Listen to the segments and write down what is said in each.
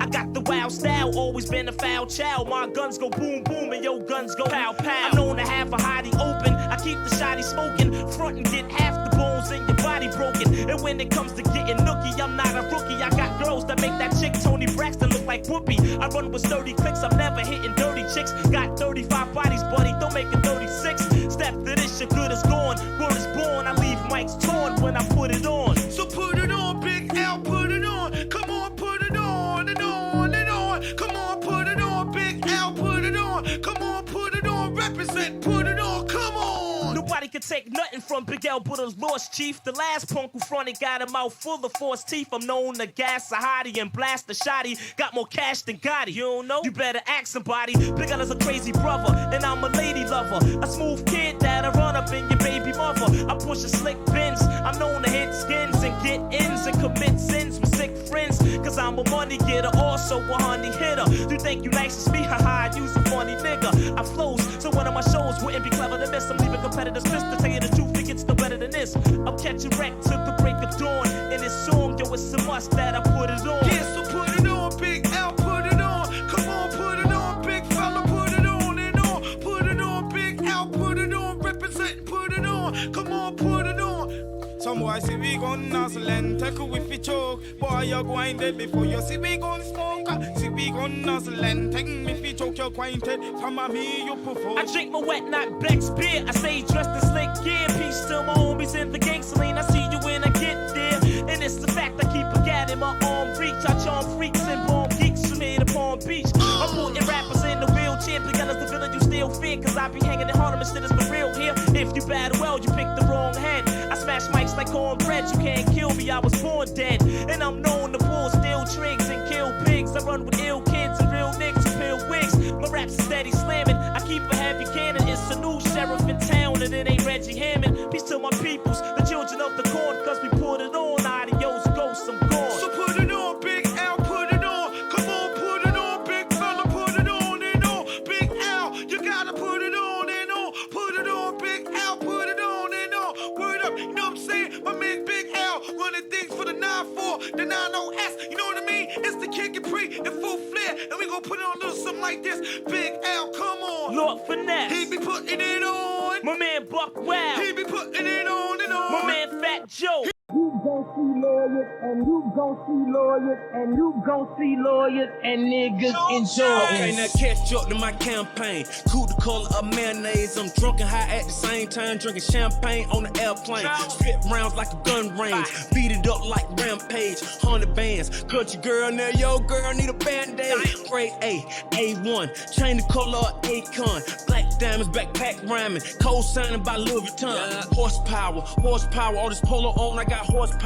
I got the wild style, always been a foul child. My guns go boom boom and your guns go pow pow. I'm known to have a hottie open. I keep the shotty smoking, front and get half the bones in your body broken. And when it comes to getting nookie, I'm not a rookie. I got girls that make that chick Tony Braxton look like Whoopi. I run with sturdy clicks, I'm never hitting dirty chicks. Got 35 bodies, buddy, don't make it 36. Step to this, your good is gone. Word is born, I leave mics torn when I put it on. So put it on, Big L, put it on. Come on, put it on and on and on. Come on, put it on, Big L, put it on. Come on, put it on, represent, put it on, come on. Nobody could take nothing from Big L but a lost chief. The last punk who fronted got a mouth full of false teeth. I'm known to gas a hottie and blast a shotty. Got more cash than Gotti. You don't know? You better ask somebody. Big L is a crazy brother, and I'm a lady lover. A smooth kid that'll run up in your baby mother. I push a slick Benz. I'm known to hit skins and get ins and commit sins with sick friends. Cause I'm a money getter, also a honey hitter. You think you nice as me? Haha, use a funny nigga. I flows, so one of my shows wouldn't be clever to miss. I'm leaving competitors pissed. To tell you the truth, it gets no better than this. I'm catching wreck to the break of dawn. In this song, yo, it's a must that I put it on. Yeah, so put it on, Big L, put it on. Come on, put it on, big fella, put it on and on. Put it on, Big L, put it on, represent, put it on. Come on, put it on. Some boy see we gon' nuzzle and tackle with it choke. Boy, you're going dead before you see we gon' smoke. See we gon' nuzzle and take me if you choke, you're acquainted. From me, you perform. I drink my wet, not Beck's beer. I stay dressed in slick gear. Peace to my homies in the gangster lane. I see you when I get there. And it's the fact I keep a gat in my arm reach. I charm freaks and bomb geeks from here to Palm Beach. I'm putting rappers in the wheelchair. Big L is the villain you still fear. Cause I be hanging in Harlem and shit is for real here. If you battle well, you pick the wrong head. I smash mics like cornbread. You can't kill me, I was born dead. And I'm known to pull steel tricks and kill pigs. I run with ill kids and real niggas who peel wigs. My raps are steady slamming. I keep a heavy cannon. It's a new sheriff in town and it ain't Reggie Hammond. Peace to my peoples, the children of the corn. Cause we put it on. Adios, ghosts, I'm gone. So put it on, Big L, put it on. Come on, put it on, big fella, put it on and on. Big L, you gotta put it on and on. Put it on, Big L, put it on and on. Word up, you know what I'm saying? My man Big L, running things for the 9-4, the 90S. You know what I mean? It's the Kid Capri in full flare. And we gon' put it on a little something like this. Big L, come on. Lord Finesse. He be putting it on. My man Buck Wow. He be putting it on and on. My man Fat Joe. You gon' see lawyers, and you gon' see lawyers, and you gon' see lawyers, and niggas enjoy. Okay, now catch up to my campaign. Cool the color of mayonnaise. I'm drunk and high at the same time, drinking champagne on the airplane. Spit rounds like a gun range, beat it up like Rampage. 100 bands, cut your girl now, yo girl need a band-aid. Grade A, A1, chain the color of Akon. Black diamonds, backpack rhyming, co-signing by Louis Vuitton. Horsepower, all this polo on, I got horsepower.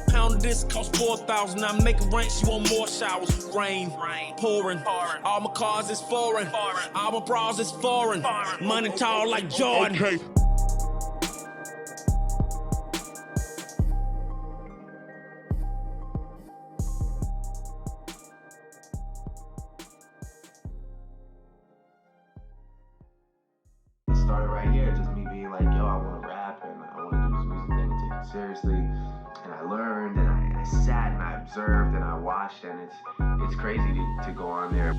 Pound of this cost 4,000. I make it rain, she want more showers. Rain, pouring. All my cars is foreign. All my bras is foreign. Money tall like Jordan. Okay. It started right here, just me being like, yo, I want to rap and I want to do this music thing and take it seriously. And I learned and I sat and I observed and I watched, and it's crazy to go on there.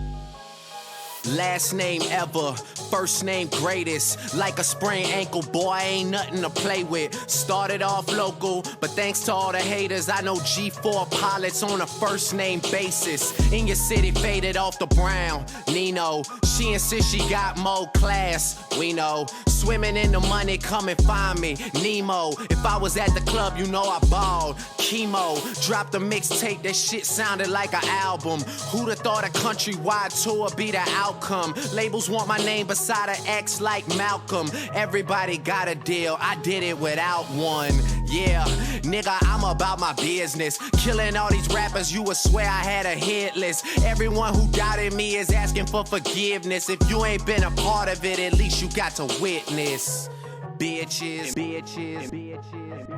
Last name ever, first name greatest. Like a sprained ankle, boy, ain't nothing to play with. Started off local, but thanks to all the haters, I know G4 pilots on a first name basis. In your city, faded off the brown. Nino, she insists she got more class. We know, swimming in the money, come and find me. Nemo, if I was at the club, you know I balled. Chemo, dropped a mixtape, that shit sounded like an album. Who'da thought a countrywide tour be the outcome? Labels want my name beside an X like Malcolm. Everybody got a deal, I did it without one. Yeah, nigga, I'm about my business. Killing all these rappers, you would swear I had a hit list. Everyone who doubted me is asking for forgiveness. If you ain't been a part of it, at least you got to witness. Bitches, bitches, bitches.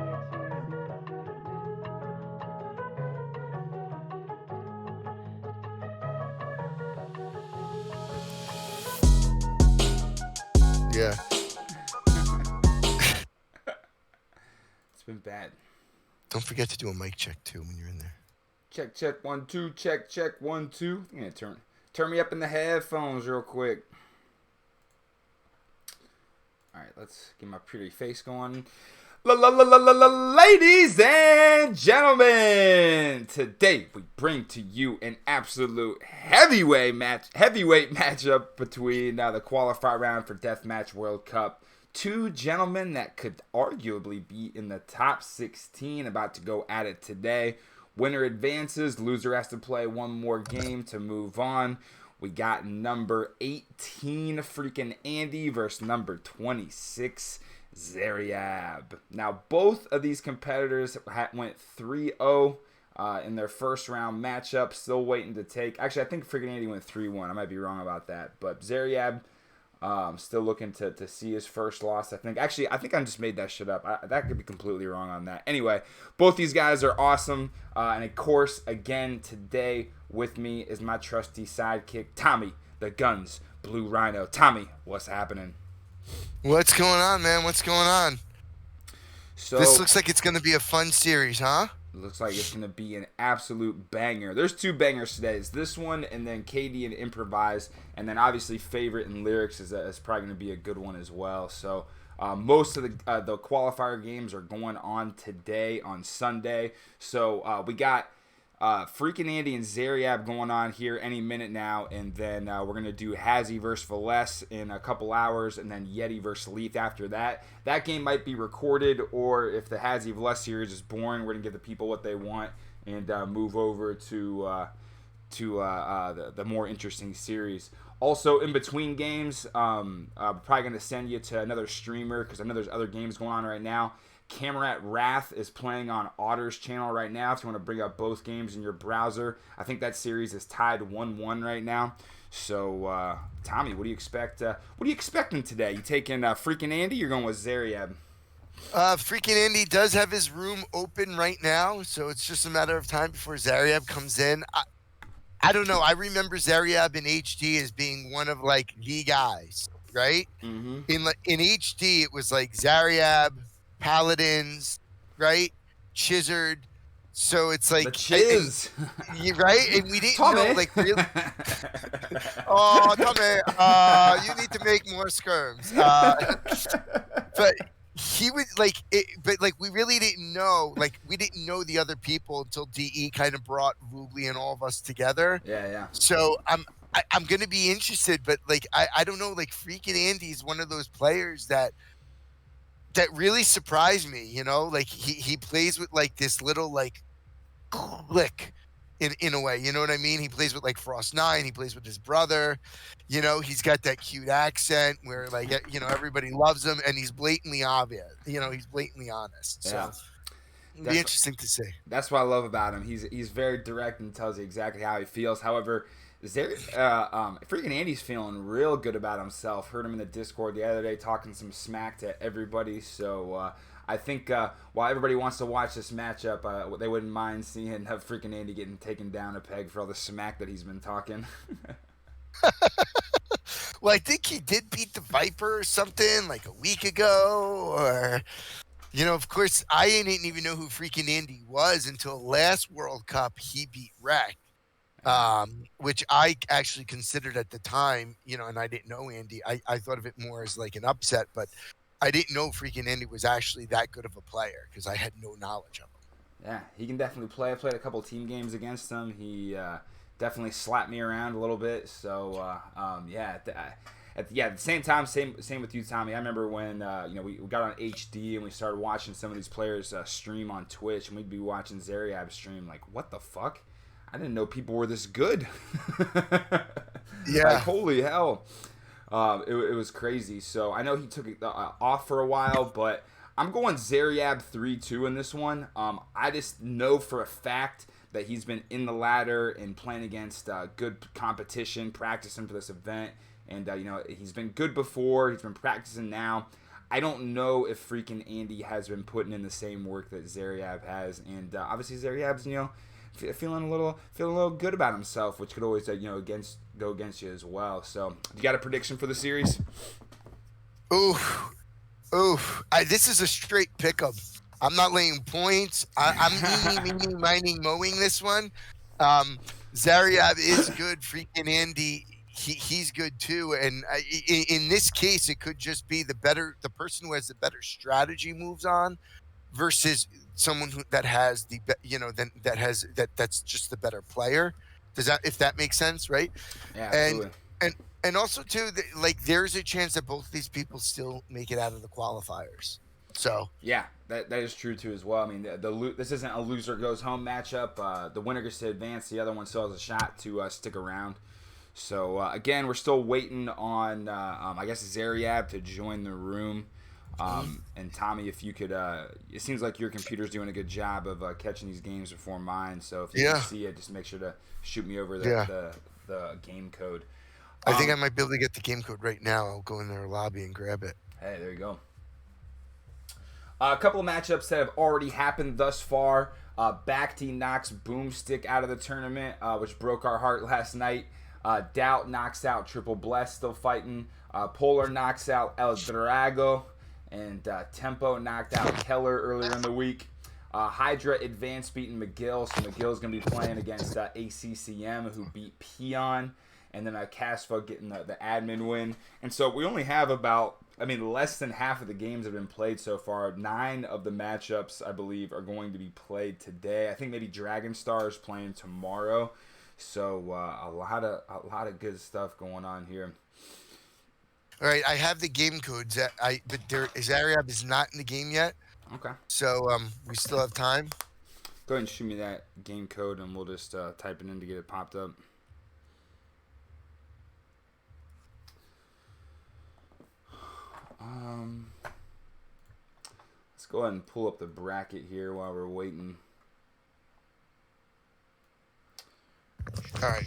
Yeah. It's been bad. Don't forget to do a mic check too when you're in there. Check 1 2. Check 1 2. I'm gonna turn me up in the headphones real quick. All right, let's get my pretty face going. Ladies and gentlemen, today we bring to you an absolute heavyweight matchup between the qualifier round for Deathmatch World Cup. Two gentlemen that could arguably be in the top 16 about to go at it today. Winner advances, loser has to play one more game to move on. We got number 18 Freakin Andy versus number 26 Zaryab. Now, both of these competitors went 3-0 in their first round matchup. Still waiting to take. Actually, I think Freakin Andy went 3-1. I might be wrong about that. But Zaryab, still looking to see his first loss, I think. Actually, I think I just made that shit up. That could be completely wrong on that. Anyway, both these guys are awesome. And of course, again, today with me is my trusty sidekick, Tommy, the Guns, Blue Rhino. Tommy, what's happening? What's going on, man? What's going on? So this looks like it's going to be a fun series, huh? Looks like it's going to be an absolute banger. There's two bangers today. It's this one and then KD and Improvise. And then obviously Favorite and Lyrics is probably going to be a good one as well. So most of the qualifier games are going on today on Sunday. So we got Freakin Andy and Zaryab going on here any minute now, and then we're going to do Hazzy versus Villese in a couple hours, and then Yeti versus Leaf after that. That game might be recorded, or if the Hazzy Villese series is boring, we're going to give the people what they want and move over to the more interesting series. Also, in between games, I'm probably going to send you to another streamer because I know there's other games going on right now. Camerat Wrath is playing on Otter's channel right now if you want to bring up both games in your browser. I think that series is tied 1-1 right now. So, Tommy, what do you expect? What are you expecting today? You taking Freakin Andy? You're going with Zaryab? Freakin Andy does have his room open right now, so it's just a matter of time before Zaryab comes in. I don't know. I remember Zaryab in HD as being one of like the guys, right? Mm-hmm. In HD, it was like Zaryab, Paladins, right? Chizzard. So it's like the Chiz, right? And we didn't Tommy. know, like, really. Oh, Tommy, you need to make more skirms. But he was like, but like we really didn't know, like we didn't know the other people until DE kind of brought Voobly and all of us together. Yeah. So I'm gonna be interested, but like I don't know, like Freakin Andy's one of those players that really surprised me, you know, like he plays with like this little like click in a way, you know what I mean? He plays with like Frost 9, he plays with his brother, you know, he's got that cute accent where like, you know, everybody loves him and he's blatantly obvious, you know, he's blatantly honest. So it'll be interesting to see. That's what I love about him. He's very direct and tells you exactly how he feels. However, Freakin Andy's feeling real good about himself. Heard him in the Discord the other day talking some smack to everybody. So I think while everybody wants to watch this matchup, they wouldn't mind seeing Freakin Andy getting taken down a peg for all the smack that he's been talking. Well, I think he did beat the Viper or something like a week ago, or you know, of course, I didn't even know who Freakin Andy was until last World Cup. He beat Wreck. Which I actually considered at the time, you know, and I didn't know Andy. I thought of it more as like an upset, but I didn't know Freakin Andy was actually that good of a player because I had no knowledge of him. Yeah, he can definitely play. I played a couple team games against him. He definitely slapped me around a little bit. So, at the same time, same with you, Tommy. I remember when we got on HD and we started watching some of these players stream on Twitch, and we'd be watching Zaryab stream. Like, what the fuck? I didn't know people were this good. Yeah. Like, holy hell. It was crazy. So I know he took it off for a while, but I'm going Zaryab 3-2 in this one. I just know for a fact that he's been in the ladder and playing against good competition, practicing for this event. And, he's been good before. He's been practicing now. I don't know if Freakin Andy has been putting in the same work that Zaryab has. And obviously Zaryab's, feeling a little good about himself, which could always go against you as well. So, you got a prediction for the series? Oof. This is a straight pickup. I'm not laying points. I'm meaning, mowing this one. Zaryab is good. Freakin' Andy, he's good too. And in this case, it could just be the person who has the better strategy moves on versus someone that has that's just the better player. If that makes sense, right? Yeah, And absolutely. and also too, like there's a chance that both of these people still make it out of the qualifiers. So Yeah, that is true too as well. I mean, this isn't a loser goes home matchup. The winner gets to advance. The other one still has a shot to stick around. So again, we're still waiting on I guess Zaryab to join the room. And Tommy, if you could, it seems like your computer's doing a good job of catching these games before mine. So if you can see it, just make sure to shoot me over the game code. I think I might be able to get the game code right now. I'll go in their lobby and grab it. Hey, there you go. A couple of matchups that have already happened thus far. Backty knocks Boomstick out of the tournament, which broke our heart last night. Doubt knocks out Triple Bless, still fighting. Polar knocks out El Drago. And Tempo knocked out Keller earlier in the week. Hydra advanced, beating McGill. So McGill's going to be playing against ACCM, who beat Peon. And then Casfa getting the admin win. And so we only have less than half of the games have been played so far. 9 of the matchups, I believe, are going to be played today. I think maybe Dragon Star is playing tomorrow. So a lot of good stuff going on here. All right, I have the game codes. But Zaryab is not in the game yet. Okay. So we still have time. Go ahead and shoot me that game code, and we'll just type it in to get it popped up. Let's go ahead and pull up the bracket here while we're waiting. All right.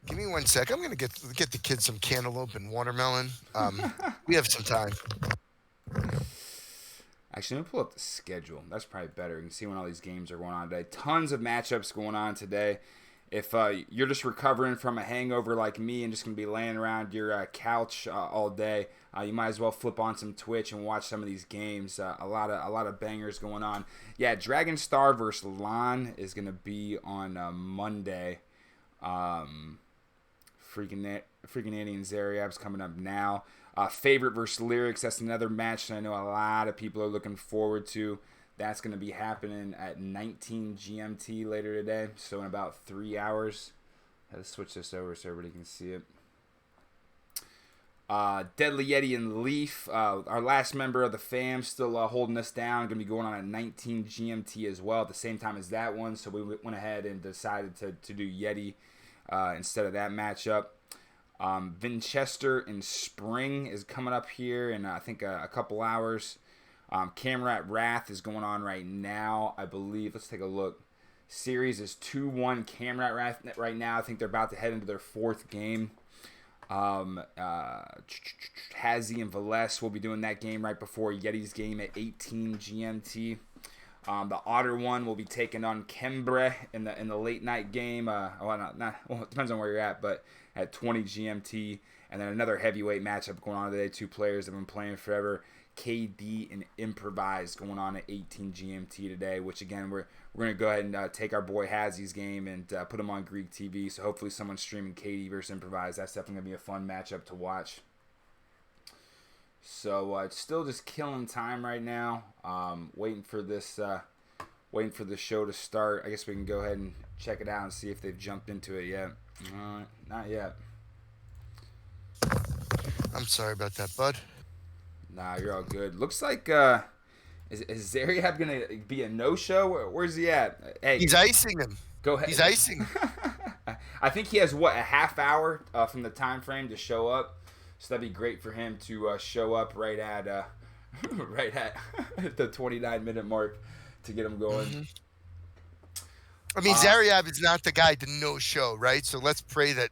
Give me 1 sec. I'm going to get the kids some cantaloupe and watermelon. We have some time. Actually, let me pull up the schedule. That's probably better. You can see when all these games are going on today. Tons of matchups going on today. If you're just recovering from a hangover like me and just going to be laying around your couch all day, you might as well flip on some Twitch and watch some of these games. A lot of bangers going on. Yeah, Dragon Star versus Lon is going to be on Monday. Freakin' Andy and Zaryab's coming up now. Favorite versus Lyrics, that's another match that I know a lot of people are looking forward to. That's going to be happening at 19 GMT later today, so in about 3 hours. Let's switch this over so everybody can see it. Deadly Yeti and Leaf, our last member of the fam, still holding us down. Going to be going on at 19 GMT as well at the same time as that one, so we went ahead and decided to do Yeti instead of that matchup. Vinchester and Spring is coming up here in I think a couple hours. Camrat Wrath is going on right now, I believe. Let's take a look. Series is 2-1 Camrat Wrath right now. I think they're about to head into their 4th game. Hazzy and Villese will be doing that game right before Yeti's game at 18 GMT. The Otter one will be taking on Kembre in the late night game. Well, it depends on where you're at, but at 20 GMT. And then another heavyweight matchup going on today. 2 players that have been playing forever. KD and Improvise going on at 18 GMT today, which again we're going to go ahead and take our boy Hazzy's game and put him on Greek TV. So hopefully someone's streaming KD versus Improvise. That's definitely going to be a fun matchup to watch. So it's still just killing time right now. Waiting for the show to start. I guess we can go ahead and check it out and see if they've jumped into it yet. Not yet. I'm sorry about that, bud. Nah, you're all good. Looks like is Zaryab gonna be a no-show? Where's he at? Hey, he's icing him. Go ahead. He's icing him. I think he has a half hour from the time frame to show up. So that'd be great for him to show up right at the 29-minute mark to get him going. Mm-hmm. I mean, Zaryab is not the guy to no show, right? So let's pray that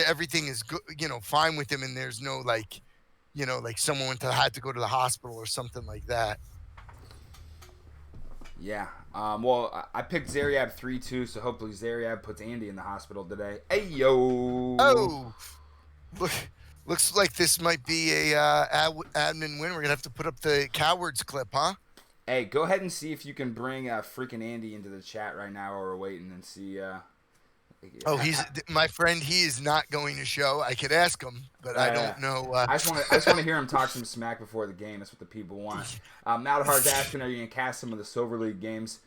everything is good, fine with him, and there's no someone had to go to the hospital or something like that. Yeah. Well, I picked Zaryab 3-2, so hopefully Zaryab puts Andy in the hospital today. Hey yo. Oh. Looks like this might be a admin win. We're gonna have to put up the cowards clip, huh? Hey, go ahead and see if you can bring Freakin Andy into the chat right now while we're waiting and see. Oh, he's my friend. He is not going to show. I could ask him, but I don't know. I just want to hear him talk some smack before the game. That's what the people want. Malahard's asking, are you gonna cast some of the Silver League games?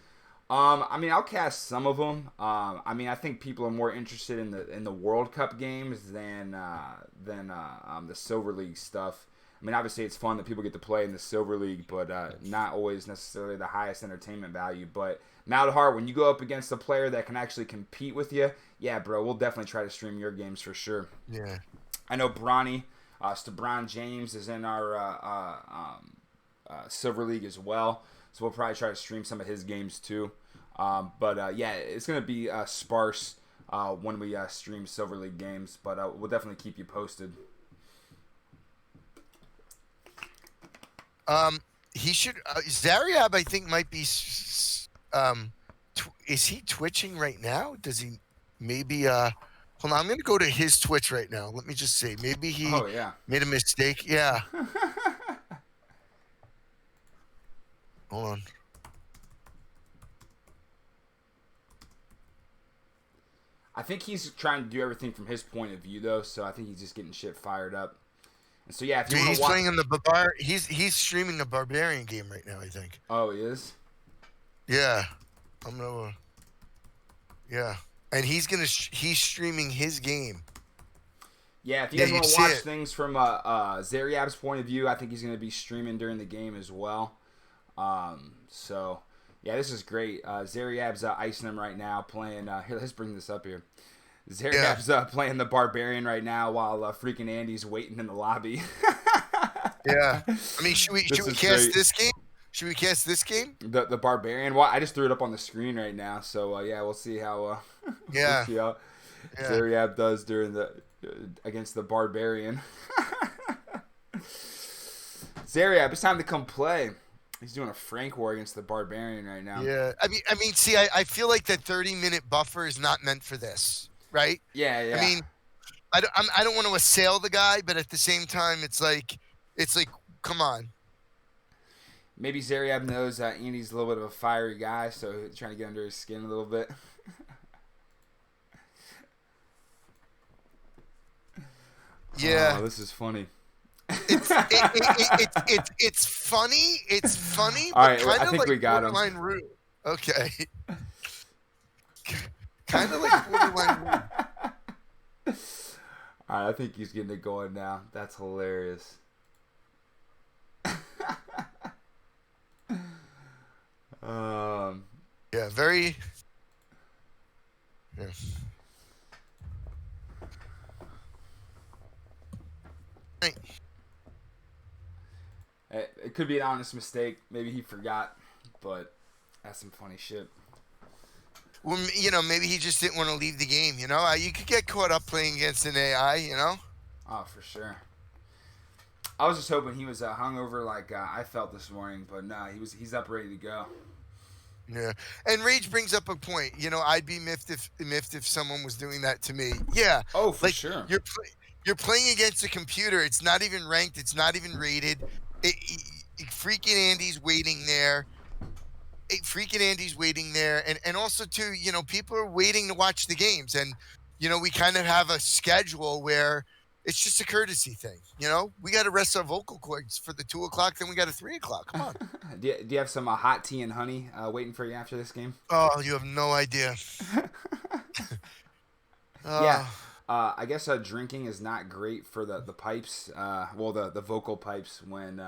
I mean, I'll cast some of them. I mean, I think people are more interested in the World Cup games than the Silver League stuff. I mean, obviously it's fun that people get to play in the Silver League, but not always necessarily the highest entertainment value. But Malahard, when you go up against a player that can actually compete with you, yeah, bro, we'll definitely try to stream your games for sure. Yeah. I know Bronny, Stabron James is in our Silver League as well, so we'll probably try to stream some of his games too. But yeah, it's going to be sparse when we stream Silver League games, but we'll definitely keep you posted. He should. Zaryab, I think, might be. Is he twitching right now? Does he? Maybe. Hold on. I'm gonna go to his Twitch right now. Let me just see. Maybe he made a mistake. Yeah. Hold on. I think he's trying to do everything from his point of view, though. So I think he's just getting shit fired up. And so yeah, if you he's playing in the He's streaming a barbarian game right now, I think. Oh, he is. Yeah, I'm gonna. Yeah, and he's streaming his game. Yeah, if you guys want to watch things from Zaryab's point of view, I think he's going to be streaming during the game as well. So yeah, this is great. Zaryab's icing him right now, playing. Here, let's bring this up here. Zaryab's playing the barbarian right now while Freakin Andy's waiting in the lobby. Yeah, I mean, should we cast this game? Should we cast this game? The barbarian. Well, I just threw it up on the screen right now, so yeah, we'll see how. Yeah. We'll see how Zaryab does during against the barbarian. Zaryab, it's time to come play. He's doing a Frank War against the barbarian right now. Yeah, I mean, see, I feel like that 30-minute buffer is not meant for this, right? Yeah. I mean, I don't want to assail the guy, but at the same time, it's like, come on. Maybe Zaryab knows that Andy's a little bit of a fiery guy, so he's trying to get under his skin a little bit. Yeah. Oh, this is funny. It's funny. It's funny. All right, I think like we got him. Rude. Okay. Kind of like borderline rude. All right, I think he's getting it going now. That's hilarious. Yeah, very. Yeah. It could be an honest mistake. Maybe he forgot, but that's some funny shit. Well, maybe he just didn't want to leave the game. You could get caught up playing against an AI. Oh, for sure. I was just hoping he was hungover like I felt this morning, but no, he's up ready to go. Yeah, and Rage brings up a point. I'd be miffed if someone was doing that to me. Yeah. Oh, for sure. You're playing against a computer. It's not even ranked. It's not even rated. Freakin Andy's waiting there. And also too, people are waiting to watch the games, and we kind of have a schedule where it's just a courtesy thing. We got to rest our vocal cords for the 2:00, then we got a 3:00. Come on. Do you have some hot tea and honey waiting for you after this game? Oh, you have no idea. Yeah. I guess drinking is not great for the pipes. The vocal pipes when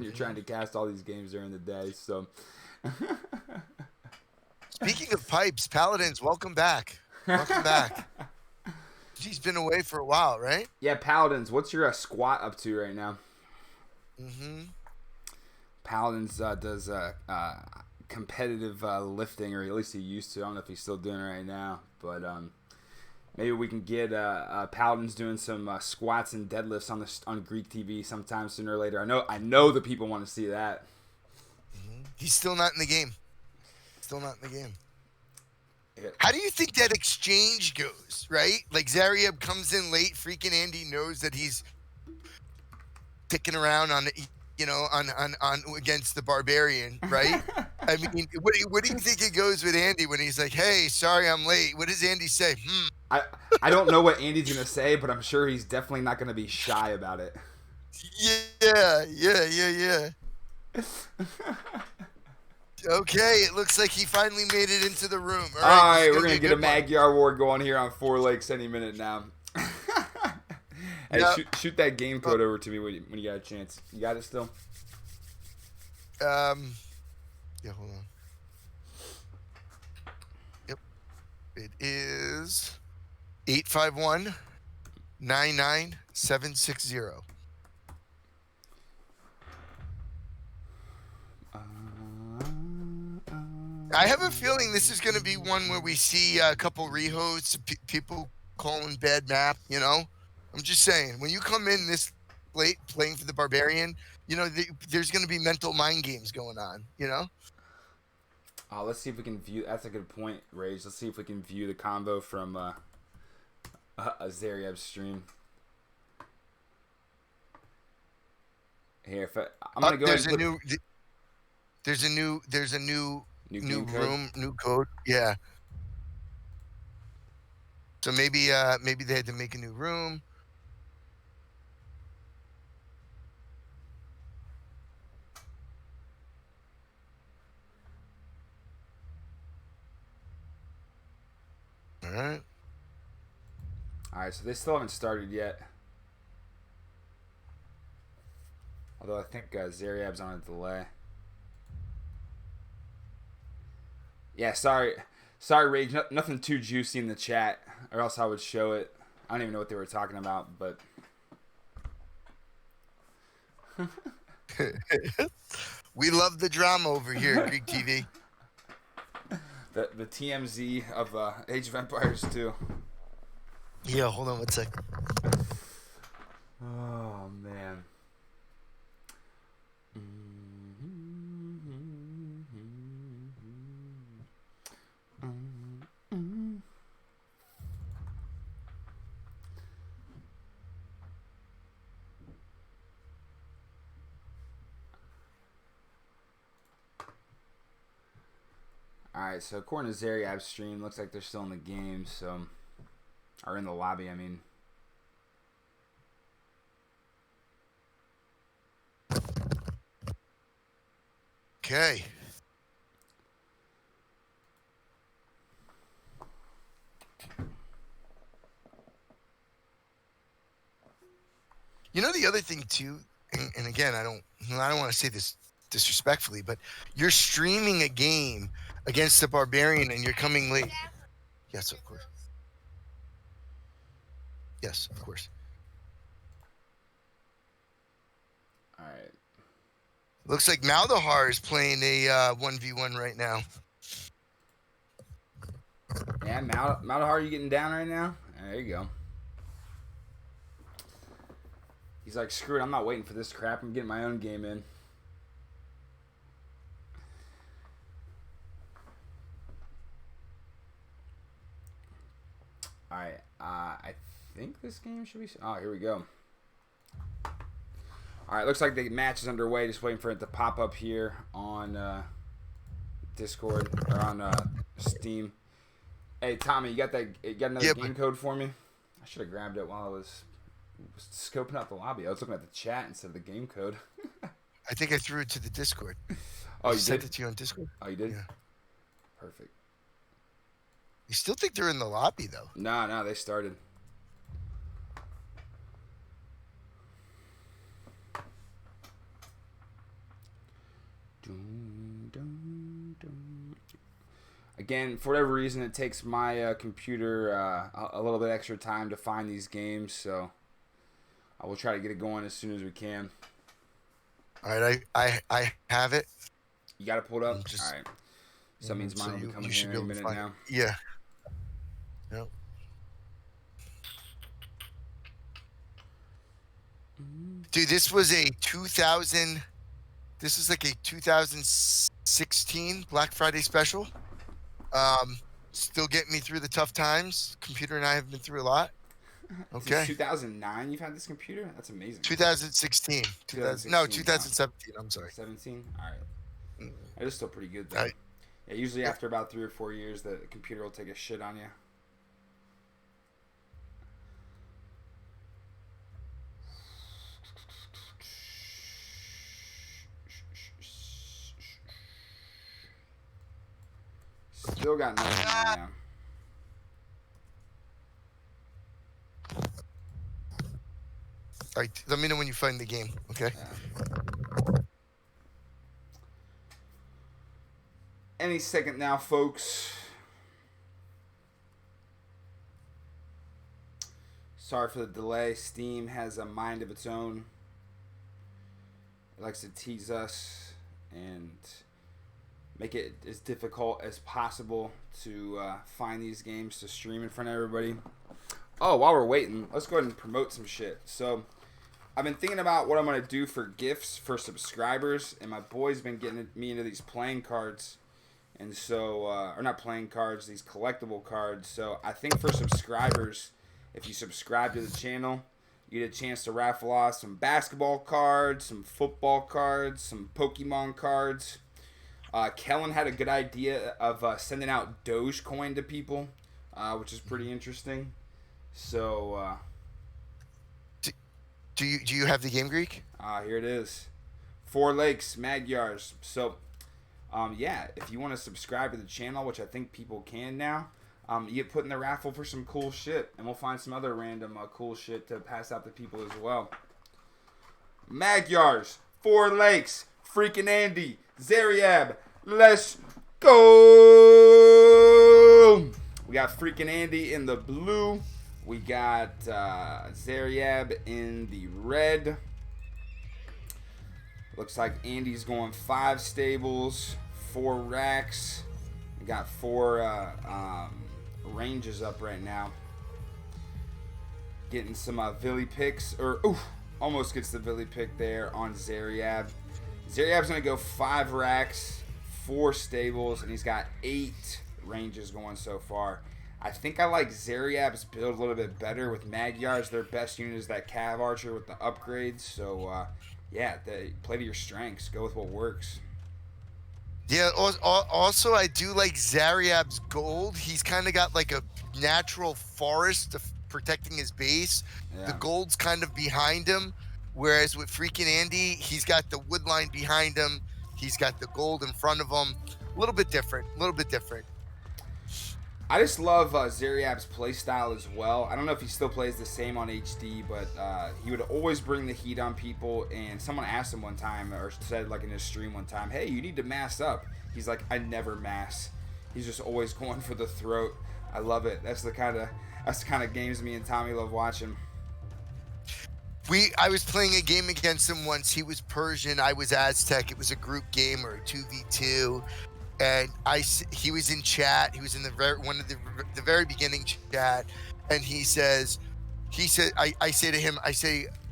you're trying to cast all these games during the day. So. Speaking of pipes, Paladins, welcome back. Welcome back. He's been away for a while, right? Yeah, Paladins, what's your squat up to right now? Paladins does competitive lifting, or at least he used to. I don't know if he's still doing it right now, but maybe we can get Paladins doing some squats and deadlifts on Greek TV sometime sooner or later. I know the people want to see that. He's still not in the game. Yeah. How do you think that exchange goes, right? Like Zaryab comes in late, Freakin Andy knows that he's sticking around on the on against the Barbarian, right? I mean, what do you think it goes with Andy when he's like, "Hey, sorry I'm late"? What does Andy say? I don't know what Andy's gonna say, but I'm sure he's definitely not gonna be shy about it. Yeah. Okay, it looks like he finally made it into the room. All All right, right, we're gonna get a good one. Magyar war going here on Four Lakes any minute now. Hey, Yeah. shoot that game code over to me when you got a chance. You got it still? Yeah, hold on. Yep, it is 851-99760. I have a feeling this is going to be one where we see a couple rehosts, people calling bad map. I'm just saying, when you come in this late playing for the Barbarian, there's going to be mental mind games going on. Let's see if we can view. That's a good point, Rage. Let's see if we can view the combo from a Zaryab stream. Here, if I'm gonna go ahead and put. There's a new room, new code. Yeah. So maybe they had to make a new room. All right. All right, so they still haven't started yet. Although I think Zaryab's on a delay. Yeah, sorry, Rage. Nothing too juicy in the chat, or else I would show it. I don't even know what they were talking about, but. We love the drama over here at Greek TV. The TMZ of Age of Empires 2. Yeah, hold on one second. Oh man. Alright, so according to Zaryab's stream, looks like they're still in the game, so. Or in the lobby, I mean. Okay. The other thing too, and again, I don't want to say this disrespectfully, but you're streaming a game against the Barbarian and you're coming late. Yes, of course. Yes, of course. All right. Looks like Maldahar is playing a 1v1 right now. Yeah, Maldahar, you getting down right now? There you go. He's like, screw it, I'm not waiting for this crap. I'm getting my own game in. Alright, I think this game should be... Oh, here we go. Alright, looks like the match is underway. Just waiting for it to pop up here on Discord, or on Steam. Hey, Tommy, you got another game code for me? I should have grabbed it while I was scoping out the lobby. I was looking at the chat instead of the game code. I think I threw it to the Discord. Oh, you sent did? it to you on Discord? Oh, you did? Yeah. Perfect. You still think they're in the lobby, though? No, they started. Again, for whatever reason, it takes my computer a little bit extra time to find these games, so I will try to get it going as soon as we can. All right, I have it. You got it pulled up? All right. So that means mine will be coming here in a minute now. Yeah. Yep. Dude, this was a 2000. This is like a 2016 Black Friday special. Still getting me through the tough times. Computer and I have been through a lot. Okay. 2009 you've had this computer? That's amazing. 2016. 2017. I'm sorry. 17? All right. That is still pretty good, though. Right. Yeah, usually after about 3 or 4 years, the computer will take a shit on you. Still got nothing right now. All right, let me know when you find the game, okay? Any second now, folks. Sorry for the delay. Steam has a mind of its own. It likes to tease us and make it as difficult as possible to find these games to stream in front of everybody. Oh, while we're waiting, let's go ahead and promote some shit. So, I've been thinking about what I'm going to do for gifts for subscribers, and my boy's been getting me into these playing cards. And so, or not playing cards, these collectible cards. So, I think for subscribers, if you subscribe to the channel, you get a chance to raffle off some basketball cards, some football cards, some Pokemon cards. Kellen had a good idea of sending out Dogecoin to people, which is pretty interesting. So, do you have the Game Greek? Here it is. 4 Lakes, Magyars. So, yeah, if you want to subscribe to the channel, which I think people can now, you get put in the raffle for some cool shit, and we'll find some other random cool shit to pass out to people as well. Magyars, 4 Lakes, Freakin Andy, Zaryab, let's go! We got Freakin Andy in the blue. We got Zaryab in the red. Looks like Andy's going 5 stables, 4 racks. We got 4 ranges up right now. Getting some Villy picks, or almost gets the Villy pick there on Zaryab. Zaryab's gonna go 5 racks, 4 stables, and he's got 8 ranges going so far. I think I like Zaryab's build a little bit better with Magyars. Their best unit is that Cav Archer with the upgrades. So, yeah, play to your strengths. Go with what works. Yeah, also I do like Zaryab's gold. He's kind of got like a natural forest protecting his base. Yeah. The gold's kind of behind him, whereas with Freakin Andy, he's got the wood line behind him. He's got the gold in front of him. A little bit different. I just love Zaryab's playstyle as well. I don't know if he still plays the same on HD, but he would always bring the heat on people. And someone asked him one time, or said like in his stream one time, "Hey, you need to mass up." He's like, "I never mass." He's just always going for the throat. I love it. That's the kind of games me and Tommy love watching. I was playing a game against him once. He was Persian, I was Aztec. It was a group game or a 2v2. And he was in chat. He was in the very beginning chat, and I say to him,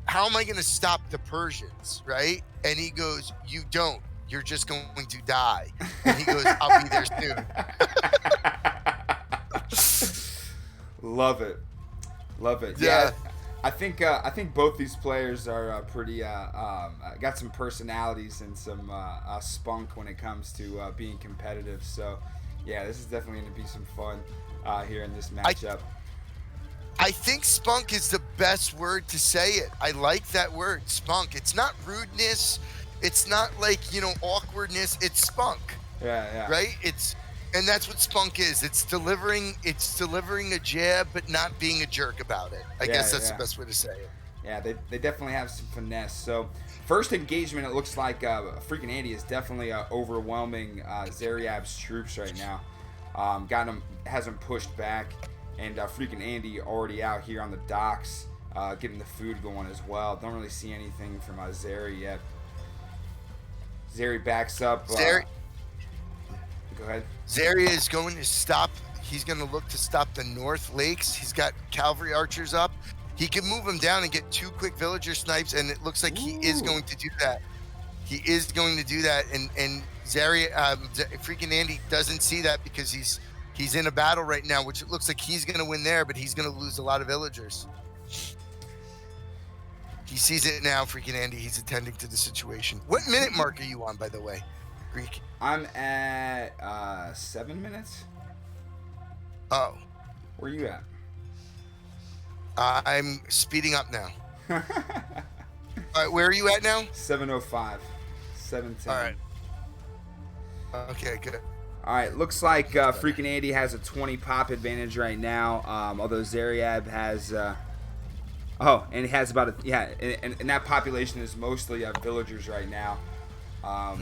how am I going to stop the Persians, right? And he goes, "You don't. You're just going to die." And he goes, "I'll be there soon." Love it. Yeah. I think both these players are pretty got some personalities and some spunk when it comes to being competitive. So, yeah, this is definitely going to be some fun here in this matchup. I think spunk is the best word to say it. I like that word, spunk. It's not rudeness. It's not like, awkwardness. It's spunk. Yeah. Right? And that's what spunk is. It's delivering a jab, but not being a jerk about it. I guess that's the best way to say it. Yeah, they definitely have some finesse. So, first engagement, it looks like Freakin Andy is definitely overwhelming Zaryab's troops right now. Has him pushed back, and Freakin Andy already out here on the docks, getting the food going as well. Don't really see anything from Zary yet. Zary backs up. Go ahead. Zarya is going to stop. He's going to look to stop the North Lakes. He's got cavalry archers up. He can move them down and get 2 quick villager snipes, and it looks like he is going to do that. And Zarya, Freakin Andy doesn't see that because he's He's in a battle right now, which it looks like he's going to win there, but he's going to lose a lot of villagers. He sees it now, freaking Andy. He's attending to the situation. What minute mark are you on, by the way, Greek? I'm at 7 minutes. Oh. Where you at? I'm speeding up now. All right, where are you at now? 7:05. 7:10. All right. Okay, good. All right, looks like freaking Andy has a 20 pop advantage right now. Although Zaryab has, and he has about and that population is mostly villagers right now. I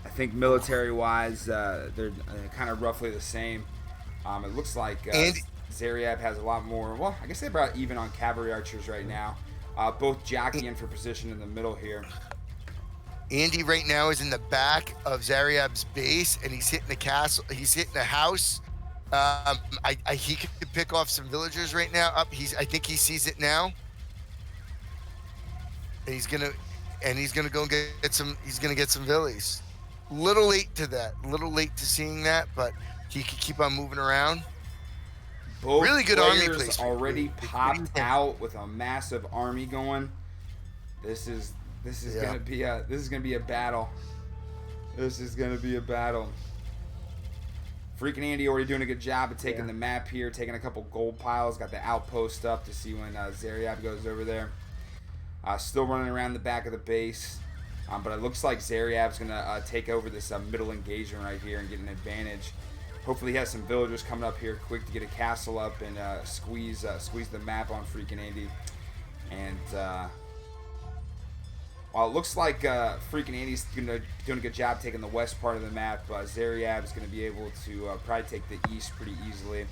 think military-wise, they're kind of roughly the same. It looks like Zaryab has a lot more. Well, I guess they're about even on cavalry archers right now. Both jockeying for position in the middle here. Andy right now is in the back of Zaryab's base, and he's hitting the castle. He's hitting the house. He could pick off some villagers right now. I think he sees it now. And he's gonna go get some. He's gonna get some villies. Little late to that. Little late to seeing that, but he could keep on moving around. Both really good army players placement. already popped out with a massive army going. This is gonna be a battle. This is gonna be a battle. Freaking Andy already doing a good job of taking the map here, taking a couple gold piles, got the outpost up to see when Zaryab goes over there. Still running around the back of the base, but it looks like Zaryab's gonna take over this middle engagement right here and get an advantage. Hopefully he has some villagers coming up here quick to get a castle up and squeeze the map on freaking Andy. And while it looks like freaking Andy's doing a good job taking the west part of the map, Zaryab is going to be able to probably take the east pretty easily.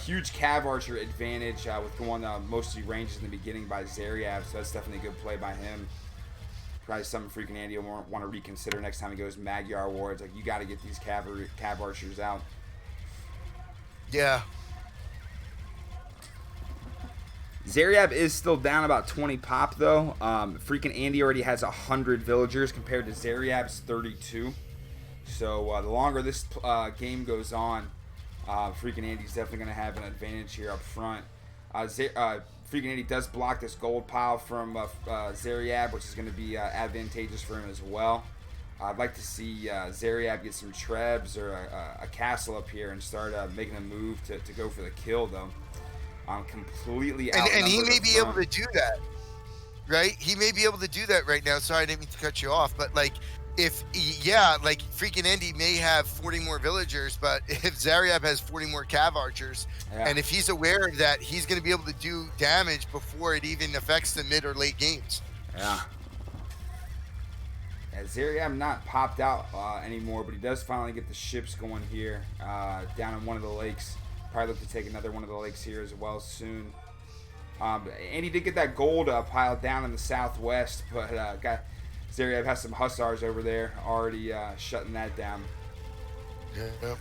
Huge cav archer advantage with going mostly ranges in the beginning by Zaryab, so that's definitely a good play by him. Probably something freaking Andy will want to reconsider next time he goes Magyar War. It's like, you got to get these cav archers out. Yeah. Zaryab is still down about 20 pop though. Freaking Andy already has 100 villagers compared to Zaryab's 32. So the longer this game goes on, freaking Andy's definitely going to have an advantage here up front. Freaking Andy does block this gold pile from Zaryab, which is going to be advantageous for him as well. I'd like to see Zaryab get some trebs or a castle up here and start making a move to go for the kill though. Completely out. And he may be able to do that, right? He may be able to do that right now. Sorry, I didn't mean to cut you off, but like, freaking Andy may have 40 more villagers, but if Zaryab has 40 more cav archers, and if he's aware of that, he's going to be able to do damage before it even affects the mid or late games. Yeah. Zaryab not popped out anymore, but he does finally get the ships going here down in one of the lakes. Probably look to take another one of the lakes here as well soon. And he did get that gold piled down in the southwest, but Zaryab has some hussars over there already shutting that down. Yeah.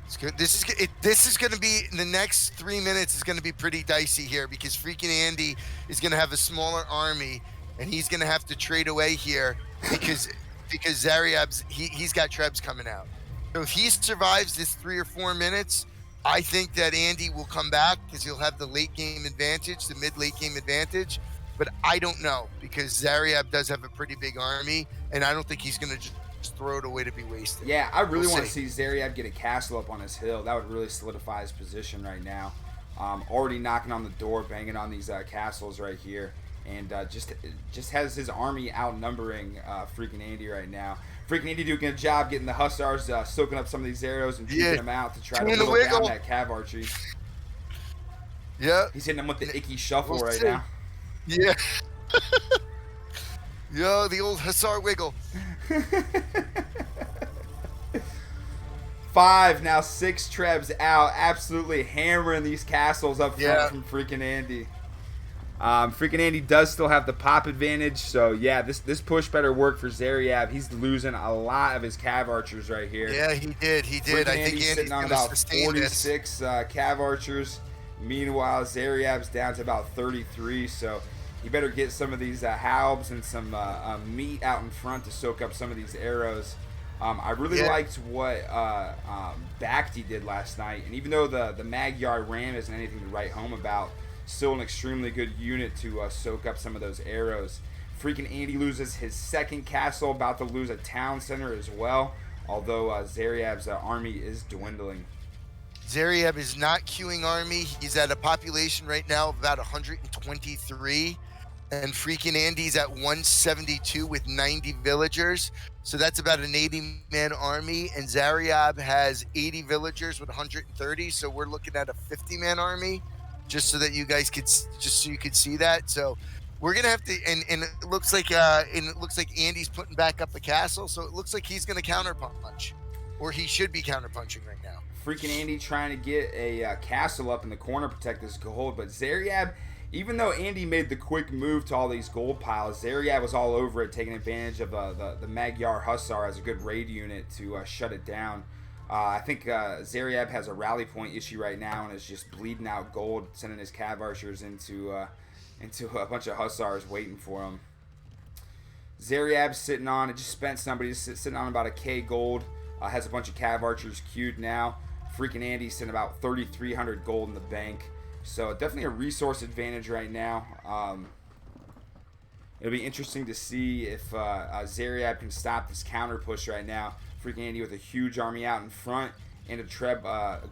It's good. This is going to be, the next 3 minutes is going to be pretty dicey here because freaking Andy is going to have a smaller army and he's going to have to trade away here because Zaryab's he's got trebs coming out. So if he survives this 3 or 4 minutes, I think that Andy will come back because he'll have the late game advantage, the mid-late game advantage. But I don't know because Zaryab does have a pretty big army, and I don't think he's going to just throw it away to be wasted. Yeah, I really want to see Zaryab get a castle up on his hill. That would really solidify his position right now. Already knocking on the door, banging on these castles right here. And just has his army outnumbering freaking Andy right now. Freaking Andy doing a good job getting the hussars soaking up some of these arrows and juking them out to try to whittle down that cav archery. Yeah. He's hitting them with the icky shuffle right now. Yeah. Yo, the old hussar wiggle. 5, now 6 trebs out. Absolutely hammering these castles up front from freaking Andy. Freaking Andy does still have the pop advantage, so yeah, this push better work for Zaryab. He's losing a lot of his cav archers right here. Yeah, he did. Freaking I think Andy's sitting on about 46 cav archers. Meanwhile, Zaryab's down to about 33, so he better get some of these halbs and some meat out in front to soak up some of these arrows. I really liked what Bakti did last night, and even though the Magyar Ram isn't anything to write home about, still an extremely good unit to soak up some of those arrows. Freakin' Andy loses his second castle, about to lose a town center as well, although Zaryab's army is dwindling. Zaryab is not queuing army. He's at a population right now of about 123. And Freakin' Andy's at 172 with 90 villagers. So that's about an 80-man army. And Zaryab has 80 villagers with 130. So we're looking at a 50-man army, just so that you guys could, just so you could see that. So we're gonna have to, and it looks like Andy's putting back up the castle. So it looks like he's gonna counterpunch, or he should be counterpunching right now. Freakin' Andy trying to get a castle up in the corner, protect this gold, but Zaryab, even though Andy made the quick move to all these gold piles, Zaryab was all over it, taking advantage of the Magyar Hussar as a good raid unit to shut it down. I think Zaryab has a rally point issue right now and is just bleeding out gold, sending his cav archers into a bunch of hussars waiting for him. Zaryab's sitting on, it just spent somebody sitting on about a K gold, has a bunch of cav archers queued now. Freakin' Andy's sitting about 3,300 gold in the bank. So definitely a resource advantage right now. It'll be interesting to see if Zaryab can stop this counter push right now. Freakin' Andy with a huge army out in front and a Treb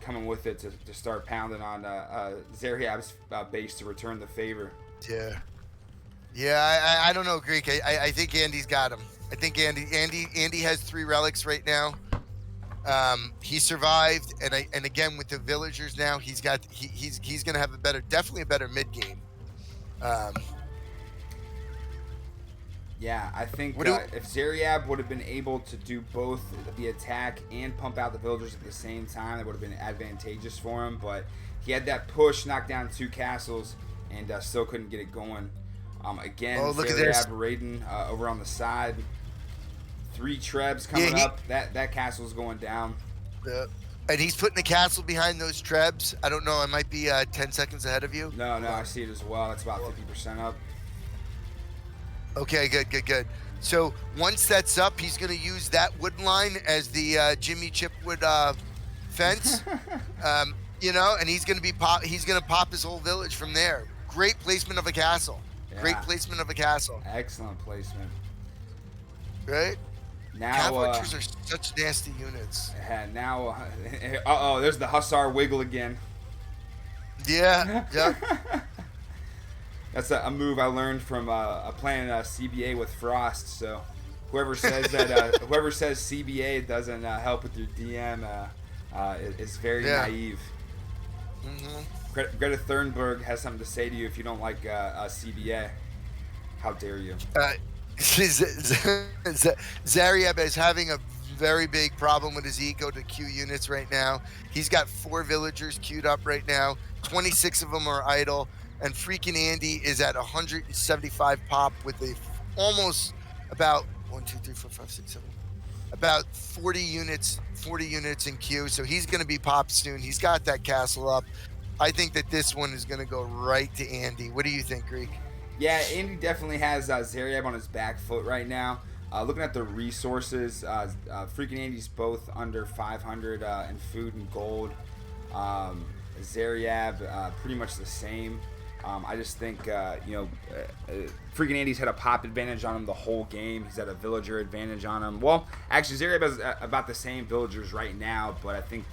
coming with it to start pounding on Zaryab's base to return the favor. Yeah, I don't know, Greek. I think Andy's got him. I think Andy has 3 relics right now. He survived, and again with the villagers now, he's gonna have definitely a better mid game. Yeah, I think if Zaryab would have been able to do both the attack and pump out the villagers at the same time, that would have been advantageous for him. But he had that push, knocked down 2 castles, and still couldn't get it going. Again, Zaryab raiding over on the side. 3 Trebs coming up. That castle's going down. And he's putting the castle behind those Trebs. I don't know. I might be 10 seconds ahead of you. No, I see it as well. That's about 50% up. Okay, good. So once that's up, he's going to use that wood line as the Jimmy Chipwood fence. And he's going to pop his whole village from there. Great placement of a castle. Yeah. Great placement of a castle. Excellent placement. Right? Now, cav archers are such nasty units. Now, there's the Hussar wiggle again. Yeah. That's a move I learned from playing CBA with Frost. So, whoever says CBA doesn't help with your DM is very naive. Mm-hmm. Greta Thunberg has something to say to you if you don't like CBA. How dare you? Zaryab is having a very big problem with his eco to queue units right now. He's got 4 villagers queued up right now. 26 of them are idle. And Freakin' Andy is at 175 pop with almost about 1, 2, 3, 4, 5, 6, 7, about 40 units in queue. So he's going to be popped soon. He's got that castle up. I think that this one is going to go right to Andy. What do you think, Greek? Yeah, Andy definitely has Zaryab on his back foot right now. Looking at the resources, Freakin' Andy's both under 500 in food and gold. Zaryab, pretty much the same. I just think, Freakin' Andy's had a pop advantage on him the whole game. He's had a villager advantage on him. Well, actually, Zaryab has about the same villagers right now, but I think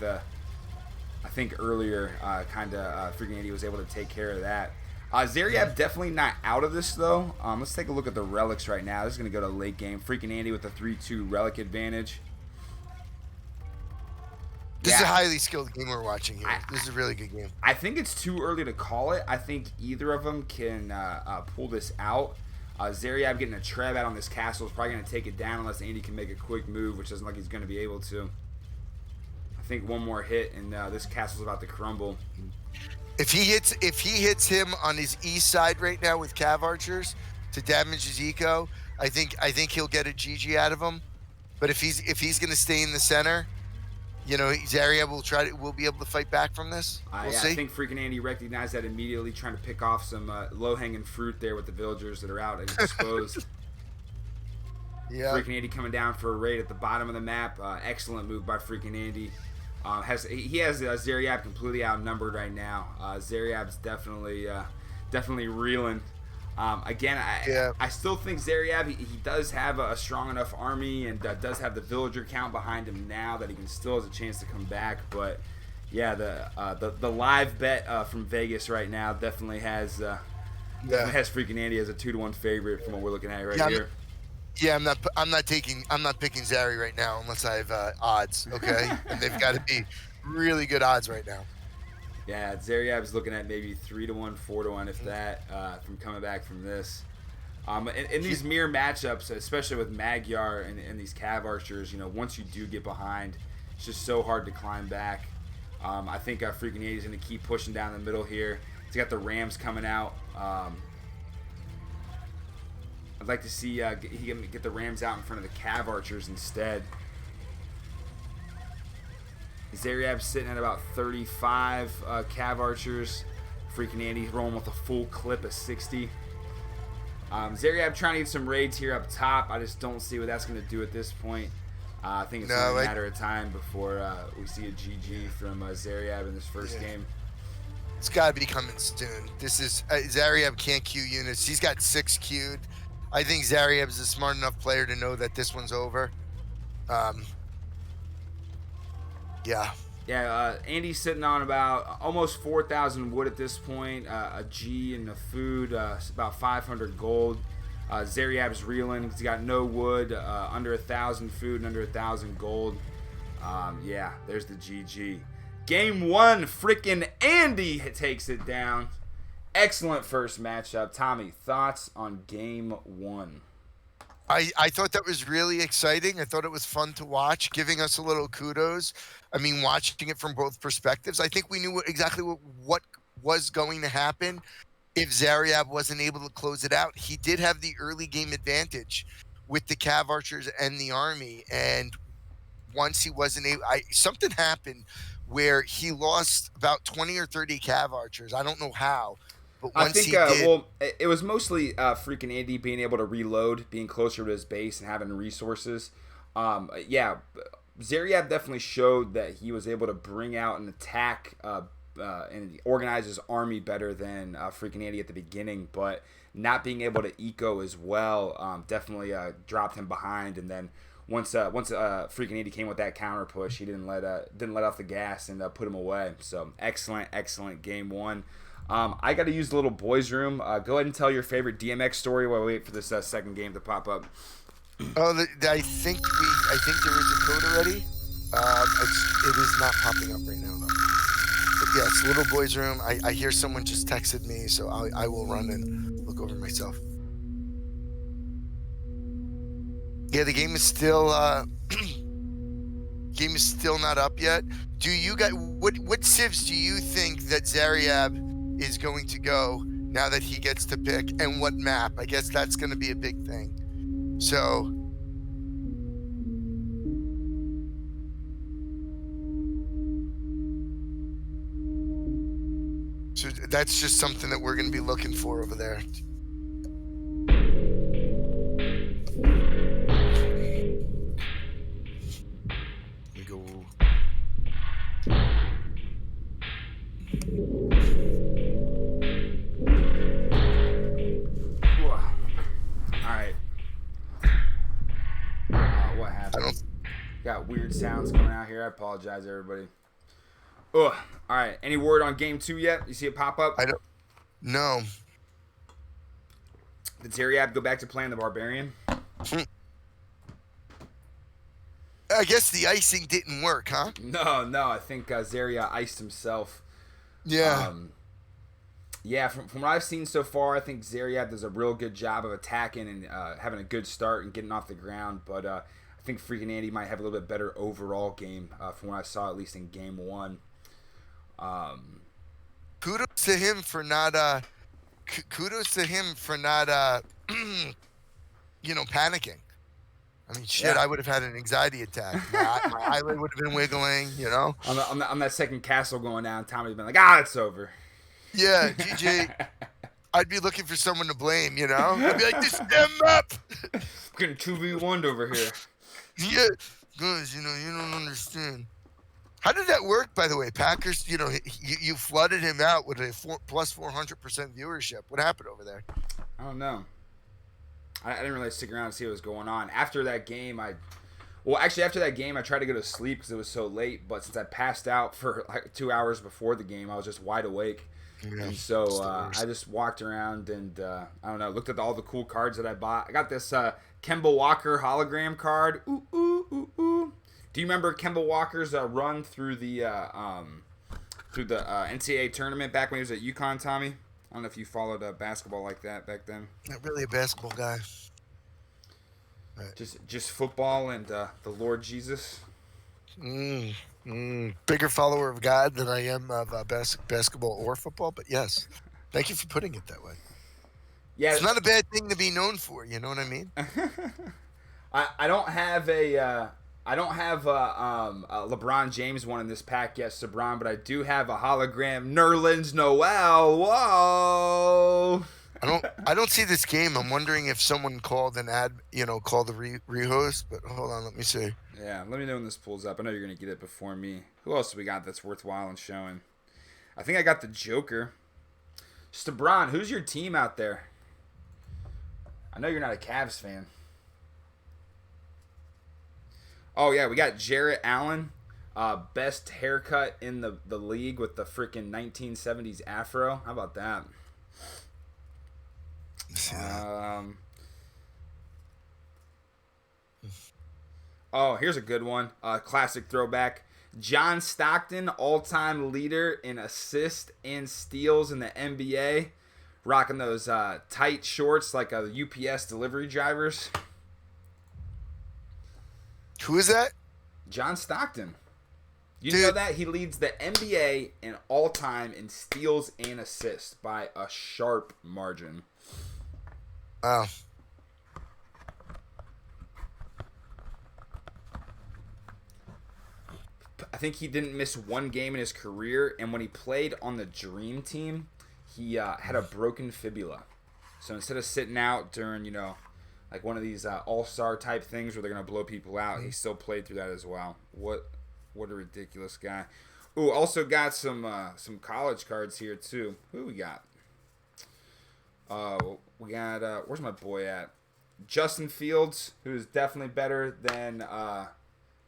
earlier, Freakin' Andy was able to take care of that. Zaryab definitely not out of this, though. Let's take a look at the relics right now. This is going to go to late game. Freakin' Andy with a 3-2 relic advantage. This is a highly skilled game we're watching here. This is a really good game. I think it's too early to call it. I think either of them can pull this out. Zaryab getting a Treb out on this castle is probably going to take it down unless Andy can make a quick move, which doesn't look like he's going to be able to. I think one more hit and this castle's about to crumble. If he hits him on his east side right now with cav archers to damage his eco, I think he'll get a GG out of him. But if he's going to stay in the center, Zaryab will be able to fight back from this. We'll see. I think Freakin' Andy recognized that immediately, trying to pick off some low-hanging fruit there with the villagers that are out and exposed. Yeah. Freakin' Andy coming down for a raid at the bottom of the map. Excellent move by Freakin' Andy. He has Zaryab completely outnumbered right now. Zaryab's definitely reeling. Again, I still think Zaryab, he does have a strong enough army and does have the villager count behind him now that he can still has a chance to come back. But yeah, the live bet from Vegas right now definitely has Freakin' Andy as a 2-1 favorite from what we're looking at here. Yeah, I'm not picking Zary right now unless I have odds. Okay, and they've got to be really good odds right now. Yeah, Zaryab's looking at maybe 3-1, 4-1, if that, from coming back from this. In these mirror matchups, especially with Magyar and these Cav archers, once you do get behind, it's just so hard to climb back. I think Freakin' Andy's going to keep pushing down the middle here. He's got the Rams coming out. I'd like to see he get the Rams out in front of the Cav archers instead. Zaryab's sitting at about 35 Cav archers. Freakin' Andy's rolling with a full clip of 60. Zaryab trying to get some raids here up top. I just don't see what that's going to do at this point. I think it's only a matter of time before we see a GG from Zaryab in this first game. It's got to be coming soon. This is Zaryab can't queue units. He's got 6 queued. I think Zaryab is a smart enough player to know that this one's over. Andy's sitting on about almost 4,000 wood at this point, a G and the food, about 500 gold. Zaryab's reeling. He's got no wood, under 1,000 food, and under 1,000 gold. There's the GG. Game 1, Freakin' Andy takes it down. Excellent first matchup. Tommy, thoughts on game 1? I thought that was really exciting. I thought it was fun to watch, giving us a little kudos. I mean, watching it from both perspectives. I think we knew exactly what was going to happen if Zaryab wasn't able to close it out. He did have the early game advantage with the Cav archers and the army. And once he wasn't able, something happened where he lost about 20 or 30 Cav archers. I don't know how. But once I think, it was mostly Freakin' Andy being able to reload, being closer to his base, and having resources. Zaryab definitely showed that he was able to bring out an attack and organize his army better than Freakin' Andy at the beginning, but not being able to eco as well definitely dropped him behind. And then once Freakin' Andy came with that counter push, he didn't let off the gas and put him away. So excellent game 1. I got to use the little boys' room. Go ahead and tell your favorite DMX story while we wait for this second game to pop up. Oh, I think there is a code already. It is not popping up right now though. But yes, little boys' room. I hear someone just texted me, so I will run and look over myself. Yeah, the game is still not up yet. Do you guys what civs do you think that Zaryab is going to go now that he gets to pick, and what map? I guess that's going to be a big thing. So that's just something that we're going to be looking for over there. Let me go. What happened? Got weird sounds coming out here. I apologize, everybody. All right. Any word on game 2 yet? You see it pop up? I don't. No. Did Zaryab go back to playing the Barbarian? I guess the icing didn't work, huh? No. I think Zaryab iced himself. Yeah. From what I've seen so far, I think Zaryab does a real good job of attacking and having a good start and getting off the ground. But I think Freakin' Andy might have a little bit better overall game from what I saw, at least in game 1. Kudos to him for not panicking. I mean, shit, I would have had an anxiety attack. My eyelid would have been wiggling, On that second castle going down, Tommy's been like, it's over. Yeah, GG. I'd be looking for someone to blame, you know? I'd be like, just stem up. Getting 2v1'd over here. Yeah, guys, you don't understand. How did that work, by the way? Packers, you flooded him out with a plus 400% viewership. What happened over there? I don't know. I didn't really stick around to see what was going on. After that game, I tried to go to sleep because it was so late. But since I passed out for like 2 hours before the game, I was just wide awake. Yeah, and so I just walked around and, I don't know, looked at all the cool cards that I bought. I got this Kemba Walker hologram card. Ooh, ooh, ooh, ooh. Do you remember Kemba Walker's run through the NCAA tournament back when he was at UConn, Tommy? I don't know if you followed basketball like that back then. Not really a basketball guy. Right. Just football and the Lord Jesus. Bigger follower of God than I am of basketball or football, but yes. Thank you for putting it that way. Yeah, it's not a bad thing to be known for. You know what I mean? I don't have a LeBron James one in this pack yet, Sabron, but I do have a hologram Nerlens Noel. Whoa! I don't see this game. I'm wondering if someone called the rehost, but hold on, let me see. Yeah, let me know when this pulls up. I know you're going to get it before me. Who else do we got that's worthwhile and showing? I think I got the Joker. Stabron, who's your team out there? I know you're not a Cavs fan. Oh, yeah, we got Jarrett Allen. Best haircut in the league with the freaking 1970s afro. How about that? Here's a good one. Classic throwback. John Stockton, all-time leader in assists and steals in the NBA. Rocking those tight shorts like a UPS delivery drivers. Who is that? John Stockton. You know that? He leads the NBA in all-time in steals and assists by a sharp margin. Wow. I think he didn't miss one game in his career, and when he played on the Dream Team, he had a broken fibula. So instead of sitting out during, like one of these all-star type things where they're going to blow people out, he still played through that as well. What a ridiculous guy. Ooh, also got some college cards here too. Who we got? We got, where's my boy at? Justin Fields, who's definitely better than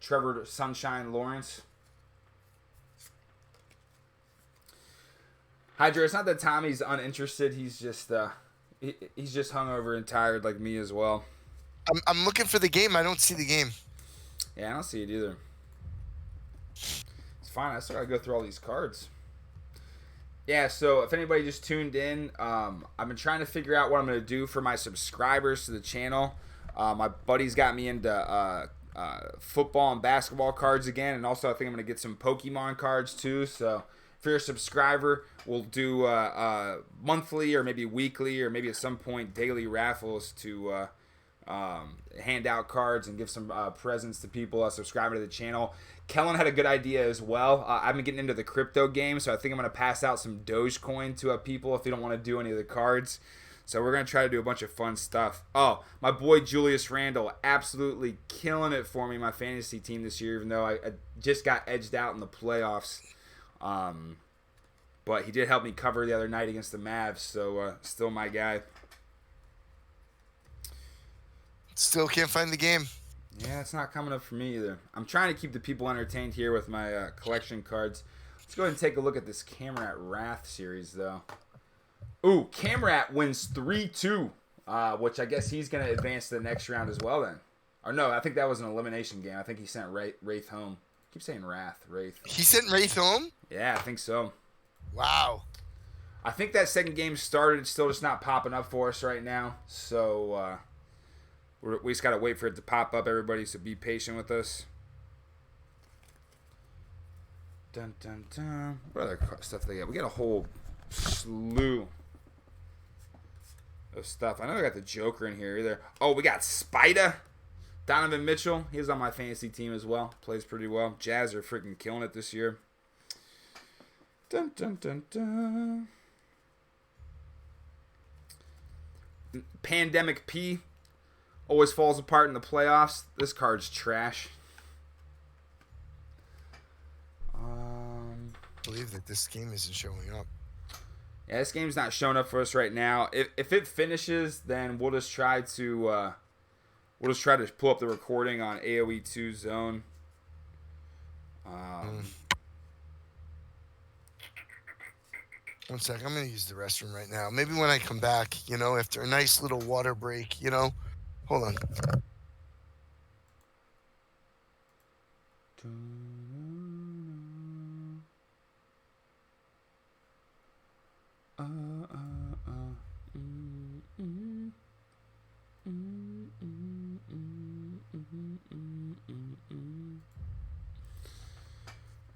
Trevor Sunshine Lawrence. Hydra, it's not that Tommy's uninterested. He's just hungover and tired like me as well. I'm looking for the game. I don't see the game. Yeah, I don't see it either. It's fine. I still gotta go through all these cards. Yeah, so if anybody just tuned in, I've been trying to figure out what I'm going to do for my subscribers to the channel. My buddy's got me into football and basketball cards again, and also I think I'm going to get some Pokemon cards too. So if you're a subscriber, we'll do monthly or maybe weekly or maybe at some point daily raffles to hand out cards and give some presents to people subscribing to the channel. Kellen had a good idea as well. I've been getting into the crypto game, so I think I'm going to pass out some Dogecoin to people if they don't want to do any of the cards. So we're going to try to do a bunch of fun stuff. Oh, my boy Julius Randle absolutely killing it for me in my fantasy team this year, even though I just got edged out in the playoffs. But he did help me cover the other night against the Mavs, so still my guy. Still can't find the game. Yeah, it's not coming up for me either. I'm trying to keep the people entertained here with my collection cards. Let's go ahead and take a look at this Camrat Wrath series, though. Ooh, Camrat wins 3-2, which I guess he's going to advance to the next round as well then. Or no, I think that was an elimination game. I think he sent Wraith home. I keep saying Wrath, Wraith. He sent Wraith home? Yeah, I think so. Wow. I think that second game started. It's still just not popping up for us right now. So, we just got to wait for it to pop up, everybody, so be patient with us. Dun, dun, dun. What other stuff they got? We got a whole slew of stuff. I know I got the Joker in here either. Oh, we got Spida. Donovan Mitchell. He's on my fantasy team as well. Plays pretty well. Jazz are freaking killing it this year. Dun, dun, dun, dun. Pandemic P always falls apart in the playoffs. This card's trash. I believe that this game isn't showing up. Yeah, this game's not showing up for us right now. If it finishes, then we'll just try to pull up the recording on AOE2 Zone. One sec, I'm gonna use the restroom right now. Maybe when I come back, after a nice little water break, Hold on.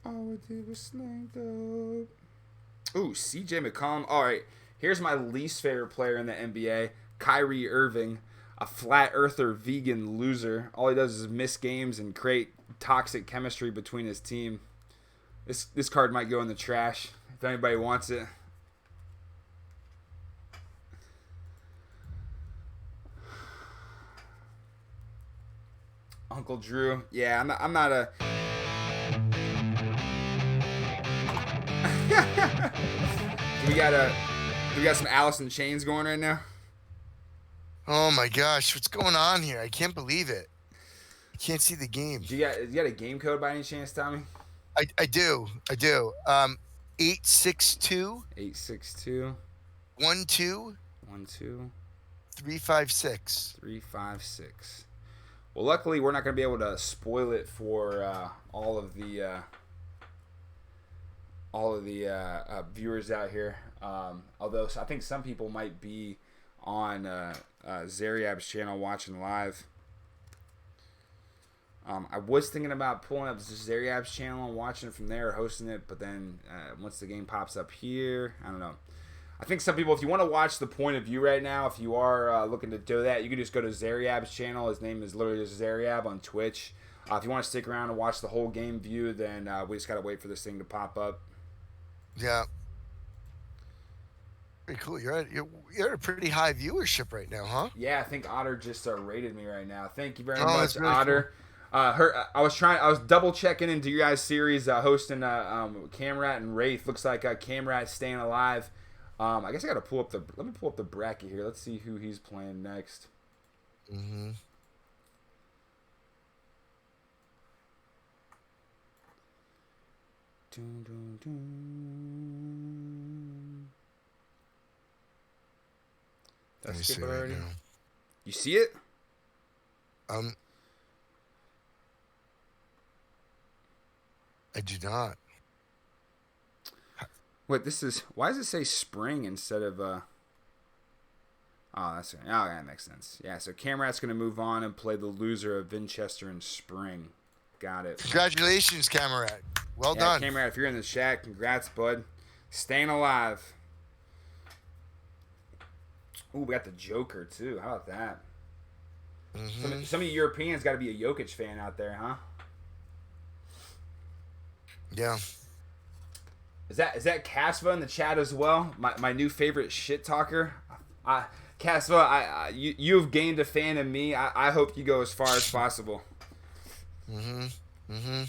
All I did was sling dope. Ooh, CJ McCollum. All right, here's my least favorite player in the NBA, Kyrie Irving, a flat earther vegan loser. All he does is miss games and create toxic chemistry between his team. This card might go in the trash if anybody wants it. Uncle Drew. Yeah, I'm not a... Do we got some Alice in Chains going right now? Oh my gosh, what's going on here? I can't believe it. I can't see the game. You got a game code by any chance, Tommy? I do. 862 862 12 12 356. 356. Well, luckily we're not going to be able to spoil it for all of the viewers out here. Although I think some people might be on Zaryab's channel watching live. I was thinking about pulling up Zaryab's channel and watching it from there, or hosting it, but then once the game pops up here, I don't know. I think some people, if you want to watch the point of view right now, if you are looking to do that, you can just go to Zaryab's channel. His name is literally just Zaryab on Twitch. If you want to stick around and watch the whole game view, then we just got to wait for this thing to pop up. Yeah. Pretty cool. You're at a pretty high viewership right now, huh? Yeah, I think Otter just rated me right now. Thank you very Oh, much, that's really Otter. I was double checking into your guys' series, hosting Camrat and Wraith. Looks like Camrat's staying alive. I guess I gotta let me pull up the bracket here. Let's see who he's playing next. Mm-hmm. Dun, dun, dun. Let me see right now. You see it? I do not. Wait, why does it say spring instead of oh, that's okay. Oh, that makes sense. Yeah, so Camrat's gonna move on and play the loser of Vinchester in spring. Got it. Congratulations, Camerat. Well done. Camrat, if you're in the chat, congrats, bud. Staying alive. Ooh, we got the Joker too. How about that? Mm-hmm. Some of you Europeans got to be a Jokic fan out there, huh? Yeah. Is that Casva in the chat as well? My new favorite shit talker. Casva, you've gained a fan of me. I hope you go as far as possible. Mm-hmm. Mm-hmm.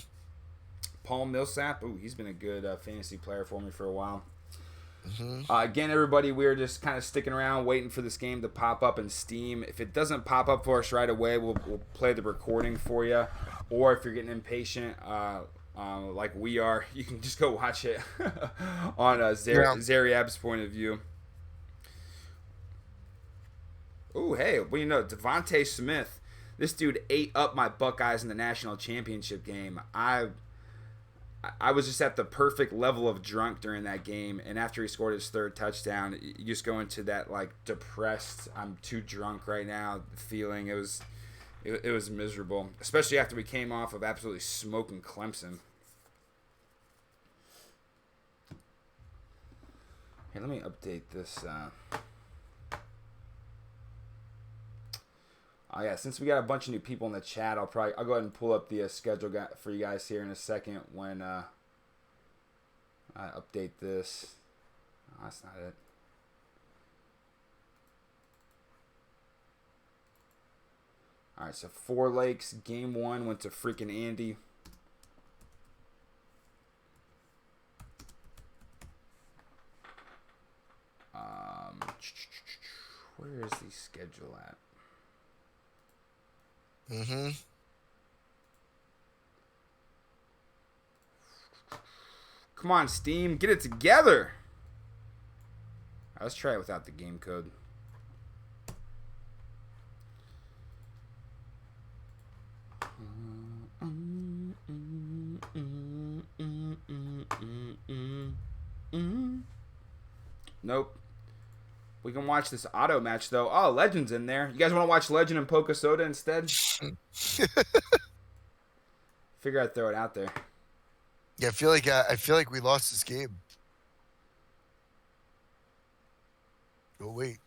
Paul Millsap. Ooh, he's been a good fantasy player for me for a while. Mm-hmm. Again, everybody, we're just kind of sticking around, waiting for this game to pop up in Steam. If it doesn't pop up for us right away, we'll play the recording for you. Or if you're getting impatient, like we are, you can just go watch it on Zaryab's point of view. Ooh, hey, well, Devontae Smith. This dude ate up my Buckeyes in the national championship game. I was just at the perfect level of drunk during that game, and after he scored his third touchdown, you just go into that like depressed, I'm too drunk right now feeling. It was miserable, especially after we came off of absolutely smoking Clemson. Here, let me update this. Oh yeah, since we got a bunch of new people in the chat, I'll go ahead and pull up the schedule for you guys here in a second when I update this. Oh, that's not it. All right, so Four Lakes. Game 1 went to freaking Andy. Where is the schedule at? Mm-hmm. Come on, Steam. Get it together. Let's try it without the game code. Nope. We can watch this auto match, though. Oh, Legend's in there. You guys want to watch Legend and Poca Soda instead? Figure I'd throw it out there. Yeah, I feel like we lost this game. Oh wait.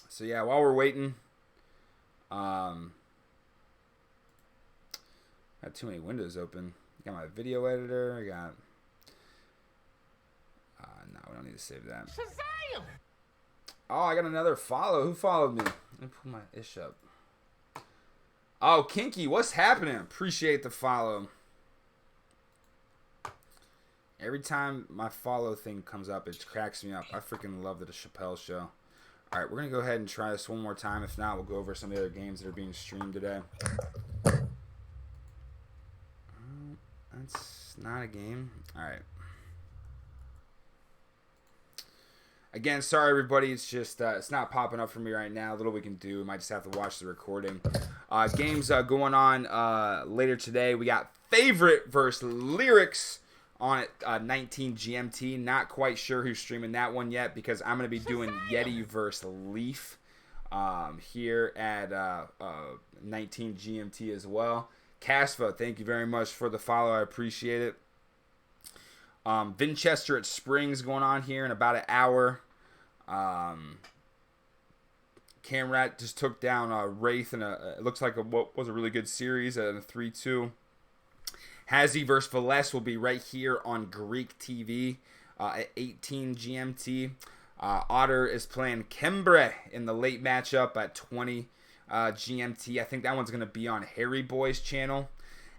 So yeah, while we're waiting, got too many windows open. Got my video editor. I got. No, we don't need to save that. Shazam! Oh, I got another follow. Who followed me? Let me pull my ish up. Oh, Kinky, what's happening? Appreciate the follow. Every time my follow thing comes up, it cracks me up. I freaking love the Chappelle Show. All right, we're going to go ahead and try this one more time. If not, we'll go over some of the other games that are being streamed today. That's not a game. All right. Again, sorry, everybody. It's just it's not popping up for me right now. Little we can do. We might just have to watch the recording. Games going on later today. We got Favorite versus Lyrics on at 19 GMT. Not quite sure who's streaming that one yet because I'm going to be doing Yeti versus Leaf here at 19 GMT as well. Casva, thank you very much for the follow. I appreciate it. Vinchester at Springs going on here in about an hour. Camrat just took down Wraith in it looks like what was a really good series at a 3-2. Hazzy versus Villese will be right here on Greek TV at 18 GMT. Otter is playing Kembre in the late matchup at 20 GMT. I think that one's going to be on Harry Boy's channel.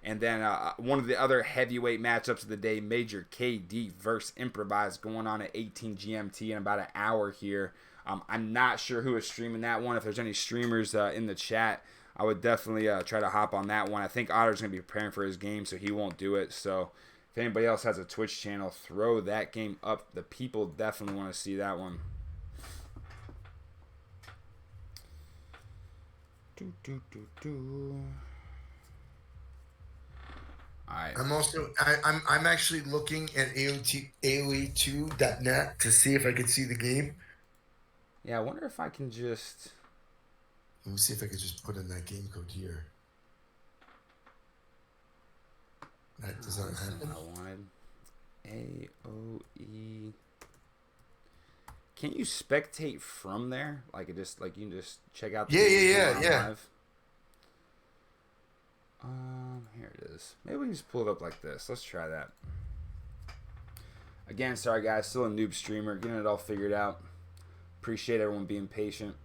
And then one of the other heavyweight matchups of the day, Major KD versus Improvise, going on at 18 GMT in about an hour here. I'm not sure who is streaming that one. If there's any streamers in the chat, I would definitely try to hop on that one. I think Otter's going to be preparing for his game, so he won't do it. So if anybody else has a Twitch channel, throw that game up. The people definitely want to see that one. Right. I'm actually looking at AOE2.net to see if I can see the game. Yeah, I wonder if I can just. Let me see if I can just put in that game code here. That does not happen. I wanted AOE. Can you spectate from there? Like it just like you can just check out. The Yeah. Live? Here it is. Maybe we can just pull it up like this. Let's try that. Again, sorry guys, still a noob streamer, getting it all figured out. Appreciate everyone being patient.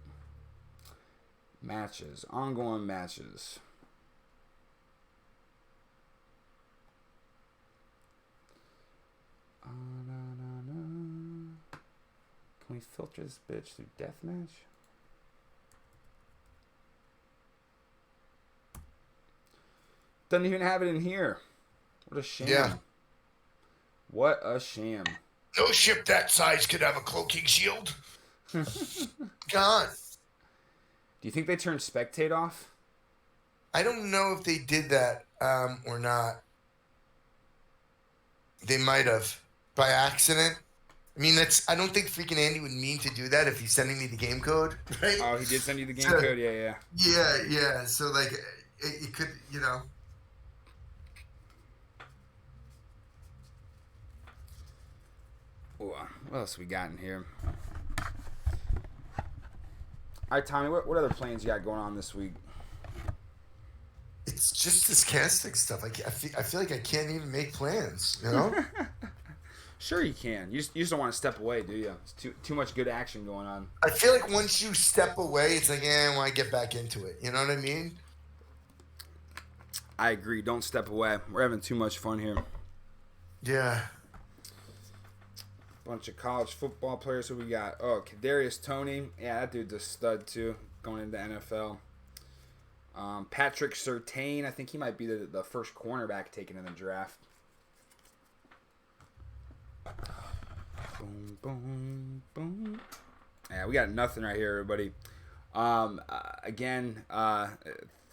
Matches, ongoing matches. Can we filter this bitch through deathmatch? Doesn't even have it in here. What a shame. Yeah. What a shame. No ship that size could have a cloaking shield. God. Do you think they turned spectate off? I don't know if they did that or not. They might have by accident. I mean, I don't think freaking Andy would mean to do that if he's sending me the game code, right? Oh, he did send you the game code? Yeah. Yeah. So, like, it could, you know. Ooh, what else we got in here? All right, Tommy, what other plans you got going on this week? It's just this casting stuff. I feel like I can't even make plans, you know? Sure you can. You just don't want to step away, do you? It's too much good action going on. I feel like once you step away, it's like, when I get back into it. You know what I mean? I agree. Don't step away. We're having too much fun here. Yeah. Bunch of college football players. Who we got? Oh, Kadarius Toney. Yeah, that dude's a stud too, going into NFL. Patrick Surtain. I think he might be the first cornerback taken in the draft. Boom, boom, boom. Yeah, we got nothing right here, everybody. Again,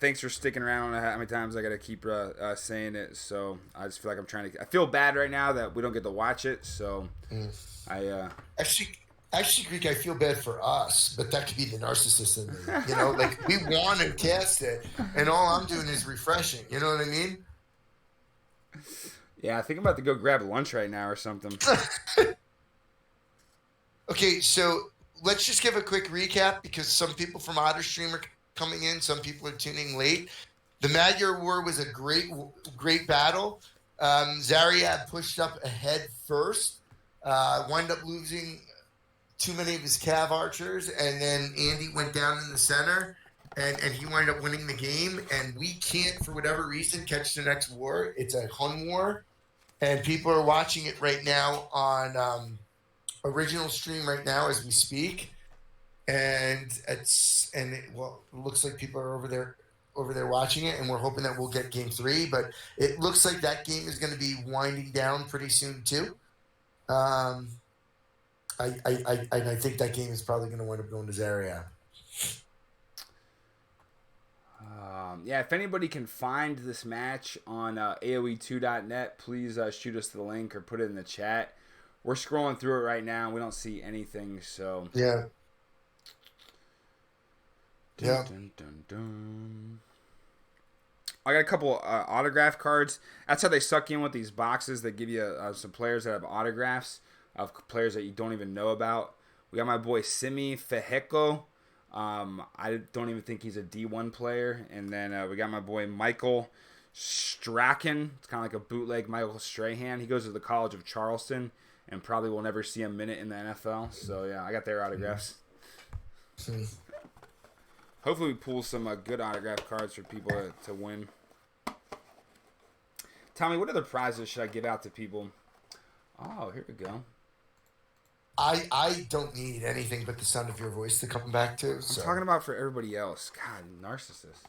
thanks for sticking around. I don't know how many times I got to keep saying it. So I just feel like I feel bad right now that we don't get to watch it. So Actually, Greek, I feel bad for us, but that could be the narcissist in me. You know, like we want to cast it, and all I'm doing is refreshing. You know what I mean? Yeah, I think I'm about to go grab lunch right now or something. Okay, so let's just give a quick recap because some people from OtterStream are coming in, some people are tuning late. The Magyar War was a great battle. Zaryab pushed up ahead first, wound up losing too many of his Cav archers, and then Andy went down in the center, and he wound up winning the game. And we can't, for whatever reason, catch the next war. It's a Hun war, and people are watching it right now on original stream right now as we speak. And it looks like people are over there watching it, and we're hoping that we'll get game 3. But it looks like that game is going to be winding down pretty soon too. I think that game is probably going to wind up going to Zaryab. Yeah, if anybody can find this match on AOE2.net, please shoot us the link or put it in the chat. We're scrolling through it right now. We don't see anything, so... Yeah. Dun, dun, dun, dun. I got a couple autograph cards. That's how they suck in with these boxes. They give you some players that have autographs of players that you don't even know about. We got my boy Simi Feheko. I don't even think he's a D1 player. And then we got my boy Michael Strachan. It's kind of like a bootleg Michael Strahan. He goes to the College of Charleston and probably will never see a minute in the NFL. So, yeah, I got their autographs. Hopefully we pull some good autograph cards for people to win. Tell me, what other prizes should I give out to people? Oh, here we go. I don't need anything but the sound of your voice to come back to. So. I'm talking about for everybody else. God, narcissist.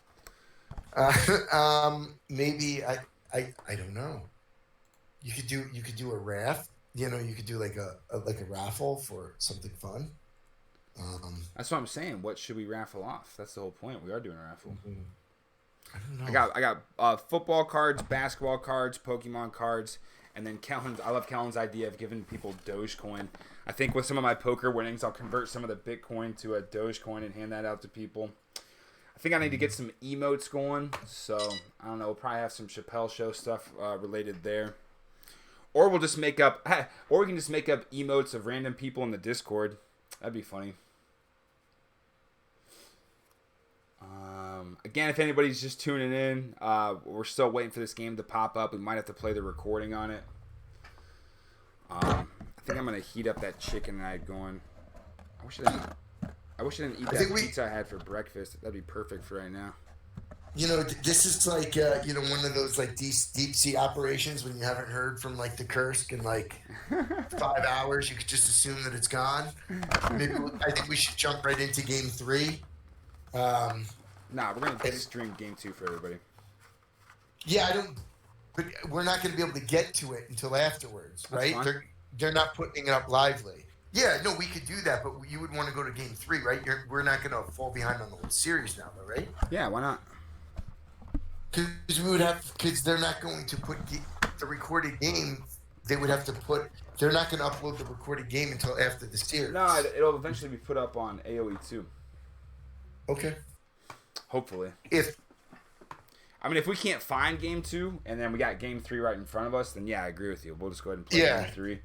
Maybe I don't know. You could do a raft. You know, you could do like a raffle for something fun. That's what I'm saying. What should we raffle off? That's the whole point. We are doing a raffle. Mm-hmm. I don't know. I got football cards, basketball cards, Pokemon cards, and then Kellen's. I love Kellen's idea of giving people Dogecoin. I think with some of my poker winnings, I'll convert some of the Bitcoin to a Dogecoin and hand that out to people. I think I need to get some emotes going. So I don't know. We'll probably have some Chappelle Show stuff related there. Or we'll just make up, or we can just make up emotes of random people in the Discord. That'd be funny. Again, if anybody's just tuning in, we're still waiting for this game to pop up. We might have to play the recording on it. I think I'm gonna heat up that chicken I had going. I wish I didn't eat that pizza I had for breakfast. That'd be perfect for right now. You know, this is like one of those like deep sea operations when you haven't heard from like the Kursk in like 5 hours. You could just assume that it's gone. I think we should jump right into game 3. Nah, we're gonna stream game 2 for everybody. Yeah, but we're not gonna be able to get to it until afterwards, right? They're not putting it up lively. Yeah, no, we could do that, but you would want to go to game 3, right? We're not gonna fall behind on the whole series now, though, right? Yeah, why not? Because they're not going to put the recorded game. They would have to they're not going to upload the recorded game until after the series. No, it'll eventually be put up on AOE 2. Okay. Hopefully. If we can't find game 2 and then we got game 3 right in front of us, then yeah, I agree with you. We'll just go ahead and play game 3.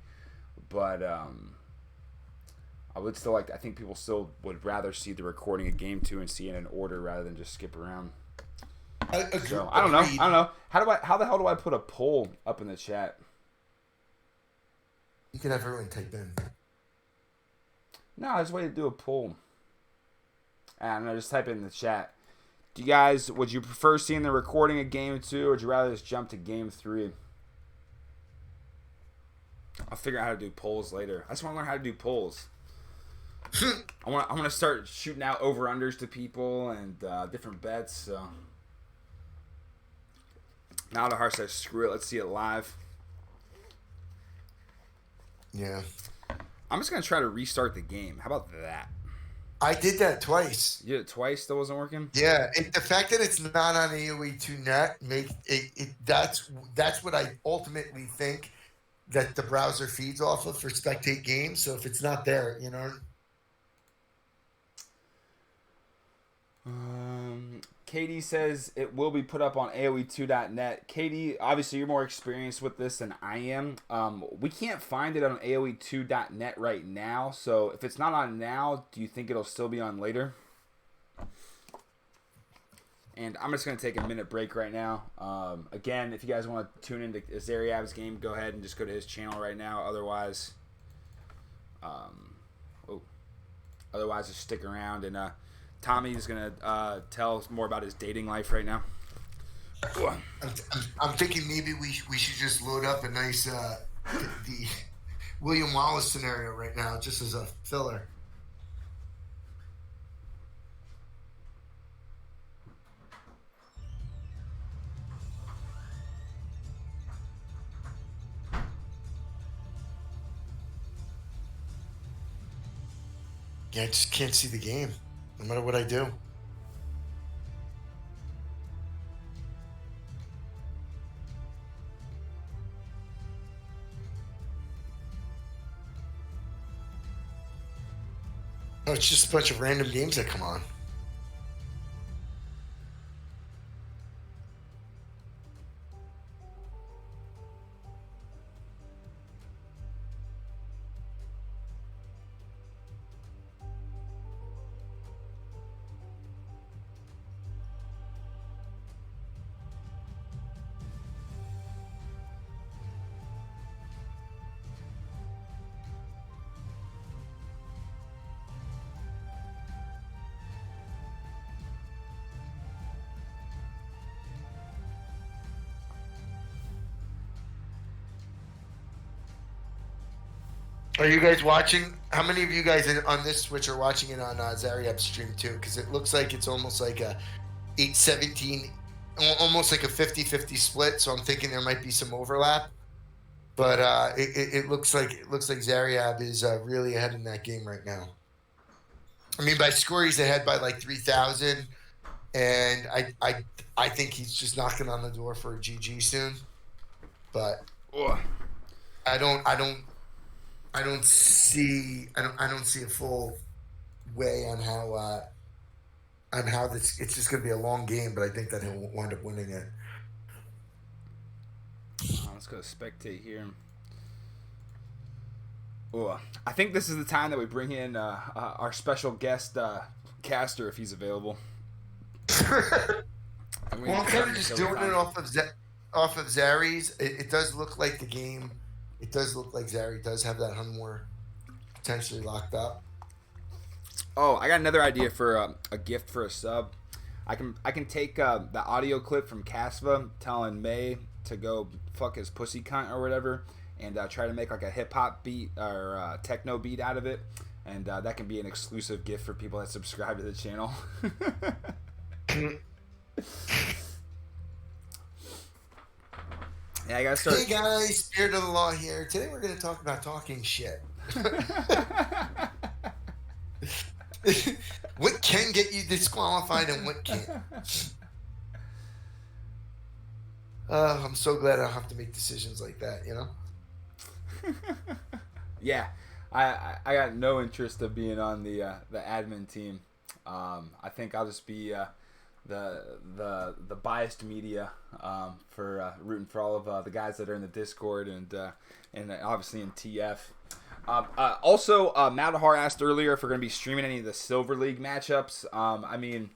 But I would still I think people still would rather see the recording of game 2 and see it in order rather than just skip around. So, I don't know. How the hell do I put a poll up in the chat? You can have everyone type in. No, there's a way to do a poll. I don't know, just type it in the chat. would you prefer seeing the recording of game 2, or would you rather just jump to game 3? I'll figure out how to do polls later. I just want to learn how to do polls. I want to start shooting out over-unders to people and different bets. So now the heart says, screw it, let's see it live. Yeah. I'm just going to try to restart the game. How about that? I did that twice. You did it twice? That wasn't working? Yeah. The fact that it's not on AOE2net, that's what I ultimately think that the browser feeds off of for spectate games. So if it's not there, you know. Katie says it will be put up on AOE2.net. Katie, obviously you're more experienced with this than I am. We can't find it on AOE2.net right now. So if it's not on now, do you think it'll still be on later? And I'm just going to take a minute break right now. Again, if you guys want to tune into Zaryab's game, go ahead and just go to his channel right now. Otherwise, just stick around. And Tommy's going to tell us more about his dating life right now. I'm thinking maybe we should just load up a nice the William Wallace scenario right now, just as a filler. Yeah, I just can't see the game, no matter what I do. Oh, it's just a bunch of random games that come on. Are you guys watching? How many of you guys on this Switch are watching it on Zaryab's stream too? Because it looks like it's almost like a 8-17, almost like a 50-50 split. So I'm thinking there might be some overlap. But it looks like Zaryab is really ahead in that game right now. I mean, by score he's ahead by like 3,000, and I think he's just knocking on the door for a GG soon. But I don't see a full way on how this. It's just going to be a long game, but I think that he'll wind up winning it. Let's go spectate here. I think this is the time that we bring in our special guest caster if he's available. Well, I'm kind of just doing it off of Zary's. It does look like the game. It does look like Zary does have that Hunmore potentially locked up. Oh, I got another idea for a gift for a sub. I can take the audio clip from Casva telling May to go fuck his pussy cunt or whatever, and try to make like a hip hop beat or techno beat out of it, and that can be an exclusive gift for people that subscribe to the channel. Yeah, I gotta start. Hey guys, Spirit of the Law here. Today we're going to talk about talking shit. What can get you disqualified and what can't? I'm so glad I don't have to make decisions like that, you know? Yeah, I got no interest of being on the admin team. I think I'll just be the biased media for rooting for all of the guys that are in the Discord and obviously in TF. Also, Madahar asked earlier if we're going to be streaming any of the Silver League matchups. I mean,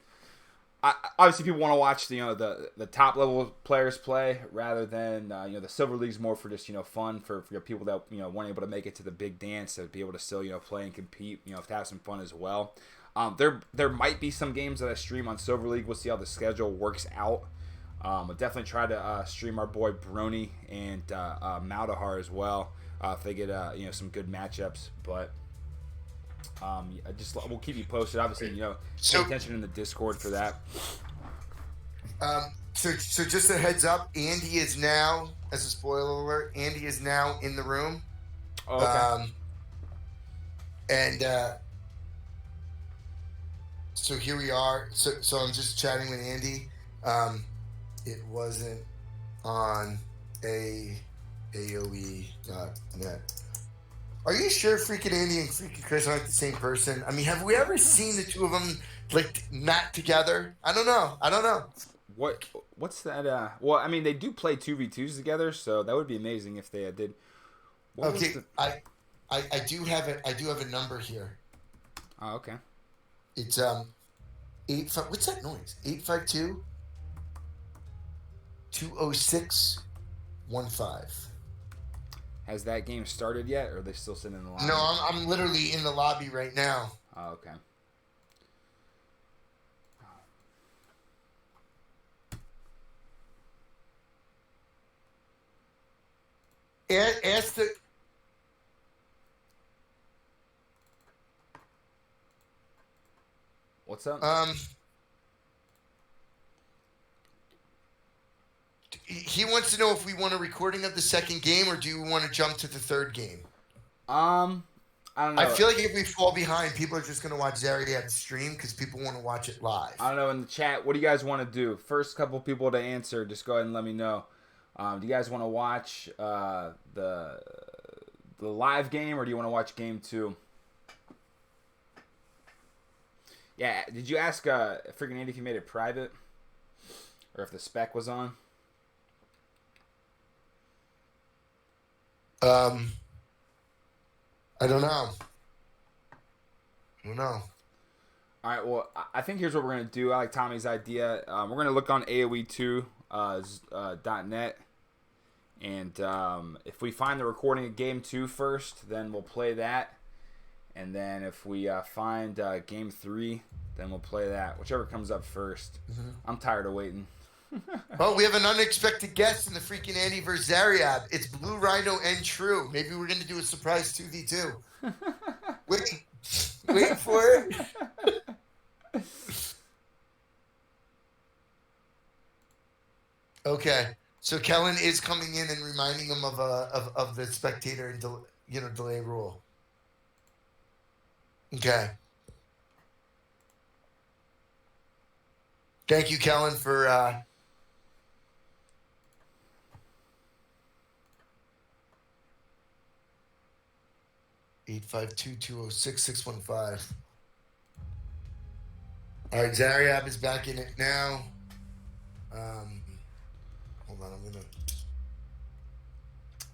obviously people want to watch the top level players play rather than the Silver League's more for just fun for people that weren't able to make it to the big dance to be able to still play and compete, to have some fun as well. There might be some games that I stream on Silver League. We'll see how the schedule works out. I'll definitely try to stream our boy Brony and Maldahar as well if they get some good matchups. But we'll keep you posted. Obviously, pay attention in the Discord for that. So just a heads up, Andy is now, as a spoiler alert, Andy is now in the room. Oh, okay. So here we are. So I'm just chatting with Andy. It wasn't on AOE.net. Are you sure Freakin' Andy and Freakin' Chris aren't the same person? I mean, have we ever seen the two of them like met together? I don't know. What's that? Well, I mean, they do play 2v2s together, so that would be amazing if they did. Okay, I do have it. I do have a number here. Oh, okay. It's 85. What's that noise? 852-206-15. Has that game started yet, or are they still sitting in the lobby? No, I'm literally in the lobby right now. Oh, okay. Ask the. What's up? He wants to know if we want a recording of the second game or do you want to jump to the third game? I don't know. I feel like if we fall behind, people are just going to watch Zaryab stream because people want to watch it live. I don't know. In the chat, what do you guys want to do? First couple people to answer, just go ahead and let me know. Do you guys want to watch the live game or do you want to watch game 2? Yeah, did you ask Freakin' Andy if he made it private? Or if the spec was on? I don't know. All right, well, I think here's what we're going to do. I like Tommy's idea. We're going to look on AOE2.net. And if we find the recording of Game 2 first, then we'll play that. And then if we find Game 3, then we'll play that. Whichever comes up first. Mm-hmm. I'm tired of waiting. Oh, we have an unexpected guest in the Freakin' Andy vs. Zaryab. It's Blue Rhino and True. Maybe we're going to do a surprise 2v2. Wait for it. Okay. So Kellen is coming in and reminding him of the spectator and delay rule. Okay. Thank you, Kellen, for 852-206-615. All right, Zaryab is back in it now. Hold on, I'm gonna.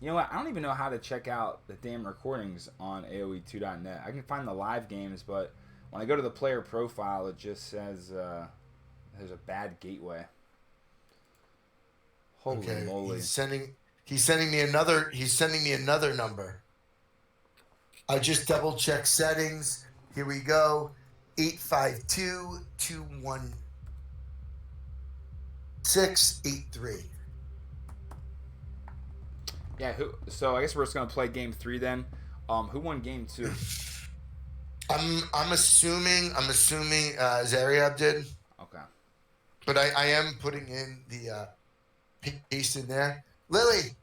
You know what? I don't even know how to check out the damn recordings on AOE2.net. I can find the live games, but when I go to the player profile, it just says there's a bad gateway. Holy moly! He's sending me another. He's sending me another number. I just double check settings. Here we go. 852-216-83. Yeah. So I guess we're just gonna play game 3 then. Who won game 2? I'm assuming Zaryab did. Okay. But I am putting in the paste in there. Liliana.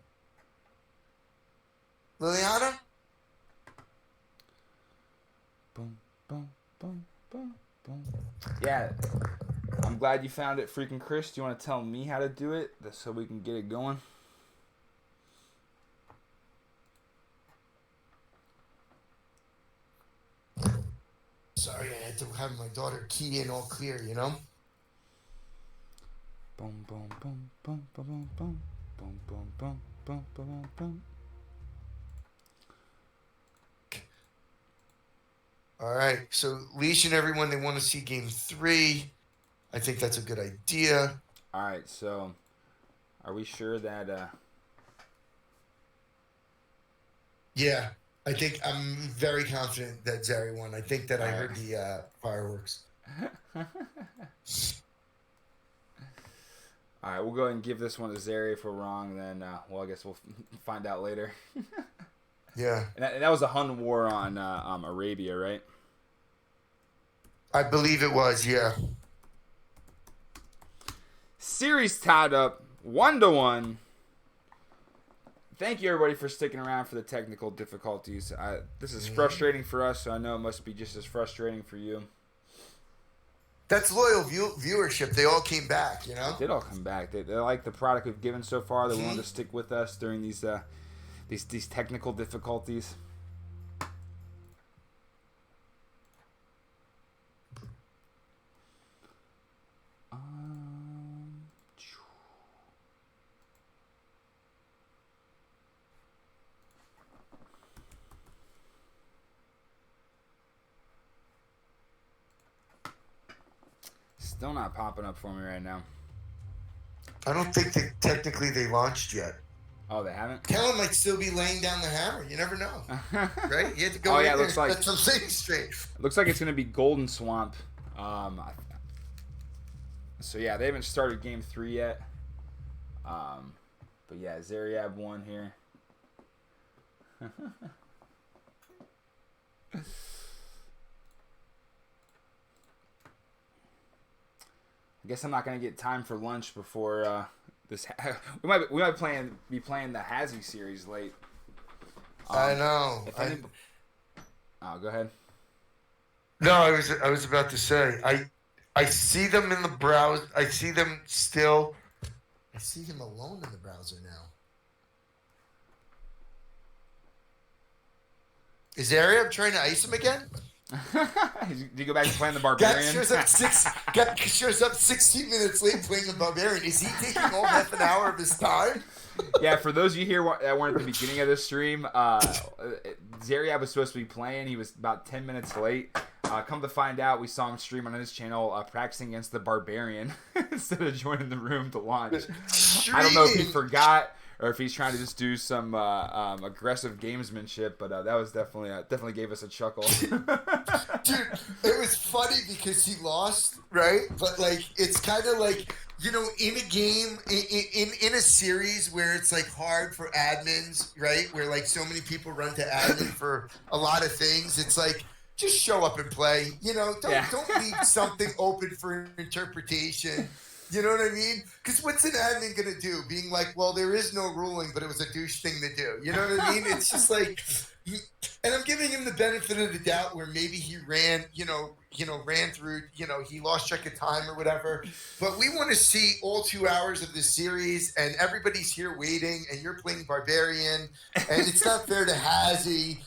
Boom, boom, boom, boom, boom. Yeah, I'm glad you found it, Freakin' Chris. Do you want to tell me how to do it so we can get it going? Sorry, I had to have my daughter key in all clear, you know? Boom, boom, boom, boom, boom, boom, boom, boom, boom, boom, boom, boom. All right, so Leash and everyone, they want to see game 3. I think that's a good idea. All right, so are we sure that... Yeah. I think I'm very confident that Zary won. I think that I heard the fireworks. All right, we'll go ahead and give this one to Zary. If we're wrong, then well, I guess we'll find out later. Yeah. And that was a Hun war on Arabia, right? I believe it was, yeah. Series tied up 1-1. Thank you, everybody, for sticking around for the technical difficulties. This is frustrating for us, so I know it must be just as frustrating for you. That's loyal viewership. They all came back, you know? They did all come back. They like the product we've given so far. They're willing to stick with us during these technical difficulties. Still not popping up for me right now. I don't think technically they launched yet. Oh, they haven't? Kellen might still be laying down the hammer. You never know. Right? You had to go it in looks there. like That's what I'm saying straight. Looks like it's going to be Golden Swamp. So, yeah, they haven't started Game 3 yet. But, yeah, Zaryab won here. I guess I'm not gonna get time for lunch before this. We might be playing the Hazzy series late. I know. Oh, go ahead. No, I was about to say I see them in the browser. I see them still. I see him alone in the browser now. Is Zaryab trying to ice him again? Did you go back to playing the Barbarian? Shows up 16 minutes late playing the Barbarian. Is he taking all half an hour of his time? Yeah, for those of you here that weren't at the beginning of this stream, Zaryab was supposed to be playing. He was about 10 minutes late. Come to find out, we saw him stream on his channel practicing against the Barbarian instead of joining the room to launch. I don't know if he forgot or if he's trying to just do some aggressive gamesmanship, but that was definitely gave us a chuckle. Dude, it was funny because he lost, right? But like, it's kind of like, you know, in a game, in a series where it's like hard for admins, right? Where like so many people run to admin for a lot of things. It's like, just show up and play. You know, don't leave something open for interpretation. You know what I mean? Because what's an admin going to do? Being like, well, there is no ruling, but it was a douche thing to do. You know what I mean? It's just like, and I'm giving him the benefit of the doubt where maybe he ran through, he lost track of time or whatever. But we want to see all 2 hours of this series, and everybody's here waiting, and you're playing Barbarian, and it's not fair to Hazzy.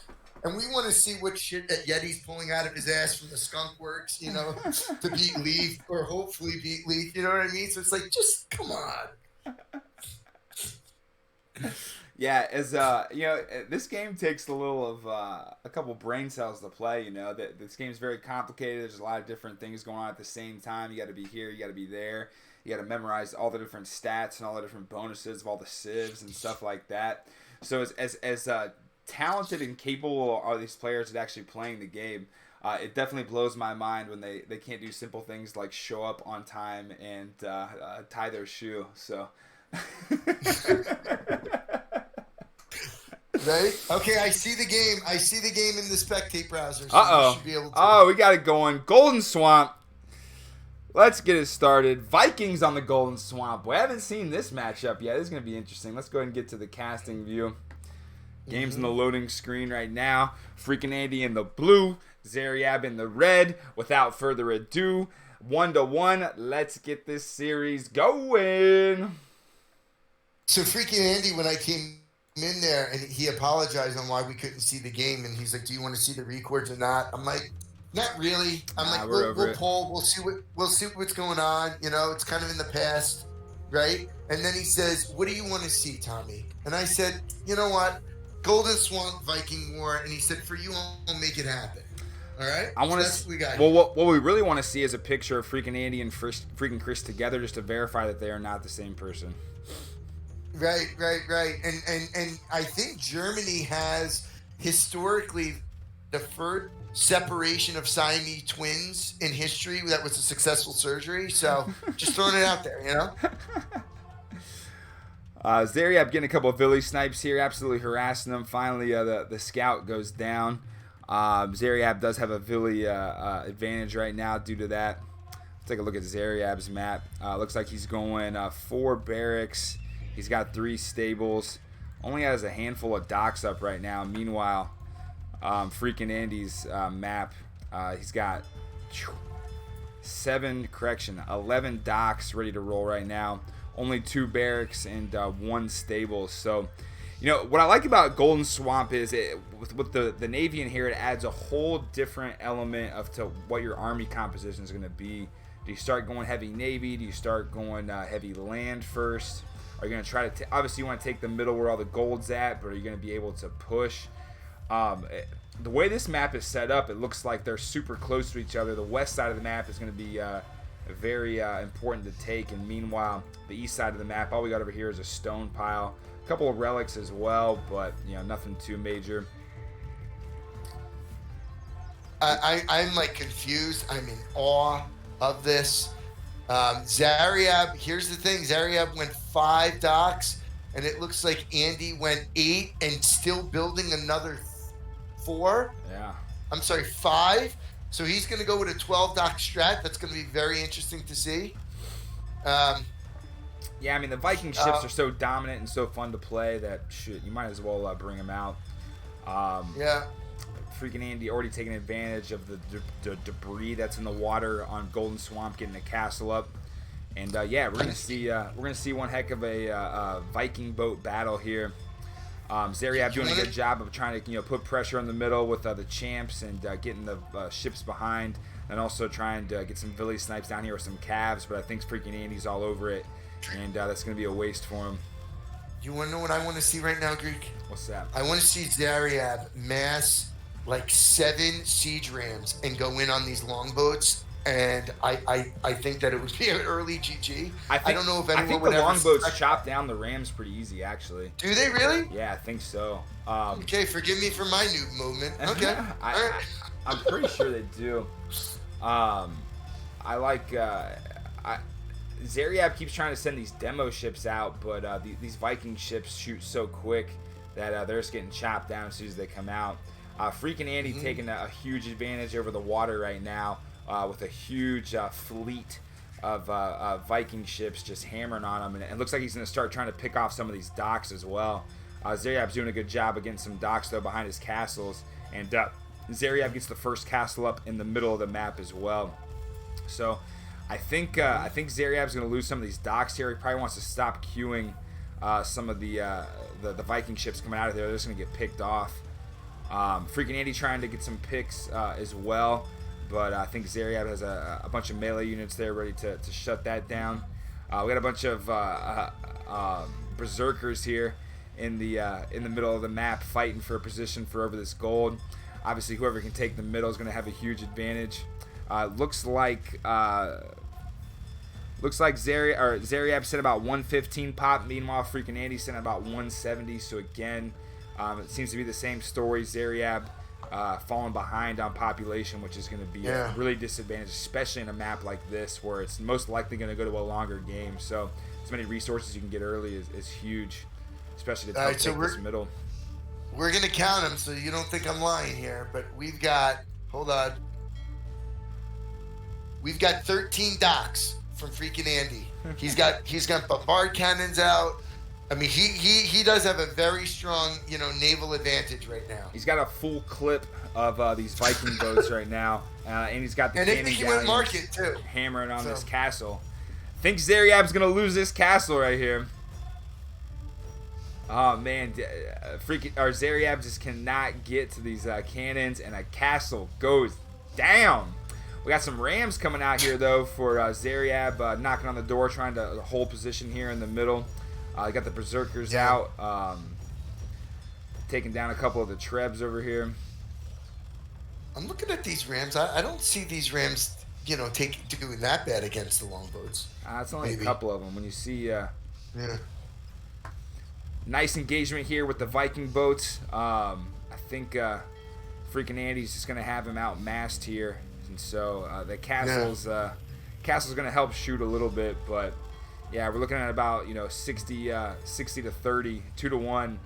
And we want to see what shit that Yeti's pulling out of his ass from the Skunk Works, to beat Leaf or hopefully beat Leaf. You know what I mean? So it's like, just come on. Yeah, this game takes a couple brain cells to play. This game is very complicated. There's a lot of different things going on at the same time. You got to be here, you got to be there. You got to memorize all the different stats and all the different bonuses of all the civs and stuff like that. So as talented and capable are these players at actually playing the game, it definitely blows my mind when they can't do simple things like show up on time and tie their shoe. So right? Okay, I see the game. I see the game in the spectate browser. So we got it going. Golden Swamp. Let's get it started. Vikings on the Golden Swamp. We haven't seen this matchup yet. This is going to be interesting. Let's go ahead and get to the casting view. Game's in the loading screen right now. Freakin' Andy in the blue. Zaryab in the red. Without further ado, 1-1. Let's get this series going. So Freakin' Andy, when I came in there, and he apologized on why we couldn't see the game, and he's like, "Do you want to see the records or not?" I'm like, "Not really." I'm like, "We'll poll. We'll see what's going on. It's kind of in the past, right?" And then he says, "What do you want to see, Tommy?" And I said, "You know what? Golden Swamp Viking War," and he said, "For you, I'll make it happen." All right. I want to. That's what we got. Well, what we really want to see is a picture of Freakin' Andy and Freakin' Chris together, just to verify that they are not the same person. Right. And I think Germany has historically the first separation of Siamese twins in history that was a successful surgery. So just throwing it out there, you know. Zaryab getting a couple of Villese snipes here, absolutely harassing them. Finally, the scout goes down. Zaryab does have a Villese advantage right now due to that. Let's take a look at Zaryab's map. Looks like he's going 4 barracks. He's got 3 stables. Only has a handful of docks up right now. Meanwhile, Freakin Andy's map, he's got 11 docks ready to roll right now. Only 2 barracks and 1 stable. So, you know, what I like about Golden Swamp is with the Navy in here, it adds a whole different element to what your army composition is going to be. Do you start going heavy Navy? Do you start going heavy land first? Are you going to try to obviously you want to take the middle where all the gold's at, but are you going to be able to push? The way this map is set up, it looks like they're super close to each other. The west side of the map is going to be very important to take, and meanwhile the east side of the map, all we got over here is a stone pile, a couple of relics as well, but you know, nothing too major. I'm like confused. I'm in awe of this. Zaryab, here's the thing, Zaryab went 5 docks, and it looks like Andy went 8 and still building another 4. Yeah, I'm sorry, 5. So he's going to go with a 12 dock strat. That's going to be very interesting to see. Yeah, I mean, the Viking ships are so dominant and so fun to play that you might as well bring them out. Yeah. Freakin Andy already taking advantage of the debris that's in the water on Golden Swamp, getting a castle up. And yeah, we're gonna see one heck of a Viking boat battle here. Zaryab doing a good job of trying to put pressure in the middle with the champs and getting the ships behind, and also trying to get some Villese snipes down here with some calves. But I think Freakin Andy's all over it, and that's gonna be a waste for him. You want to know what I want to see right now, Greek? What's that? I want to see Zaryab mass like 7 siege rams and go in on these longboats. And I think that it would be an early GG. I don't know if anyone would the ever longboats chop down the rams pretty easy, actually. Do they really? Yeah, I think so. Okay, forgive me for my noob movement. Okay. I'm pretty sure they do. I like Zaryab keeps trying to send these demo ships out, but these Viking ships shoot so quick that they're just getting chopped down as soon as they come out. Freakin Andy taking a huge advantage over the water right now. With a huge fleet of Viking ships just hammering on him. And it looks like he's going to start trying to pick off some of these docks as well. Zaryab's doing a good job of getting some docks, though, behind his castles. And Zaryab gets the first castle up in the middle of the map as well. So I think Zaryab's going to lose some of these docks here. He probably wants to stop queuing some of the Viking ships coming out of there. They're just going to get picked off. Freakin Andy trying to get some picks as well. But I think Zaryab has a bunch of melee units there ready to shut that down. We got a bunch of berserkers here in the middle of the map fighting for a position for over this gold. Obviously, whoever can take the middle is going to have a huge advantage. Looks like Zaryab sent about 115 pop. Meanwhile, Freakin Andy sent about 170. So again, it seems to be the same story. Zaryab falling behind on population, which is going to be really disadvantaged, especially in a map like this where it's most likely going to go to a longer game. So as many resources you can get early is huge, especially to take this middle. We're going to count them so you don't think I'm lying here, but we've got, hold on, we've got 13 docks from Freakin Andy. He's got bombard cannons out. I mean, he does have a very strong, naval advantage right now. He's got a full clip of these Viking boats right now, and he's got the cannon down market too, hammering on this castle. I think Zaryab's gonna lose this castle right here. Oh man, Zaryab just cannot get to these cannons, and a castle goes down. We got some rams coming out here though for Zaryab, knocking on the door, trying to hold position here in the middle. Got the berserkers out, taking down a couple of the trebs over here. I'm looking at these rams. I don't see these rams, doing that bad against the longboats. It's only a couple of them. When you see, nice engagement here with the Viking boats. I think freaking Andy's just gonna have him outmassed here, and so the castle's gonna help shoot a little bit, but yeah, we're looking at about 60 to 30, 2-1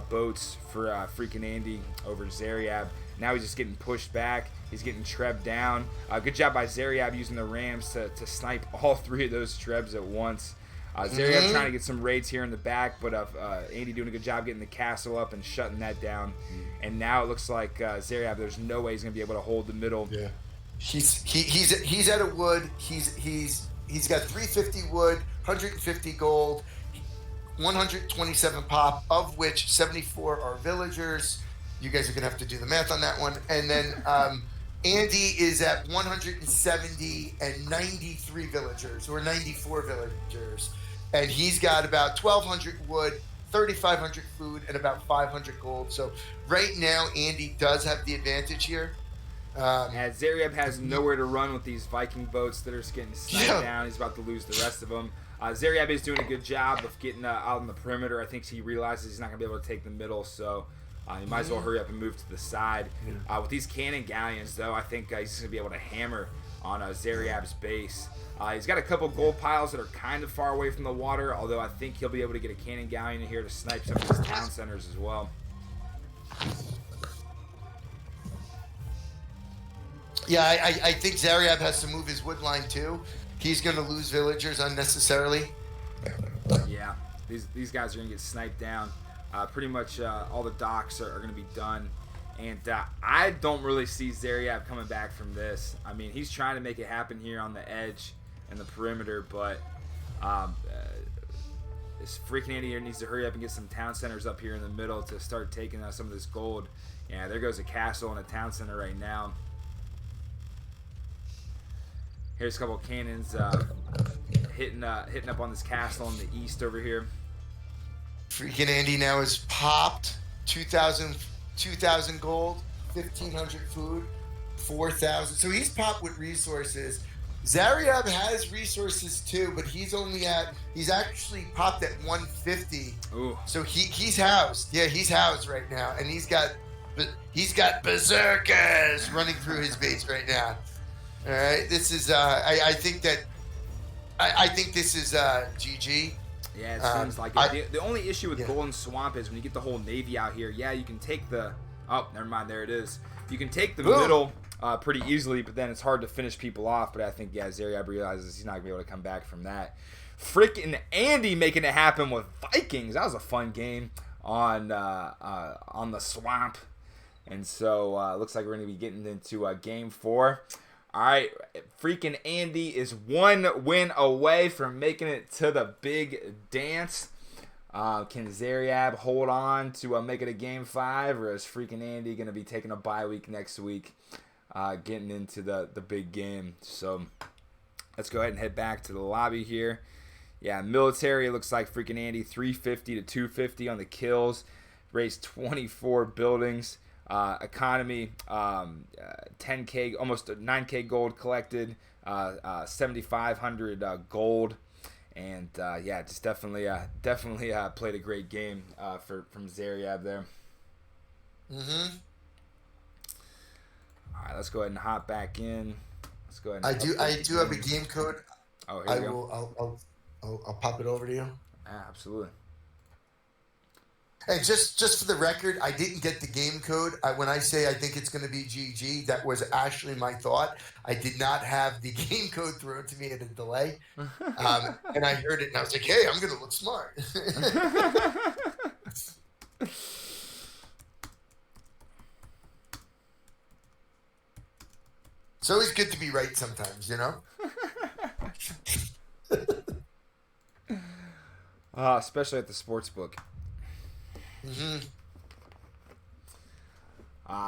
boats for freaking Andy over Zaryab. Now he's just getting pushed back. He's getting trebbed down. Good job by Zaryab using the rams to snipe all 3 of those trebs at once. Zaryab trying to get some raids here in the back, but Andy doing a good job getting the castle up and shutting that down. And now it looks like Zaryab, there's no way he's gonna be able to hold the middle. Yeah, he's out of wood. He's got 350 wood, 150 gold, 127 pop, of which 74 are villagers. You guys are gonna have to do the math on that one. And then Andy is at 170 and 93 villagers, or 94 villagers. And he's got about 1,200 wood, 3,500 food, and about 500 gold. So right now, Andy does have the advantage here. Zaryab has nowhere to run with these Viking boats that are just getting sniped down. He's about to lose the rest of them. Zaryab is doing a good job of getting out on the perimeter. I think he realizes he's not going to be able to take the middle, so he might as well hurry up and move to the side. With these cannon galleons, though, I think he's going to be able to hammer on Zaryab's base. He's got a couple gold piles that are kind of far away from the water, although I think he'll be able to get a cannon galleon in here to snipe some of these town centers as well. Yeah, I think Zaryab has to move his wood line too. He's going to lose villagers unnecessarily. Yeah, these guys are going to get sniped down. Pretty much all the docks are going to be done. And I don't really see Zaryab coming back from this. I mean, he's trying to make it happen here on the edge and the perimeter, but this freaking Andy here needs to hurry up and get some town centers up here in the middle to start taking some of this gold. Yeah, there goes a castle and a town center right now. Here's a couple of cannons hitting up on this castle in the east over here. Freaking Andy now is popped 2,000 gold, 1,500 food, 4,000. So he's popped with resources. Zaryab has resources too, but he's actually popped at 150. Ooh. So he's housed. Yeah, he's housed right now, and he's got berserkers running through his base right now. All right, this is I think this is GG. Yeah, it seems like it. The only issue with Golden Swamp is when you get the whole navy out here, yeah, you can take the... Oh, never mind, there it is. You can take the middle pretty easily, but then it's hard to finish people off. But I think, yeah, Zaryab realizes he's not going to be able to come back from that. Freaking Andy making it happen with Vikings. That was a fun game on the swamp. And so looks like we're going to be getting into Game 4. All right, freaking Andy is 1 win away from making it to the big dance. Can Zaryab hold on to make it a Game 5, or is freaking Andy going to be taking a bye week next week, getting into the big game? So let's go ahead and head back to the lobby here. Yeah, military, it looks like freaking Andy 350 to 250 on the kills, raised 24 buildings. Economy, 10K, almost 9K gold collected, 7,500 gold, and yeah, just definitely played a great game from Zaryab there. All right, let's go ahead and hop back in. Let's go ahead. And I do have a game code. Oh, here we go. I'll pop it over to you. Absolutely. And just for the record, I didn't get the game code. When I say I think it's going to be GG, that was actually my thought. I did not have the game code thrown to me at a delay. And I heard it, and I was like, hey, I'm going to look smart. It's always good to be right sometimes, you know? Especially at the sports book.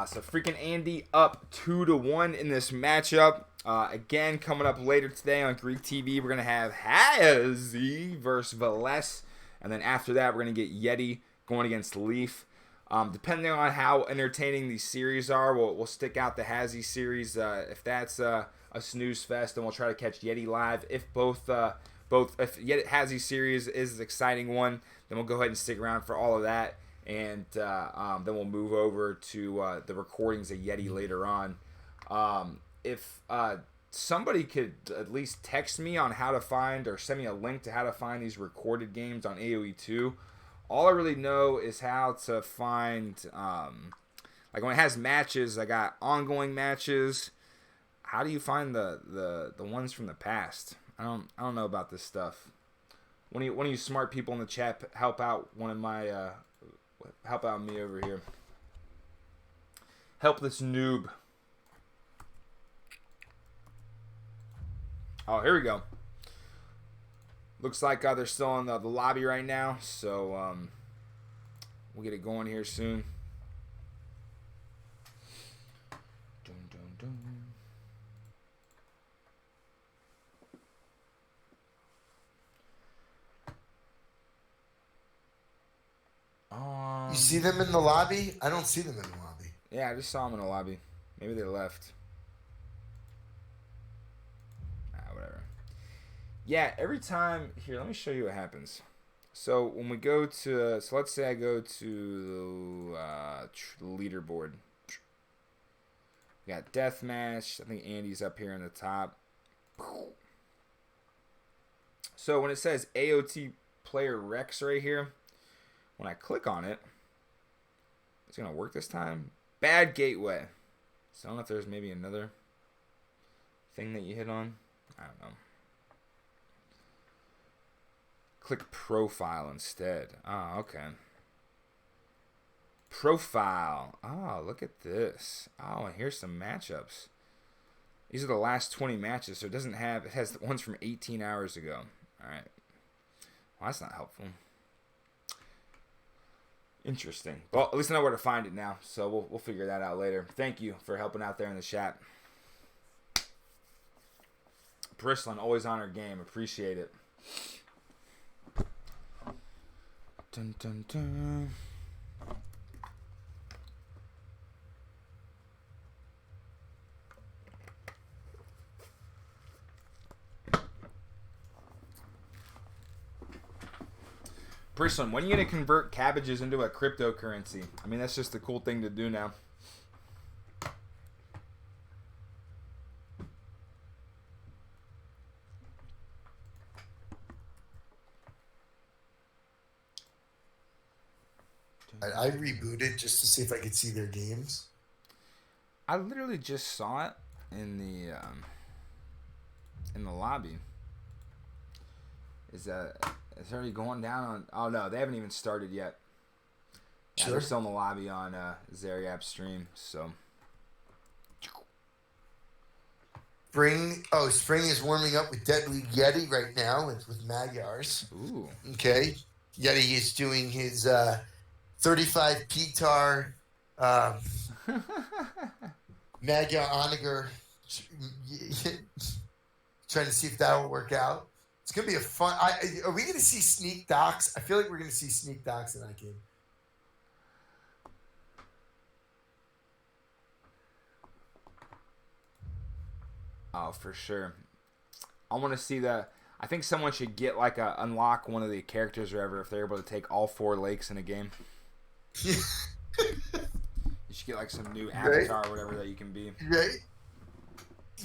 So freaking Andy up 2-1 in this matchup. Again, coming up later today on Greek TV, we're gonna have Hazzy versus Villese, and then after that, we're gonna get Yeti going against Leaf. Depending on how entertaining these series are, we'll stick out the Hazzy series. If that's a snooze fest, then we'll try to catch Yeti live. If if Hazzy series is an exciting one, then we'll go ahead and stick around for all of that. and then we'll move over to the recordings of Yeti later on. If somebody could at least text me on how to find or send me a link to how to find these recorded games on AoE2. All I really know is how to find, like when it has matches, I got ongoing matches. How do you find the ones from the past? I don't know about this stuff. One of you smart people in the chat help out help out me over here. Help this noob. Oh, here we go. Looks like they're still in the lobby right now, so we'll get it going here soon. Dun, dun, dun. You see them in the lobby? I don't see them in the lobby. Yeah, I just saw them in the lobby. Maybe they left. Whatever. Yeah, every time... Here, let me show you what happens. So, when we go to... So, let's say I go to the leaderboard. We got Deathmatch. I think Andy's up here in the top. So, when it says AOT Player Rex right here, when I click on it, it's going to work this time. Bad gateway. So I don't know if there's maybe another thing that you hit on. I don't know. Click profile instead. Oh, okay. Profile. Oh, look at this. Oh, and here's some matchups. These are the last 20 matches, so it doesn't have... It has the ones from 18 hours ago. All right. Well, that's not helpful. Interesting. Well, at least I know where to find it now, so we'll figure that out later. Thank you for helping out there in the chat. Bristlin, always on our game. Appreciate it. Dun, dun, dun. Bristlin, when are you going to convert cabbages into a cryptocurrency? I mean, that's just a cool thing to do now. I rebooted just to see if I could see their games. I literally just saw it in the lobby. It's already going down on... Oh, no, they haven't even started yet. Yeah, they're still in the lobby on Zaryab stream, so... Spring is warming up with Deadly Yeti right now with Magyars. Ooh. Okay. Yeti is doing his 35 Pitar Magyar Onager, trying to see if that will work out. It's going to be a fun... are we going to see sneak docs? I feel like we're going to see sneak docs in that game. Oh, for sure. I want to see the... I think someone should get, unlock one of the characters or whatever if they're able to take all 4 lakes in a game. You should get, some new avatar or whatever that you can be. Right.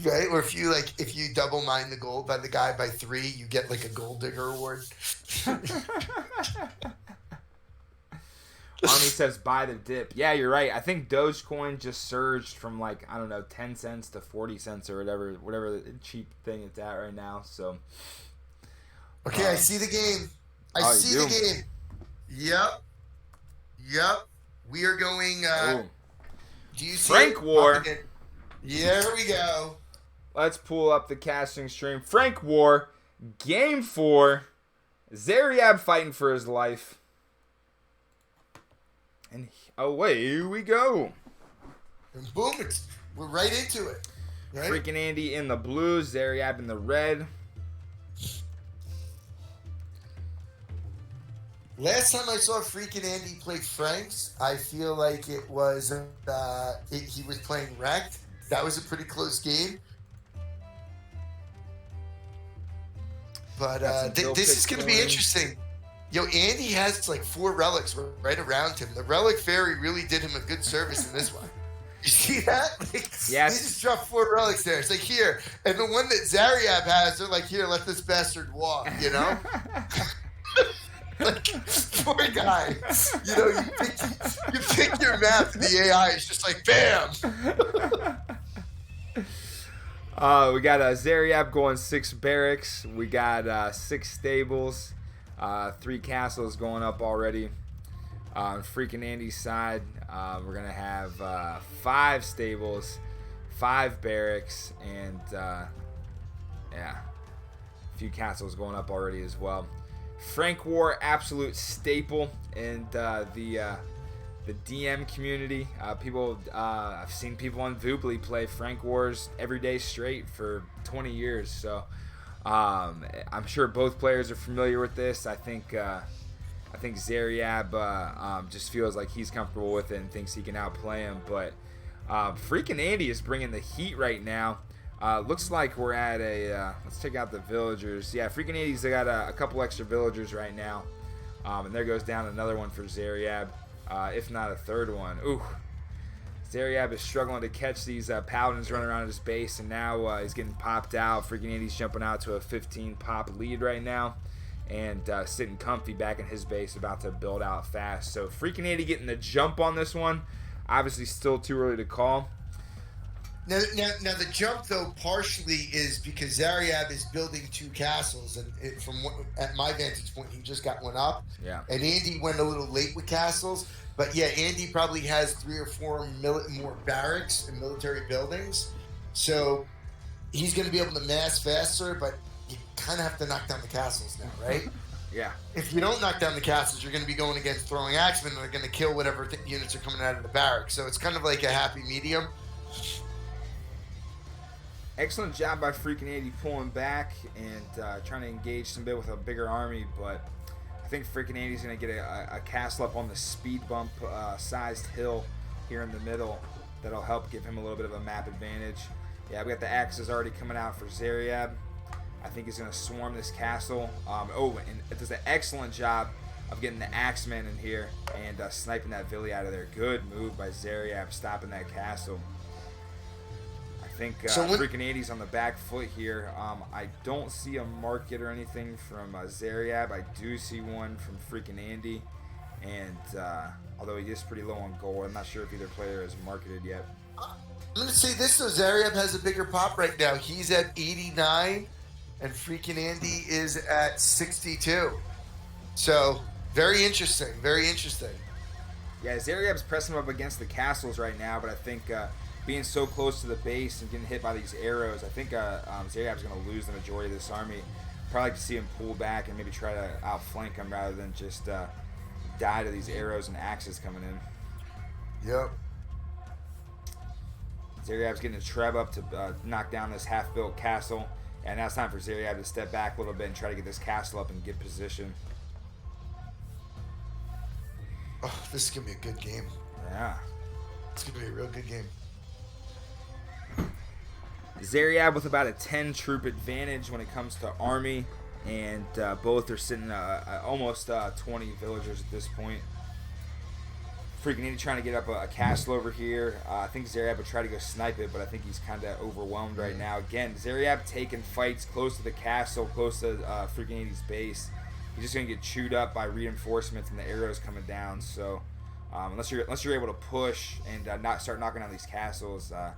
Right, or if you double mine the gold by the guy by 3, you get a gold digger award. Army says buy the dip. Yeah, you're right. I think Dogecoin just surged from 10 cents to 40 cents or whatever the cheap thing it's at right now. So okay, I see the game. I see the game. Yep. We are going do you see Frank War? Here we go. Let's pull up the casting stream. Frank War, Game 4. Zaryab fighting for his life. And away we go. And boom, we're right into it. Right? Freakin Andy in the blue, Zaryab in the red. Last time I saw Freakin Andy play Franks, I feel like it was he was playing Wrecked. That was a pretty close game. But this is going to be interesting. Yo, Andy has like 4 relics right around him. The relic fairy really did him a good service in this one. You see that? Like, Yes. He just dropped 4 relics there. It's like, here. And the one that Zaryab has, they're like, here, let this bastard walk, you know? Like, poor guy. You know, you pick your map, and the AI is just like, bam! We got Zaryab going 6 barracks. We got 6 stables. 3 castles going up already. On Freakin Andy's side, we're going to have 5 stables, 5 barracks, and a few castles going up already as well. Frank War, absolute staple in the DM community. I've seen people on Vooply play Frank Wars every day straight for 20 years. So I'm sure both players are familiar with this. I think Zaryab just feels like he's comfortable with it and thinks he can outplay him. But Freakin Andy is bringing the heat right now. Looks like we're at a let's take out the villagers. Yeah, Freakin Andy's got a couple extra villagers right now. And there goes down another one for Zaryab, if not a third one. Ooh, Zaryab is struggling to catch these paladins running around his base, and now he's getting popped out. Freakin Andy's jumping out to a 15 pop lead right now, and sitting comfy back in his base, about to build out fast. So Freakin Andy getting the jump on this one. Obviously still too early to call. Now, the jump though partially is because Zaryab is building 2 castles, and at my vantage point, he just got one up. Yeah. And Andy went a little late with castles, but yeah, Andy probably has 3 or 4 more barracks and military buildings, so he's going to be able to mass faster. But you kind of have to knock down the castles now, right? Yeah. If you don't knock down the castles, you're going to be going against throwing axemen, and they're going to kill whatever units are coming out of the barracks. So it's kind of like a happy medium. Excellent job by Freakin Andy pulling back and trying to engage some bit with a bigger army, but I think Freakin Andy's going to get a castle up on the speed bump sized hill here in the middle. That'll help give him a little bit of a map advantage. Yeah, we got the axes already coming out for Zaryab. I think he's going to swarm this castle. And it does an excellent job of getting the axemen in here and sniping that Villese out of there. Good move by Zaryab, stopping that castle. I think Freakin Andy's on the back foot here. I don't see a market or anything from Zaryab. I do see one from Freakin Andy, and although he is pretty low on gold, I'm not sure if either player is marketed yet. I'm going to say this though, Zaryab has a bigger pop right now. He's at 89, and Freakin Andy is at 62. So very interesting, very interesting. Yeah, Zaryab's pressing him up against the castles right now, but I think being so close to the base and getting hit by these arrows, I think Zaryab's going to lose the majority of this army. Probably like to see him pull back and maybe try to outflank him rather than just die to these arrows and axes coming in. Yep. Zaryab's getting a treb up to knock down this half-built castle, and now it's time for Zaryab to step back a little bit and try to get this castle up and get position. Oh, this is going to be a good game. Yeah. It's going to be a real good game. Zaryab with about a 10 troop advantage when it comes to army, and both are sitting almost 20 villagers at this point. Freakin Andy trying to get up a castle over here. I think Zaryab would try to go snipe it, but I think he's kind of overwhelmed right now. Again, Zaryab taking fights close to the castle, close to Freakin Andy's base. He's just going to get chewed up by reinforcements and the arrows coming down. So unless you're able to push and not start knocking down these castles, I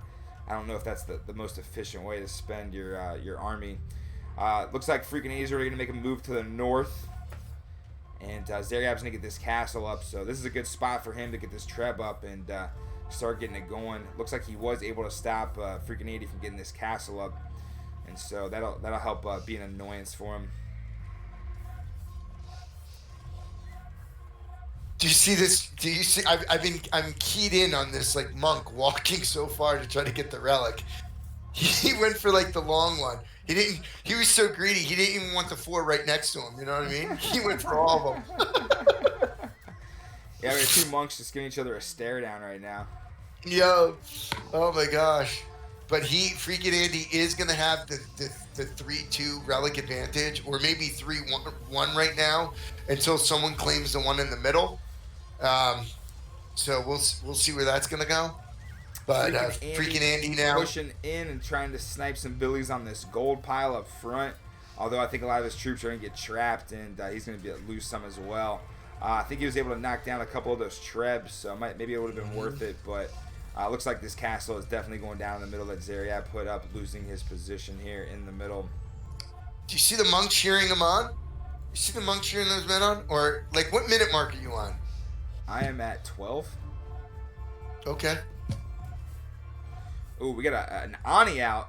don't know if that's the most efficient way to spend your army. Looks like Freakin Andy's already going to make a move to the north. And Zaryab's going to get this castle up. So this is a good spot for him to get this treb up and start getting it going. Looks like he was able to stop Freakin Andy from getting this castle up. And so that'll help be an annoyance for him. Do you see this? Do you see? I'm keyed in on this like monk walking so far to try to get the relic. He went for like the long one. He didn't. He was so greedy. He didn't even want the 4 right next to him. You know what I mean? He went for all of them. Yeah, we have 2 monks just giving each other a stare down right now. Yo, oh my gosh! but Freakin' Andy is going to have the 3-2 relic advantage, or maybe 3-1 right now until someone claims the one in the middle. So we'll see where that's going to go. But Freakin' Andy now pushing in and trying to snipe some billies on this gold pile up front. Although I think a lot of his troops are going to get trapped, and he's going to lose some as well. I think he was able to knock down a couple of those trebs, so maybe it would have been worth it. But looks like this castle is definitely going down in the middle that Zaryab put up, losing his position here in the middle. Do you see the monks cheering him on? You see the monks cheering those men on? Or, like, what minute mark are you on? I am at 12. Okay. Ooh, we got an Ani out.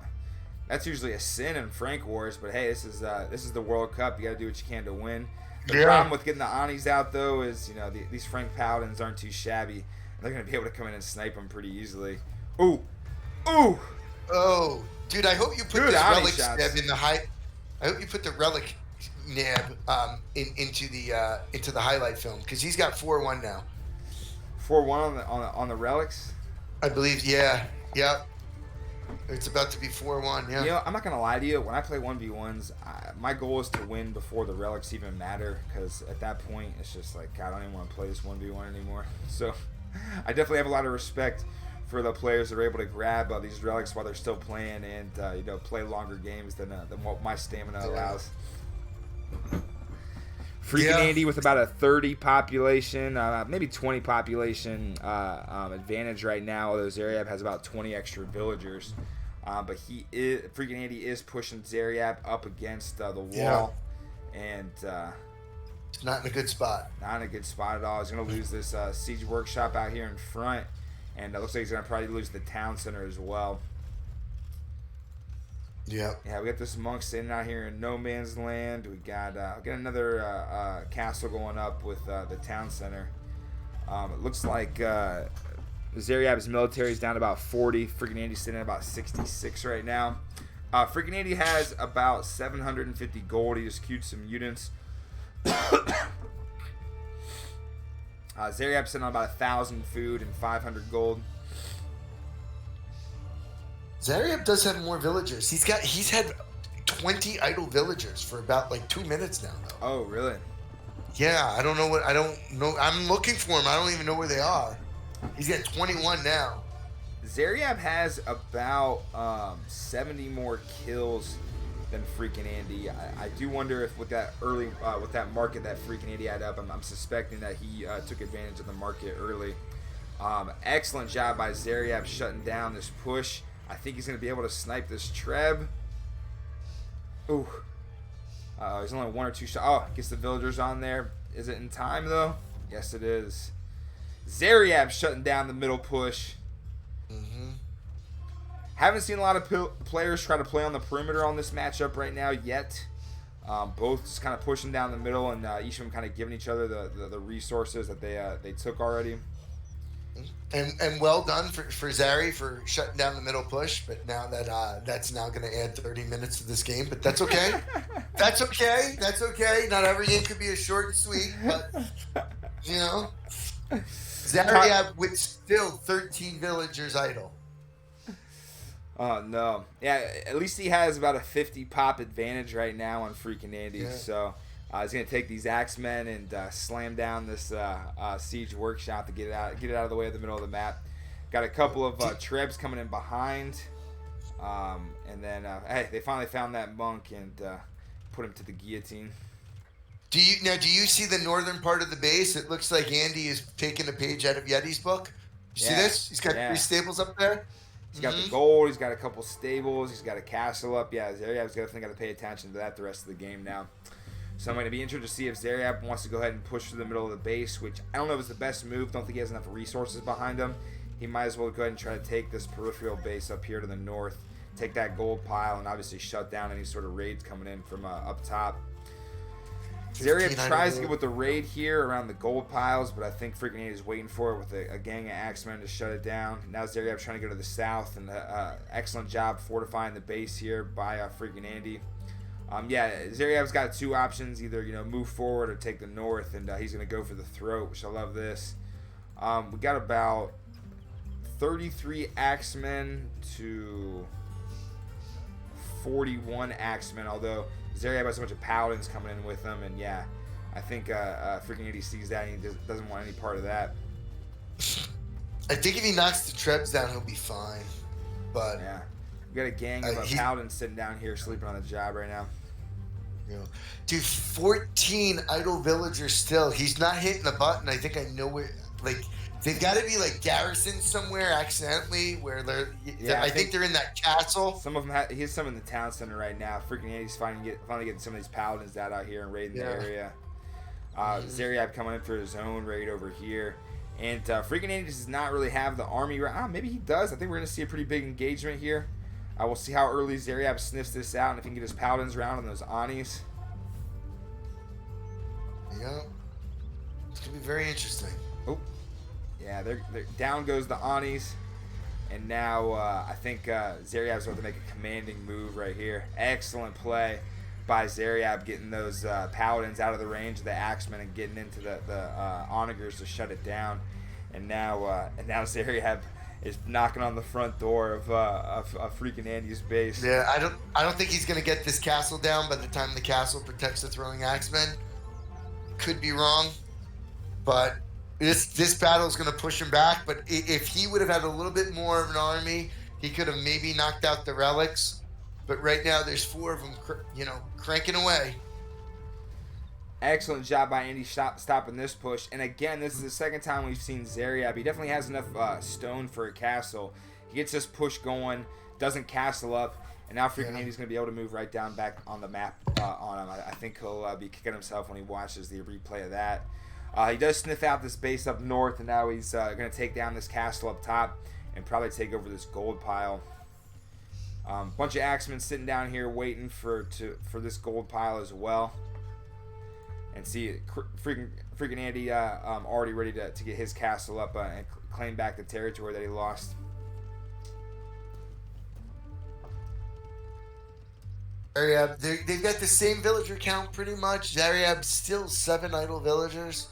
That's usually a sin in Frank Wars, but hey, this is the World Cup. You got to do what you can to win. The problem with getting the Anis out, though, is these Frank Paladins aren't too shabby. They're going to be able to come in and snipe them pretty easily. Ooh, ooh. Oh, dude, I hope you put this relic nab in the high. I hope you put the relic nab into the highlight film, because he's got 4-1 now. 4-1 on the relics. I believe, yeah. It's about to be 4-1, yeah. I'm not going to lie to you. When I play 1v1s, my goal is to win before the relics even matter, because at that point, it's just like, God, I don't even want to play this 1v1 anymore. So I definitely have a lot of respect for the players that are able to grab these relics while they're still playing and, play longer games than what my stamina allows. Freakin' Andy with about a 30 population, maybe 20 population advantage right now, although Zaryab has about 20 extra villagers. But Freakin' Andy is pushing Zaryab up against the wall. And it's not in a good spot. Not in a good spot at all. He's going to lose this siege workshop out here in front. And it looks like he's going to probably lose the town center as well. Yeah, we got this monk sitting out here in no man's land. We got another castle going up with the town center. It looks like Zaryab's military is down to about 40. Freakin' Andy's sitting at about 66 right now. Freakin' Andy has about 750 gold. He just queued some units. Zaryab's sitting on about 1,000 food and 500 gold. Zaryab does have more villagers. He's had 20 idle villagers for about like 2 minutes now, though. Oh, really? Yeah, I don't know. I'm looking for him. I don't even know where they are. He's got 21 now. Zaryab has about 70 more kills than Freakin' Andy. I do wonder if with that with that market that Freakin' Andy had up, I'm suspecting that he took advantage of the market early. Excellent job by Zaryab shutting down this push. I think he's going to be able to snipe this Treb. Ooh. There's only 1 or 2 shots. Oh, gets the villagers on there. Is it in time, though? Yes, it is. Zaryab shutting down the middle push. Haven't seen a lot of players try to play on the perimeter on this matchup right now yet. Both just kind of pushing down the middle, and each of them kind of giving each other the resources that they took already. And well done for Zary for shutting down the middle push, but now that's now going to add 30 minutes to this game, but that's okay. That's okay. Not every game could be as short and sweet, but Zaryab with still 13 villagers idle. Oh no! Yeah, at least he has about a 50 pop advantage right now on Freakin' Andy. Yeah. So he's gonna take these axemen and slam down this siege workshop to get it out of the way of the middle of the map. Got a couple of trebs coming in behind, and then hey, they finally found that monk and put him to the guillotine. Do you see the northern part of the base? It looks like Andy is taking a page out of Yeti's book. You see this? He's got 3 stables up there. He's got the gold. He's got a couple stables. He's got a castle up. Yeah, Zaryab's definitely got to pay attention to that the rest of the game now. So I'm going to be interested to see if Zaryab wants to go ahead and push through the middle of the base, which I don't know if it's the best move. Don't think he has enough resources behind him. He might as well go ahead and try to take this peripheral base up here to the north, take that gold pile, and obviously shut down any sort of raids coming in from up top. Zaryab tries to get with the raid here around the gold piles, but I think Freakin' Andy is waiting for it with a gang of axemen to shut it down. Now Zaryab's trying to go to the south, and excellent job fortifying the base here by Freakin' Andy. Zaryab's got 2 options: either move forward or take the north, and he's going to go for the throat, which I love this. We got about 33 Axemen to 41 Axemen, although Zaryab has a bunch of Paladins coming in with him, and yeah, I think Freakin' Andy sees that and he doesn't want any part of that. I think if he knocks the Trebs down, he'll be fine. But yeah, we got a gang of Paladins sitting down here sleeping on the job right now. You know, dude, 14 idle villagers still. He's not hitting the button. I think I know where. Like, they've got to be like garrisoned somewhere accidentally. Where they're. Yeah, I think they're in that castle. Some of them. He has some in the town center right now. Freaking Andy's finally getting some of these paladins out here and raiding the area. Zaryab coming in for his own raid over here. And Freakin' Andy does not really have the army. Maybe he does. I think we're going to see a pretty big engagement here. We'll see how early Zaryab sniffs this out and if he can get his paladins around on those Anis. Yeah. It's going to be very interesting. Oh. Yeah, they're down goes the Anis. And now I think Zaryab's about to make a commanding move right here. Excellent play by Zaryab, getting those paladins out of the range of the Axemen and getting into the onagers to shut it down. And now Zaryab is knocking on the front door of Freakin' Andy's base. Yeah, I don't think he's gonna get this castle down by the time the castle protects the throwing Axemen. Could be wrong, but this battle is gonna push him back. But if he would have had a little bit more of an army, he could have maybe knocked out the relics. But right now, there's 4 of them, cranking away. Excellent job by Andy stopping this push. And again, this is the second time we've seen Zaryab. He definitely has enough stone for a castle. He gets this push going, doesn't castle up, and now Freakin' Andy's going to be able to move right down back on the map on him. I think he'll be kicking himself when he watches the replay of that. He does sniff out this base up north, and now he's going to take down this castle up top and probably take over this gold pile. Bunch of Axemen sitting down here waiting for this gold pile as well. And see, freaking Andy already ready to get his castle up and claim back the territory that he lost. Zaryab, they've got the same villager count pretty much. Zaryab still 7 idle villagers,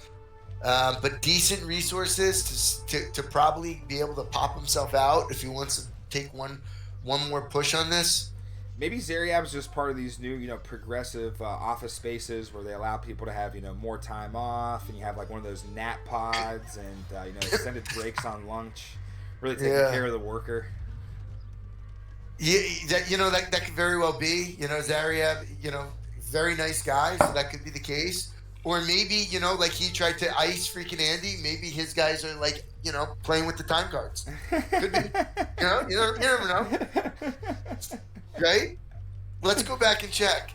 but decent resources to probably be able to pop himself out if he wants to take one more push on this. Maybe Zaryab's just part of these new, progressive office spaces where they allow people to have, more time off, and you have like one of those nap pods and extended breaks on lunch, really taking care of the worker. Yeah, that could very well be. Zaryab, very nice guy, so that could be the case. Or maybe, like he tried to ice Freakin' Andy. Maybe his guys are like, playing with the time cards. Could be. You never know. Right? Let's go back and check.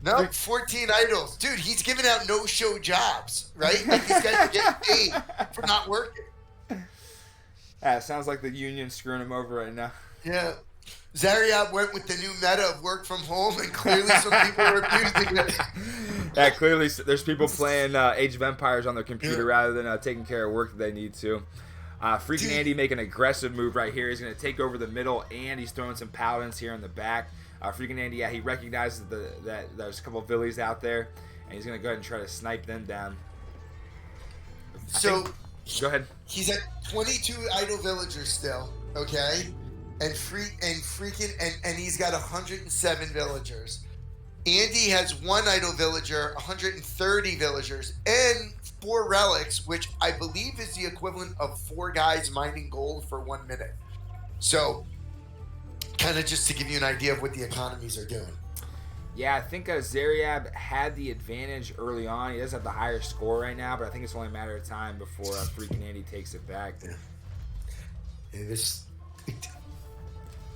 No, 14 idols. Dude, he's giving out no-show jobs, right? Like these guys are getting paid for not working. Sounds like the union screwing him over right now. Yeah. Zaryab went with the new meta of work from home, and clearly some people are abusing it. Yeah, clearly there's people playing Age of Empires on their computer rather than taking care of work that they need to. Freakin' Andy making an aggressive move right here. He's going to take over the middle, and he's throwing some paladins here in the back. Freakin' Andy, he recognizes that there's a couple of Villese out there, and he's going to go ahead and try to snipe them down. Go ahead. He's at 22 idle villagers still, okay? And he's got 107 villagers. Andy has 1 idle villager, 130 villagers, and 4 relics, which I believe is the equivalent of 4 guys mining gold for 1 minute. So, kind of just to give you an idea of what the economies are doing. Yeah, I think Zaryab had the advantage early on. He does have the higher score right now, but I think it's only a matter of time before Freakin' Andy takes it back.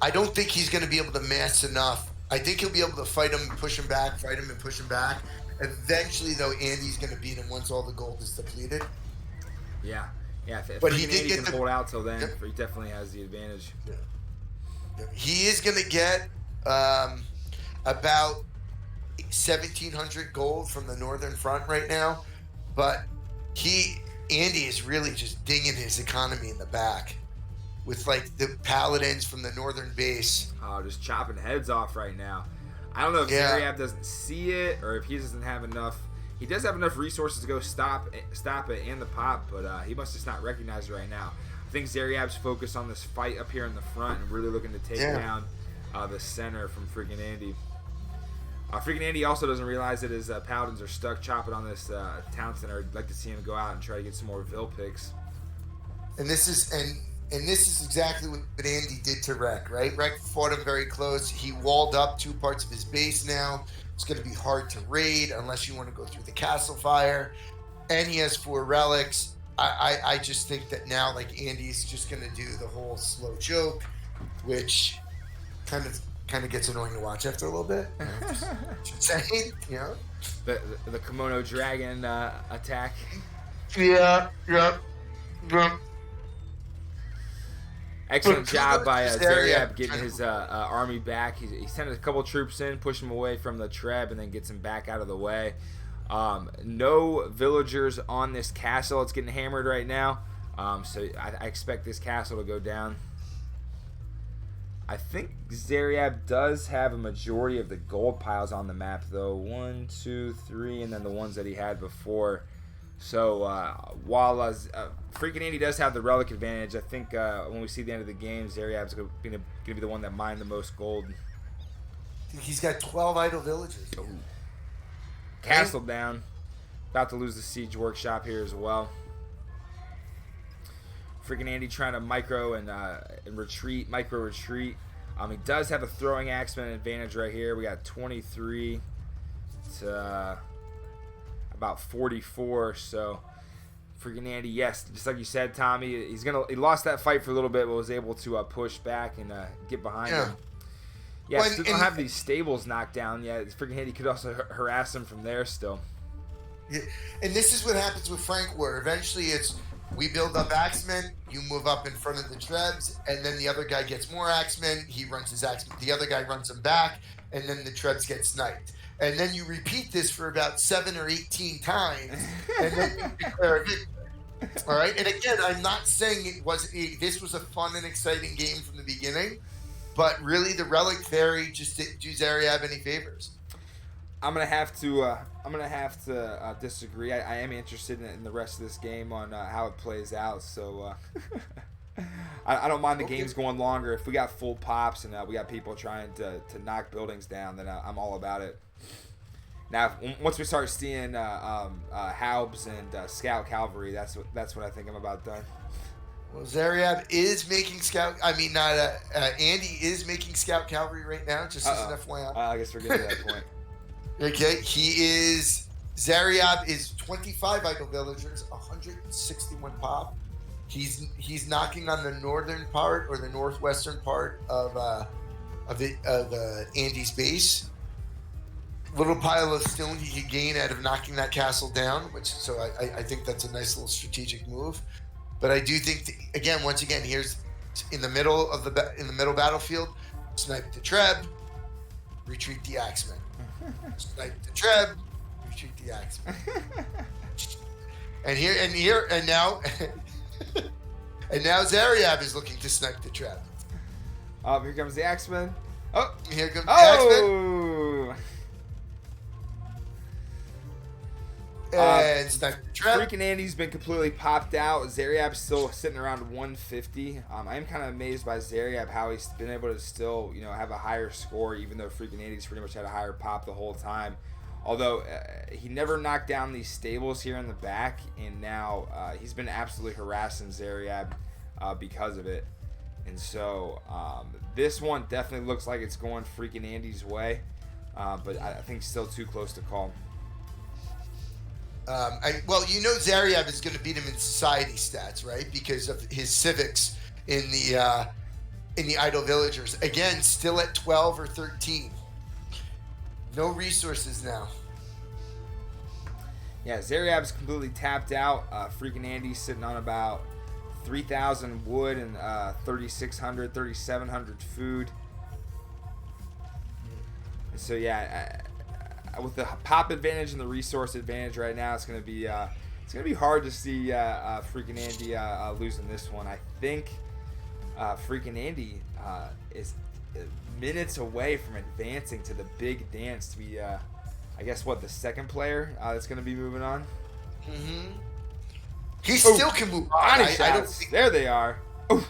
I don't think he's going to be able to mass enough. I think he'll be able to fight him and push him back, fight him and push him back. Eventually, though, Andy's going to beat him once all the gold is depleted. Yeah. If but Andy can hold out till then, he definitely has the advantage. Yeah. He is going to get about 1,700 gold from the northern front right now, but Andy is really just dinging his economy in the back with like the paladins from the northern base. Oh, just chopping heads off right now. I don't know if Zaryab doesn't see it or if he doesn't have enough. He does have enough resources to go stop it and the pop, but he must just not recognize it right now. I think Zaryab's focused on this fight up here in the front and really looking to take down the center from Freakin' Andy. Freakin' Andy also doesn't realize that his paladins are stuck chopping on this town center. I'd like to see him go out and try to get some more Vil picks. And this is exactly what Andy did to Rek, right? Rek fought him very close. He walled up 2 parts of his base now. It's going to be hard to raid unless you want to go through the castle fire. And he has 4 relics. I just think that now, like, Andy's just going to do the whole slow choke, which kind of gets annoying to watch after a little bit. You know, just saying, you know? The Kimono Dragon attack. Yeah. Excellent job by Zaryab getting his army back. He sent a couple troops in, pushed him away from the Treb, and then gets him back out of the way. No villagers on this castle. It's getting hammered right now. So I expect this castle to go down. I think Zaryab does have a majority of the gold piles on the map, though. 1, 2, 3, and then the ones that he had before. So while Freakin' Andy does have the relic advantage, I think when we see the end of the game, Zaryab's going to be the one that mined the most gold. He's got 12 idle villagers. Ooh. Castle down. About to lose the siege workshop here as well. Freakin' Andy trying to micro and retreat. He does have a throwing axeman advantage right here. We got 23 to about 44. So Freakin' Andy, yes, just like you said, Tommy, he lost that fight for a little bit, but was able to push back and get behind him. Yeah, still don't have these stables knocked down yet. Freakin' Andy could also harass him from there still. Yeah. And this is what happens with Frank War. Eventually it's we build up axemen, you move up in front of the Trebs, and then the other guy gets more axemen, he runs his axemen, the other guy runs them back, and then the Trebs get sniped. And then you repeat this for about 7 or 18 times, and then you declare a victory. All right? And again, I'm not saying this was a fun and exciting game from the beginning, but really the Relic Fairy just didn't do Zaryab any favors. I'm gonna have to disagree. I am interested in the rest of this game on how it plays out. So I don't mind the games going longer. If we got full pops and we got people trying to knock buildings down, then I'm all about it. Now, once we start seeing Haubs and Scout Cavalry, that's what I think I'm about done. Well, Zaryab is making Andy is making Scout Cavalry right now, just as an FYI. I guess we're getting to that point. Okay, Zaryab is 25 idle villagers, 161 pop. He's knocking on the northern part or the northwestern part of Andy's base. Little pile of stone he could gain out of knocking that castle down, so I think that's a nice little strategic move. But I do think once again, here's in the middle battlefield, snipe the Treb, retreat the Axemen. Snipe the Treb, retreat the Axemen. and now Zaryab is looking to snipe the Treb. Here comes the Axemen. Oh, here comes the Axemen. And snipe the Treb. Freakin' Andy's been completely popped out. Zaryab's still sitting around 150. I am kind of amazed by Zaryab how he's been able to still, have a higher score, even though Freakin' Andy's pretty much had a higher pop the whole time. Although he never knocked down these stables here in the back, and now he's been absolutely harassing Zaryab because of it. And so this one definitely looks like it's going Freakin' Andy's way, but I think still too close to call. Zaryab is going to beat him in society stats, right? Because of his civics in the idle villagers. Again, still at 12 or 13. No resources now. Yeah, Zaryab's completely tapped out. Freakin' Andy's sitting on about 3,000 wood and 3,600, 3,700 food. And so with the pop advantage and the resource advantage right now, it's gonna be hard to see Freakin' Andy losing this one. I think Freakin' Andy is minutes away from advancing to the big dance to be, the second player that's gonna be moving on. Mm-hmm. He still can move on. Body I don't shots. think, There they are. Oof.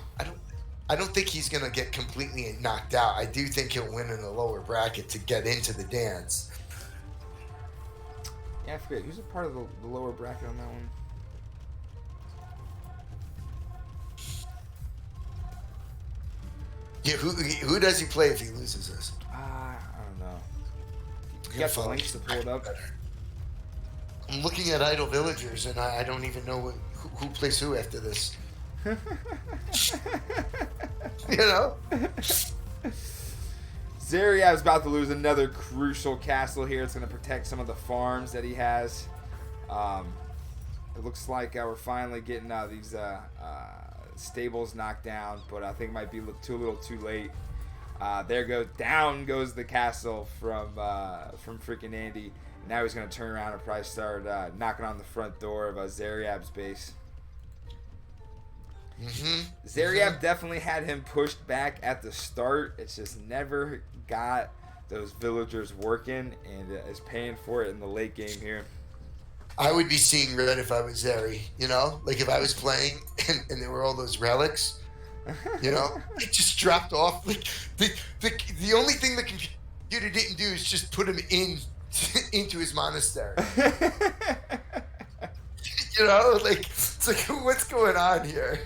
I don't think he's gonna get completely knocked out. I do think he'll win in the lower bracket to get into the dance. Yeah, I forget. Who's a part of the lower bracket on that one? Yeah, who does he play if he loses this? I don't know. You got the links to pull it up? I'm looking at Idle Villagers, and I don't even know who plays who after this. You know? Zaryab's about to lose another crucial castle here. It's going to protect some of the farms that he has. It looks like we're finally getting these stables knocked down, but I think it might be a little too late. Down goes the castle from freaking Andy. Now he's going to turn around and probably start knocking on the front door of Zaryab's base. Zaryab definitely had him pushed back at the start. It's just never got those villagers working, and is paying for it in the late game here. I would be seeing red if I was Zary, you know? Like if I was playing and there were all those relics, you know? It just dropped off. Like the only thing the computer didn't do is just put him into his monastery. You know, like it's like what's going on here?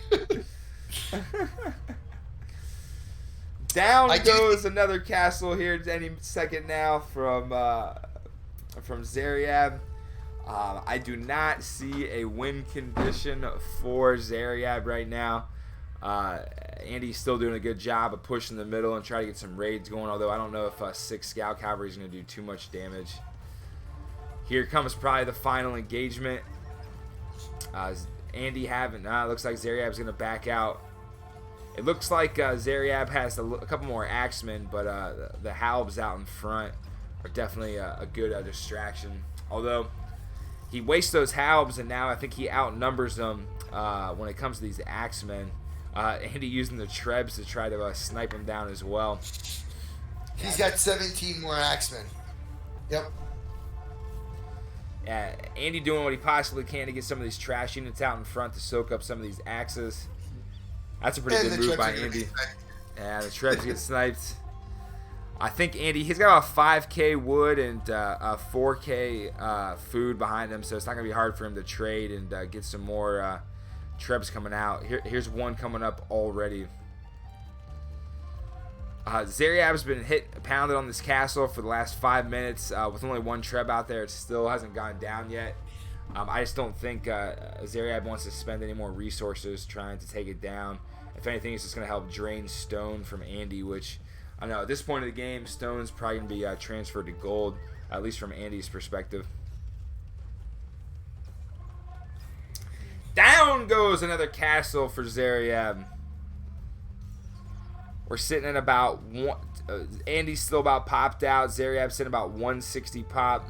Down goes another castle here any second now from Zaryab. I do not see a win condition for Zaryab right now. Andy's still doing a good job of pushing the middle and trying to get some raids going, although I don't know if 6 Scout Cavalry is going to do too much damage. Here comes probably the final engagement. Andy looks like Zaryab's going to back out. It looks like Zaryab has a couple more axemen, but the halbs out in front are definitely a good distraction. Although he wastes those halbs, and now I think he outnumbers them when it comes to these axemen. Andy using the trebs to try to snipe him down as well. He's got 17 more axemen. Yep. Andy doing what he possibly can to get some of these trash units out in front to soak up some of these axes. That's a pretty good move by Andy. Yeah, the trebs get sniped. I think Andy, he's got about 5k wood and 4k food behind him, so it's not going to be hard for him to trade and get some more trebs coming out. Here's one coming up already. Zaryab's been pounded on this castle for the last 5 minutes with only one treb out there. It still hasn't gone down yet. I just don't think Zaryab wants to spend any more resources trying to take it down. If anything, it's just going to help drain stone from Andy, which I know at this point of the game, stone's probably going to be transferred to gold, at least from Andy's perspective. Down goes another castle for Zaryab. We're sitting at about one. Andy's still about popped out. Zaryab's sitting about 160 pop.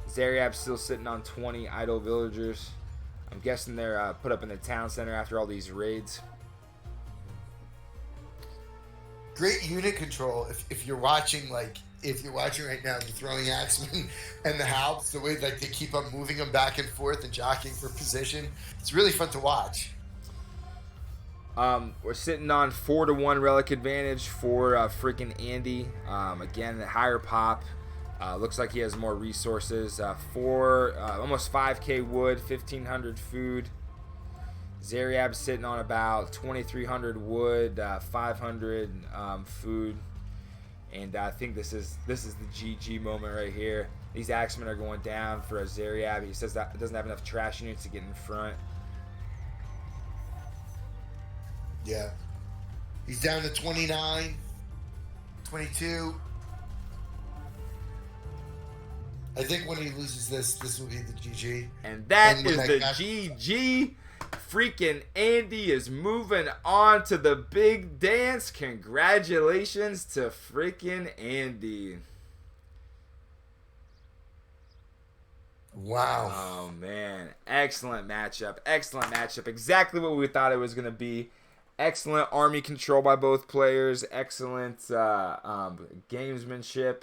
Zaryab's still sitting on 20 idle villagers. I'm guessing they're put up in the town center after all these raids. Great unit control. If you're watching, if you're watching right now, the throwing axemen and the halbs, the way they keep on moving them back and forth and jockeying for position, it's really fun to watch. We're sitting on 4-1 relic advantage for freaking Andy. Again, the higher pop. Looks like he has more resources. Almost 5k wood, 1500 food. Zaryab's sitting on about 2300 wood, 500 food. And I think this is the GG moment right here. These axemen are going down for a Zaryab. He says that doesn't have enough trash units to get in front. Yeah. He's down to 29, 22. I think when he loses this will be the GG. And that is the GG. Freaking Andy is moving on to the big dance. Congratulations to freaking Andy. Wow. Oh, man. Excellent matchup. Excellent matchup. Exactly what we thought it was going to be. Excellent army control by both players. Excellent gamesmanship.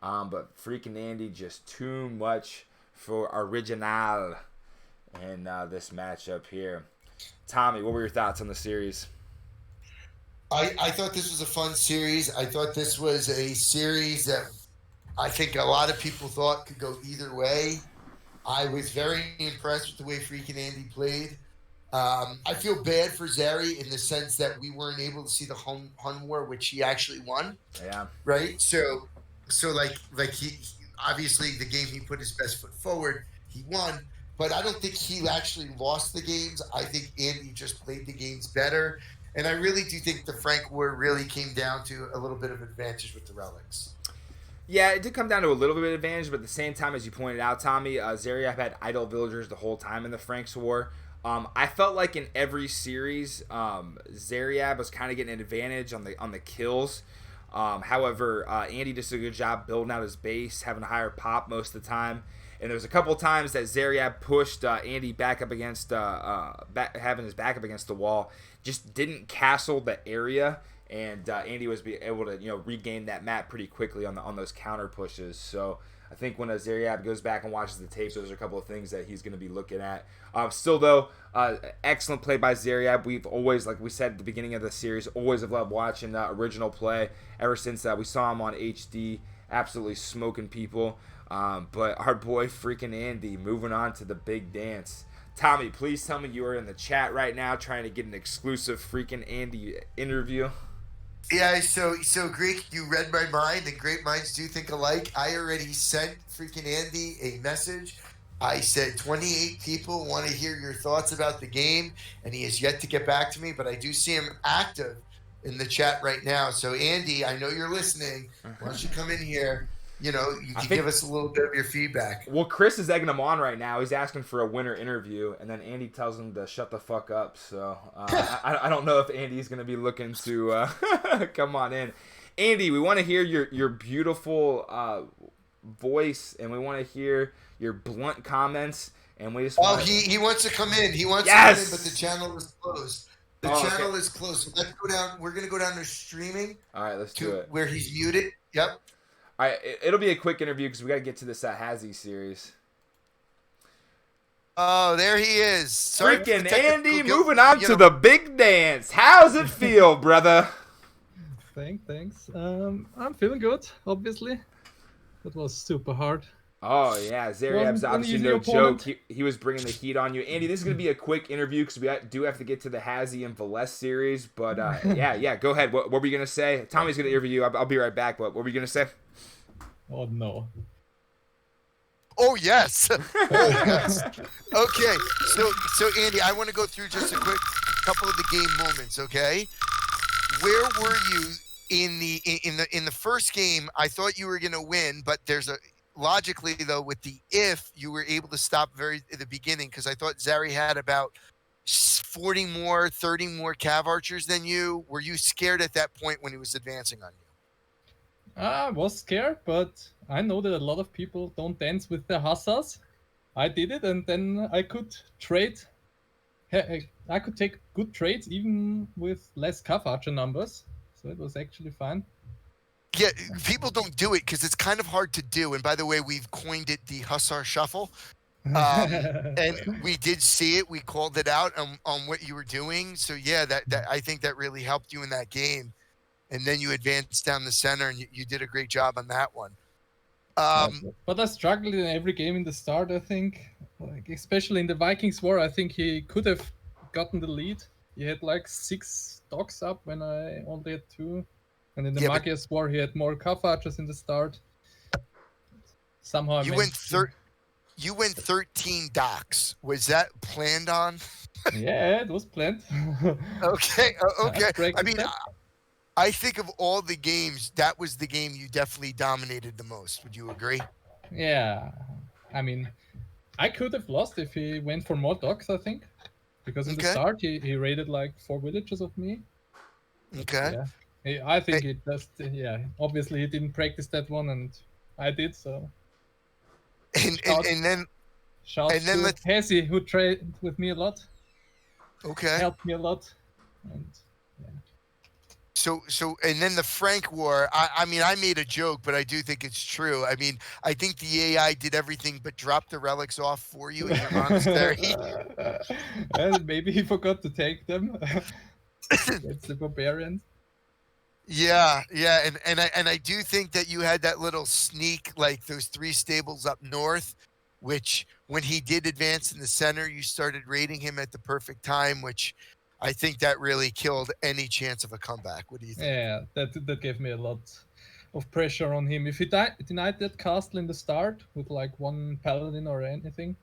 But Freakin' Andy just too much for original in this matchup here. Tommy, what were your thoughts on the series? I thought this was a fun series. I thought this was a series that I think a lot of people thought could go either way. I was very impressed with the way Freakin' Andy played. I feel bad for Zary in the sense that we weren't able to see the Hun War, which he actually won. Yeah. Right. So like he obviously the game he put his best foot forward, he won. But I don't think he actually lost the games. I think Andy just played the games better. And I really do think the Frank War really came down to a little bit of advantage with the relics. Yeah, it did come down to a little bit of advantage, but at the same time, as you pointed out, Tommy, Zaryab had idle villagers the whole time in the Franks War. I felt like in every series, Zaryab was kind of getting an advantage on the kills. However, Andy did a good job building out his base, having a higher pop most of the time. And there was a couple of times that Zaryab pushed Andy back up against, having his back up against the wall, just didn't castle the area, and Andy was able to regain that map pretty quickly on those counter pushes. So I think when Zaryab goes back and watches the tapes, those are a couple of things that he's going to be looking at. Still though, excellent play by Zaryab. We've always, like we said at the beginning of the series, always have loved watching original play ever since we saw him on HD, absolutely smoking people. But our boy Freakin' Andy moving on to the big dance. Tommy, please tell me you are in the chat right now trying to get an exclusive Freakin' Andy interview. Yeah, so Greek, you read my mind, and great minds do think alike. I already sent Freakin' Andy a message. I said 28 people want to hear your thoughts about the game, and he has yet to get back to me, but I do see him active in the chat right now. So Andy, I know you're listening. Why don't you come in here? You can give us a little bit of your feedback. Well, Chris is egging him on right now. He's asking for a winner interview, and then Andy tells him to shut the fuck up. So I don't know if Andy's going to be looking to come on in. Andy, we want to hear your beautiful voice, and we want to hear your blunt comments. And we just he wants to come in. He wants to come in, but the channel is closed. The channel is closed. So let's go down. We're going to go down to streaming. All right, let's do it. Where he's muted. Yep. All right, it'll be a quick interview because we got to get to this Hazzy series. Oh, there he is. Freakin' Andy moving on to the big dance. How's it feel, brother? Thanks. I'm feeling good, obviously. That was super hard. Oh, yeah. Zaryab's obviously no joke. He was bringing the heat on you. Andy, this is going to be a quick interview because we do have to get to the Hazzy and Villese series. But, yeah, go ahead. What were you going to say? Tommy's going to interview you. I'll be right back. But what were you going to say? Oh, no. Oh, yes. Oh, yes. Okay. So, Andy, I want to go through just a quick couple of the game moments, okay? Where were you in the first game? I thought you were going to win, but there's logically, though, with the if you were able to stop very at the beginning, because I thought Zary had about 30 more Cav archers than you. Were you scared at that point when he was advancing on you? I was scared, but I know that a lot of people don't dance with their hussars. I did it, and then I could trade. I could take good trades even with less Cav archer numbers, so it was actually fine. Yeah, people don't do it because it's kind of hard to do. And by the way, we've coined it the Hussar Shuffle. And we did see it. We called it out on what you were doing. So, yeah, that I think that really helped you in that game. And then you advanced down the center, and you did a great job on that one. But I struggled in every game in the start, I think. Like, especially in the Vikings War, I think he could have gotten the lead. He had like 6 dogs up when I only had 2. And in the Magius War, he had more Cav archers in the start. Somehow you went 13 docks. Was that planned on? Yeah, it was planned. Okay. I mean, I think of all the games, that was the game you definitely dominated the most. Would you agree? Yeah. I mean, I could have lost if he went for more dogs, I think. Because in the start, he raided like 4 villages of me. Okay. Yeah. I think it just, obviously he didn't practice that one, and I did, so. And then Hazzy, who trained with me a lot. Okay. Helped me a lot. And, So, and then the Frank War. I mean, I made a joke, but I do think it's true. I mean, I think the AI did everything but drop the relics off for you in your monastery. And maybe he forgot to take them. That's the barbarians. Yeah, and I do think that you had that little sneak, like those 3 stables up north, which when he did advance in the center, you started raiding him at the perfect time, which I think that really killed any chance of a comeback. What do you think? Yeah, that gave me a lot of pressure on him. If he denied that castle in the start with like 1 paladin or anything,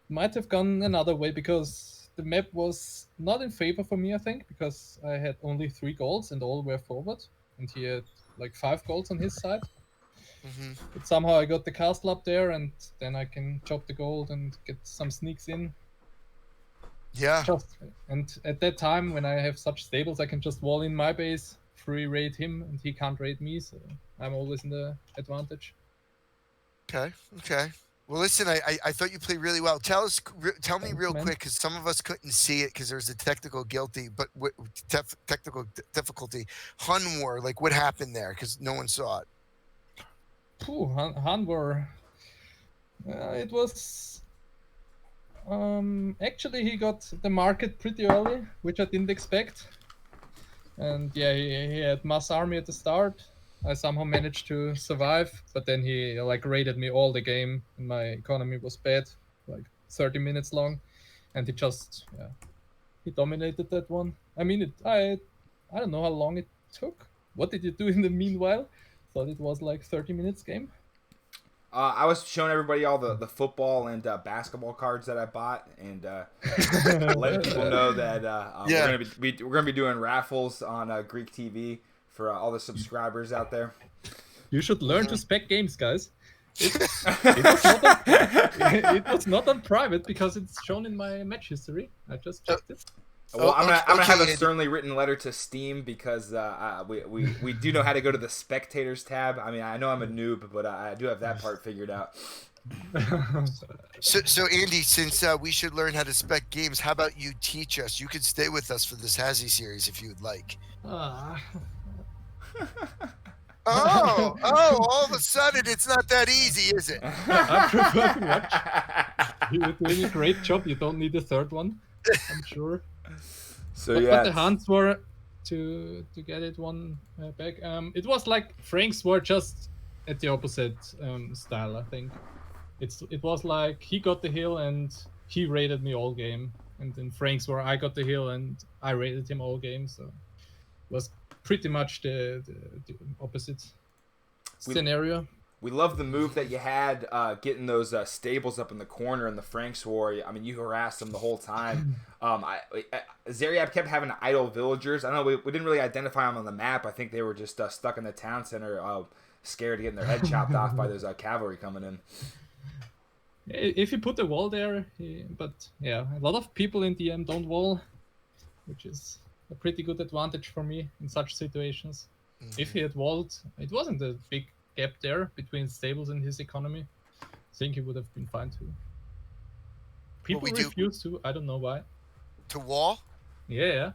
might have gone another way because the map was not in favor for me, I think, because I had only 3 golds and all were forward, and he had like 5 golds on his side. Hmm. But somehow I got the castle up there, and then I can chop the gold and get some sneaks in. Yeah. And at that time, when I have such stables, I can just wall in my base, free raid him, and he can't raid me, so I'm always in the advantage. Okay. Well, listen, I thought you played really well. Tell me Thanks, real man. quick, because some of us couldn't see it because there was a technical difficulty. Hun War, like what happened there? Because no one saw it. Han War. It was actually he got the market pretty early, which I didn't expect. And yeah, he had mass army at the start. I somehow managed to survive, but then he like raided me all the game, and my economy was bad, like 30 minutes long, and he dominated that one. I mean, I don't know how long it took. What did you do in the meanwhile? Thought it was like 30 minutes game. I was showing everybody all the football and basketball cards that I bought, and letting people know that Yeah. we're gonna be doing raffles on Greek TV for all the subscribers out there. You should learn to spec games, guys. It was not on private because it's shown in my match history. I just checked it. Well, I'm gonna have a okay. sternly written letter to Steam because we do know how to go to the spectators tab. I mean, I know I'm a noob, but I do have that part figured out. So Andy, since we should learn how to spec games, how about you teach us? You could stay with us for this Hazzy series if you would like. Oh, all of a sudden it's not that easy, is it? I prefer to watch. You're doing a great job. You don't need a third one, I'm sure. So But the Huns were to get it one back. It was like Frank's were just at the opposite style. I think it was like he got the hill and he raided me all game, and then Frank's were I got the hill and I raided him all game. So it was pretty much the opposite scenario. We love the move that you had, getting those stables up in the corner in the Franks War. I mean, you harassed them the whole time. Zaryab kept having idle villagers. I don't know, we didn't really identify them on the map. I think they were just stuck in the town center, scared of getting their head chopped off by those cavalry coming in. If you put a wall there, but yeah, a lot of people in DM don't wall, which is a pretty good advantage for me in such situations. Mm-hmm. If he had walled, it wasn't a big gap there between stables and his economy. I think he would have been fine too. People refuse to. I don't know why. To wall? Yeah.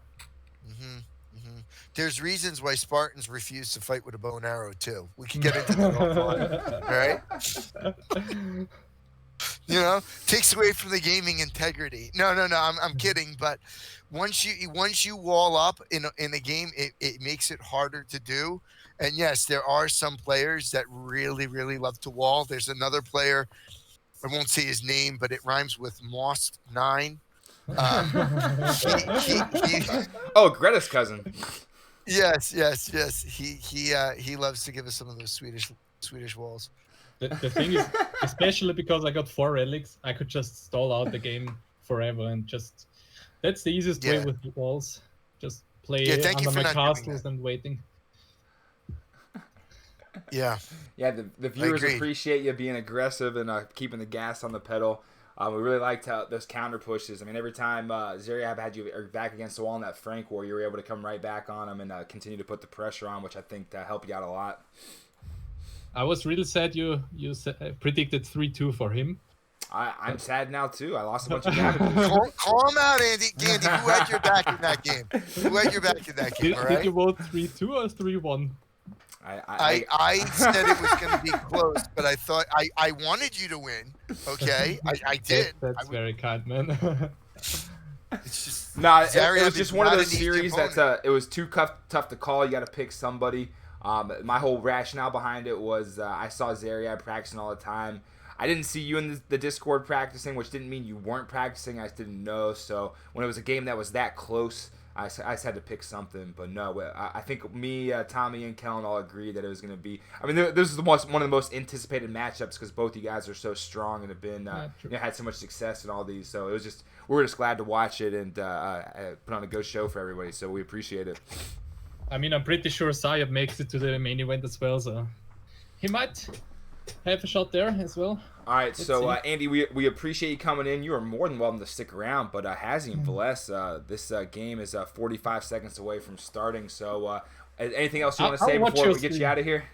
There's reasons why Spartans refuse to fight with a bow and arrow too. We can get into that offline. All right? You know, takes away from the gaming integrity. No. I'm kidding. But once you wall up in a game, it makes it harder to do. And yes, there are some players that really, really love to wall. There's another player, I won't say his name, but it rhymes with Moss 9. Greta's cousin. Yes. He loves to give us some of those Swedish walls. The thing is, especially because I got 4 relics, I could just stall out the game forever and just that's the easiest way with the walls. Just play under my castles and waiting. Yeah. The viewers appreciate you being aggressive and keeping the gas on the pedal. We really liked how those counter pushes. I mean, every time Zaryab had you back against the wall in that Frank War, you were able to come right back on him and continue to put the pressure on, which I think helped you out a lot. I was really sad you predicted 3-2 for him. I'm sad now too. I lost a bunch of damages. Call him out, Andy. Andy, who had your back in that game? Who had your back in that game? All right. Did you vote 3-2 or 3-1? I said it was going to be close, but I thought I wanted you to win. Okay, I did. That's very kind, man. It's just it Zaryab was is just one of not those an easy series opponent. that's it was too tough to call. You got to pick somebody. My whole rationale behind it was I saw Zaryab practicing all the time. I didn't see you in the Discord practicing, which didn't mean you weren't practicing. I just didn't know. So when it was a game that was that close, I just had to pick something. But no, I think me, Tommy, and Kellen all agreed that it was going to be. I mean, this is one of the most anticipated matchups because both you guys are so strong and have been had so much success in all these. So it was just we were just glad to watch it and put on a good show for everybody. So we appreciate it. I mean, I'm pretty sure Zaryab makes it to the main event as well, so he might have a shot there as well. All right, so Andy, we appreciate you coming in. You are more than welcome to stick around, but Hazzy and Villese, this game is 45 seconds away from starting. So anything else you want to say before we get you out of here?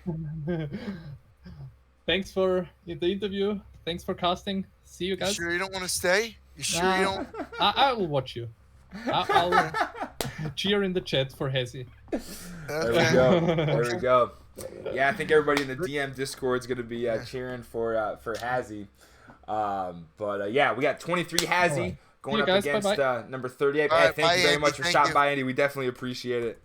Thanks for the interview. Thanks for casting. See you guys. You sure you don't want to stay? You sure you don't? I will watch you. I'll cheer in the chat for Hazzy. There we go. There we go. Yeah, I think everybody in the DM Discord is going to be cheering for Hazzy. Yeah, we got 23 Hazzy going up against number 38. Right, thank you very much for stopping you. by, Andy. We definitely appreciate it.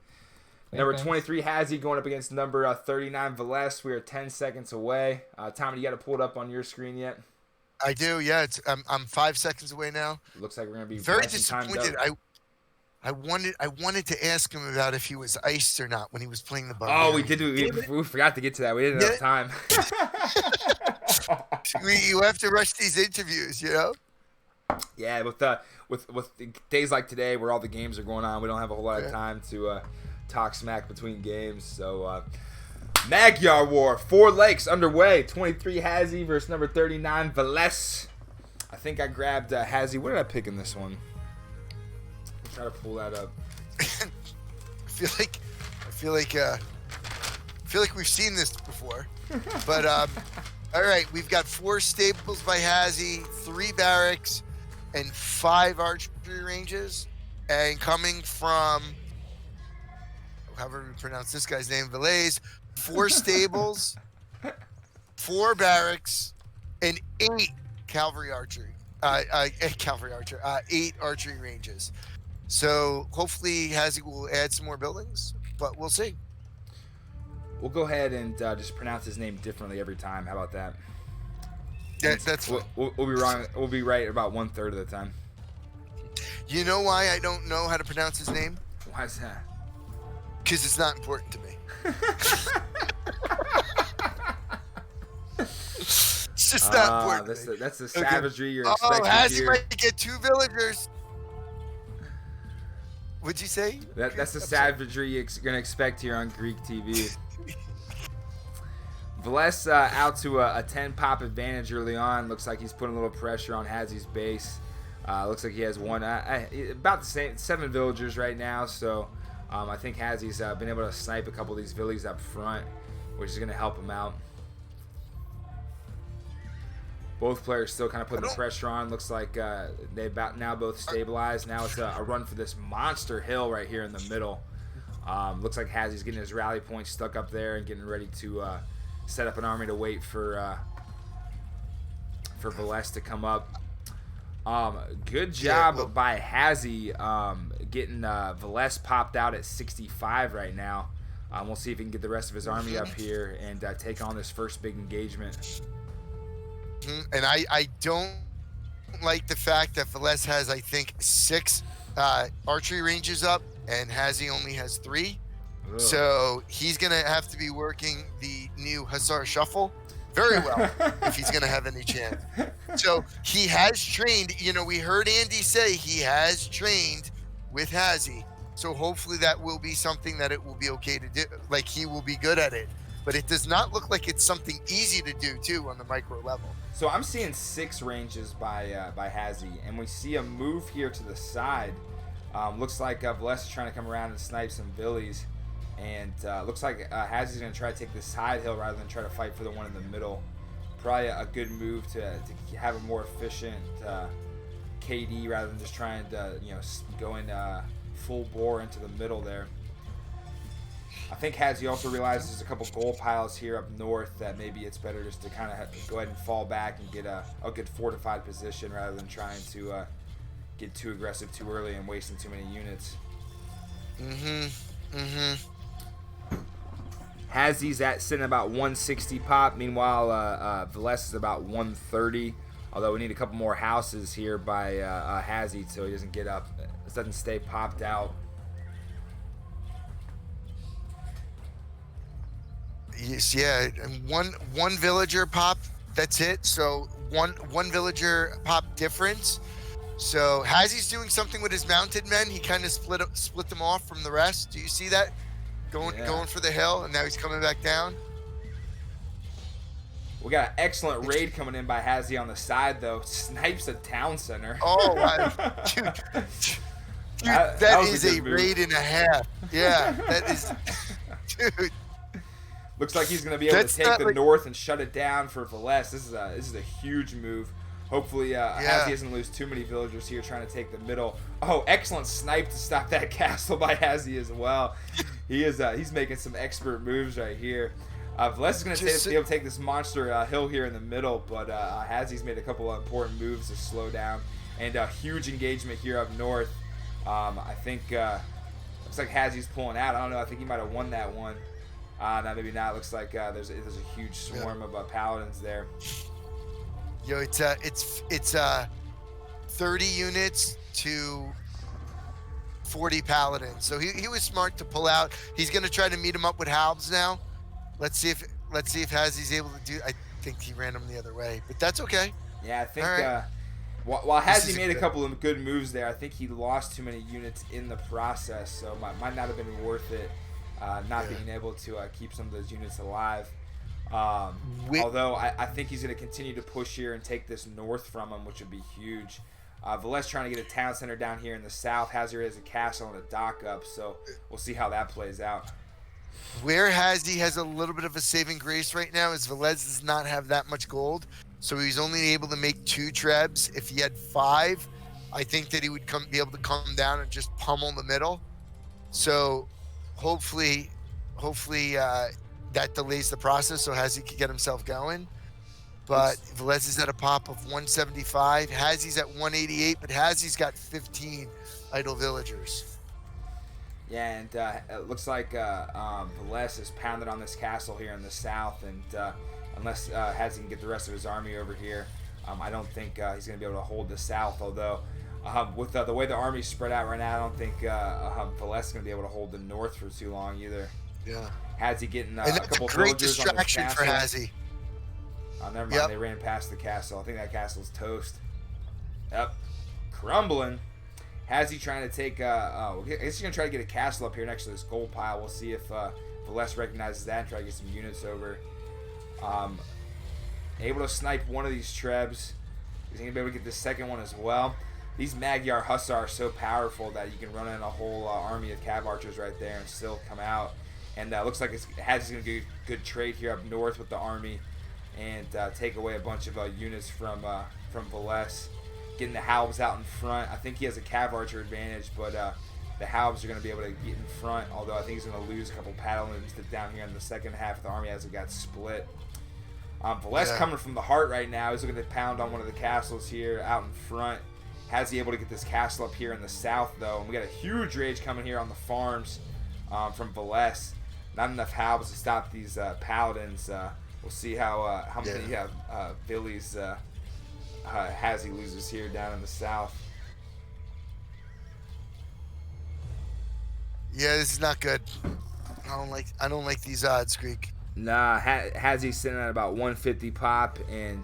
Number 23 Hazzy going up against number 39 Villese. We are 10 seconds away. Tommy, you got to pull it up on your screen yet? I do. Yeah, I'm 5 seconds away now. Looks like we're going to be very nice and timed disappointed. up. I wanted to ask him about if he was iced or not when he was playing the barbarian. Oh, we did. We forgot to get to that. We didn't have time. You have to rush these interviews, you know. Yeah, with days like today where all the games are going on, we don't have a whole lot of time to talk smack between games. So, Magyar War, 4 legs underway. 23 Hazzy versus number 39 Villese. I think I grabbed Hazzy. What did I pick in this one? Try to pull that up. I feel like we've seen this before, but all right, we've got 4 stables by Hazzy, 3 barracks, and 5 archery ranges, and coming from however we pronounce this guy's name, Villese, 4 stables, 4 barracks, and 8 cavalry archery. 8 archery ranges. So hopefully Hazzy will add some more buildings, but we'll see. We'll go ahead and just pronounce his name differently every time. How about that? Yeah, that's we'll be wrong. We'll be right about 1/3 of the time. You know why I don't know how to pronounce his name? Why is that? Because it's not important to me. It's just not important. That's the savagery you're expecting Hazzy here. might get 2 villagers. What'd you say? That's the savagery you're going to expect here on Greek TV. Villese out to a 10-pop advantage early on. Looks like he's putting a little pressure on Hazzy's base. Looks like he has one, about the same, 7 villagers right now. So I think Hazzy's been able to snipe a couple of these villies up front, which is going to help him out. Both players still kind of putting the pressure on. Looks like they about now both stabilized. Now it's a run for this monster hill right here in the middle. Looks like Hazzy's getting his rally point stuck up there and getting ready to set up an army to wait for Villese to come up. Good job by Hazzy getting Villese popped out at 65 right now. We'll see if he can get the rest of his army up here and take on this first big engagement. And I don't like the fact that Villese has, I think, 6 archery ranges up and Hazzy only has 3. Ugh. So he's going to have to be working the new Hussar Shuffle very well if he's going to have any chance. So he has trained, you know, we heard Andy say he has trained with Hazzy. So hopefully that will be something that it will be okay to do. Like he will be good at it. But it does not look like it's something easy to do, too, on the micro level. So I'm seeing 6 ranges by Hazzy, and we see a move here to the side. Looks like Villese is trying to come around and snipe some villies. And looks like Hazzy's going to try to take the side hill rather than try to fight for the one in the middle. probably a good move to have a more efficient KD rather than just trying to go in full bore into the middle there. I think Hazzy also realizes there's a couple goal piles here up north that maybe it's better just to kind of go ahead and fall back and get a good fortified position rather than trying to get too aggressive too early and wasting too many units. Hazzy's sitting about 160 pop. Meanwhile, Villese is about 130. Although we need a couple more houses here by Hazzy so he doesn't doesn't stay popped out. Yes, yeah, and one villager pop. That's it. So one villager pop difference. So Hazzy's doing something with his mounted men. He kind of split them off from the rest. Do you see that? Going for the hill, and now he's coming back down. We got an excellent raid coming in by Hazzy on the side, though. Snipes a town center. Oh, dude, that is a raid and a half. Yeah, that is, dude. Looks like he's going to be able to take the north and shut it down for Villese. This is a huge move. Hopefully, Hazzy doesn't lose too many villagers here trying to take the middle. Oh, excellent snipe to stop that castle by Hazzy as well. He's making some expert moves right here. Villese is going to be able to take this monster hill here in the middle, but Hazzy's made a couple of important moves to slow down. And a huge engagement here up north. I think looks like Hazzy's pulling out. I don't know. I think he might have won that one. No, maybe not. Looks like there's a huge swarm of paladins there. Yo, it's 30 units to 40 paladins. So he was smart to pull out. He's gonna try to meet him up with halbs now. Let's see if Hazzy's able to do. I think he ran him the other way, but that's okay. Yeah, I think while Hazzy made a couple of good moves there, I think he lost too many units in the process, so might not have been worth it. Not being able to keep some of those units alive. Although I think he's going to continue to push here and take this north from him, which would be huge. Villese trying to get a town center down here in the south. Hazzy has a castle and a dock up, so we'll see how that plays out. Where Hazzy has a little bit of a saving grace right now is Villese does not have that much gold, so he's only able to make 2 trebs. If he had 5, I think that he would be able to come down and just pummel the middle. So hopefully that delays the process so Hazzy can get himself going. But Villese is at a pop of 175. Hazzy's at 188, but Hazzy's got 15 idle villagers. Yeah, and it looks like Villese is pounding on this castle here in the south, and unless Hazzy can get the rest of his army over here, I don't think he's going to be able to hold the south, although with the way the army's spread out right now, I don't think Villese is going to be able to hold the north for too long either. Yeah. Hazzy getting and that's a couple a great villagers distraction on the for castle. Hazzy. Oh, never mind. They ran past the castle. I think that castle's toast. Yep. Crumbling. Hazzy trying to take... I guess he's going to try to get a castle up here next to this gold pile. We'll see if Villese recognizes that and try to get some units over. Able to snipe one of these trebs. He's going to be able to get the second one as well. These Magyar Hussar are so powerful that you can run in a whole army of cav archers right there and still come out. And looks like Hazzy's going to get a good trade here up north with the army and take away a bunch of units from Villese. Getting the halbs out in front. I think he has a cav archer advantage, but the halbs are going to be able to get in front, although I think he's going to lose a couple paladins down here in the second half of the army as it got split. Villese coming from the heart right now. He's looking to pound on one of the castles here out in front. Hazzy able to get this castle up here in the south, though. And we got a huge rage coming here on the farms from Villese. Not enough halbs to stop these paladins. We'll see how many Villese Hazzy loses here down in the south. Yeah, this is not good. I don't like these odds, Greek. Nah, Hazzy's sitting at about 150 pop, and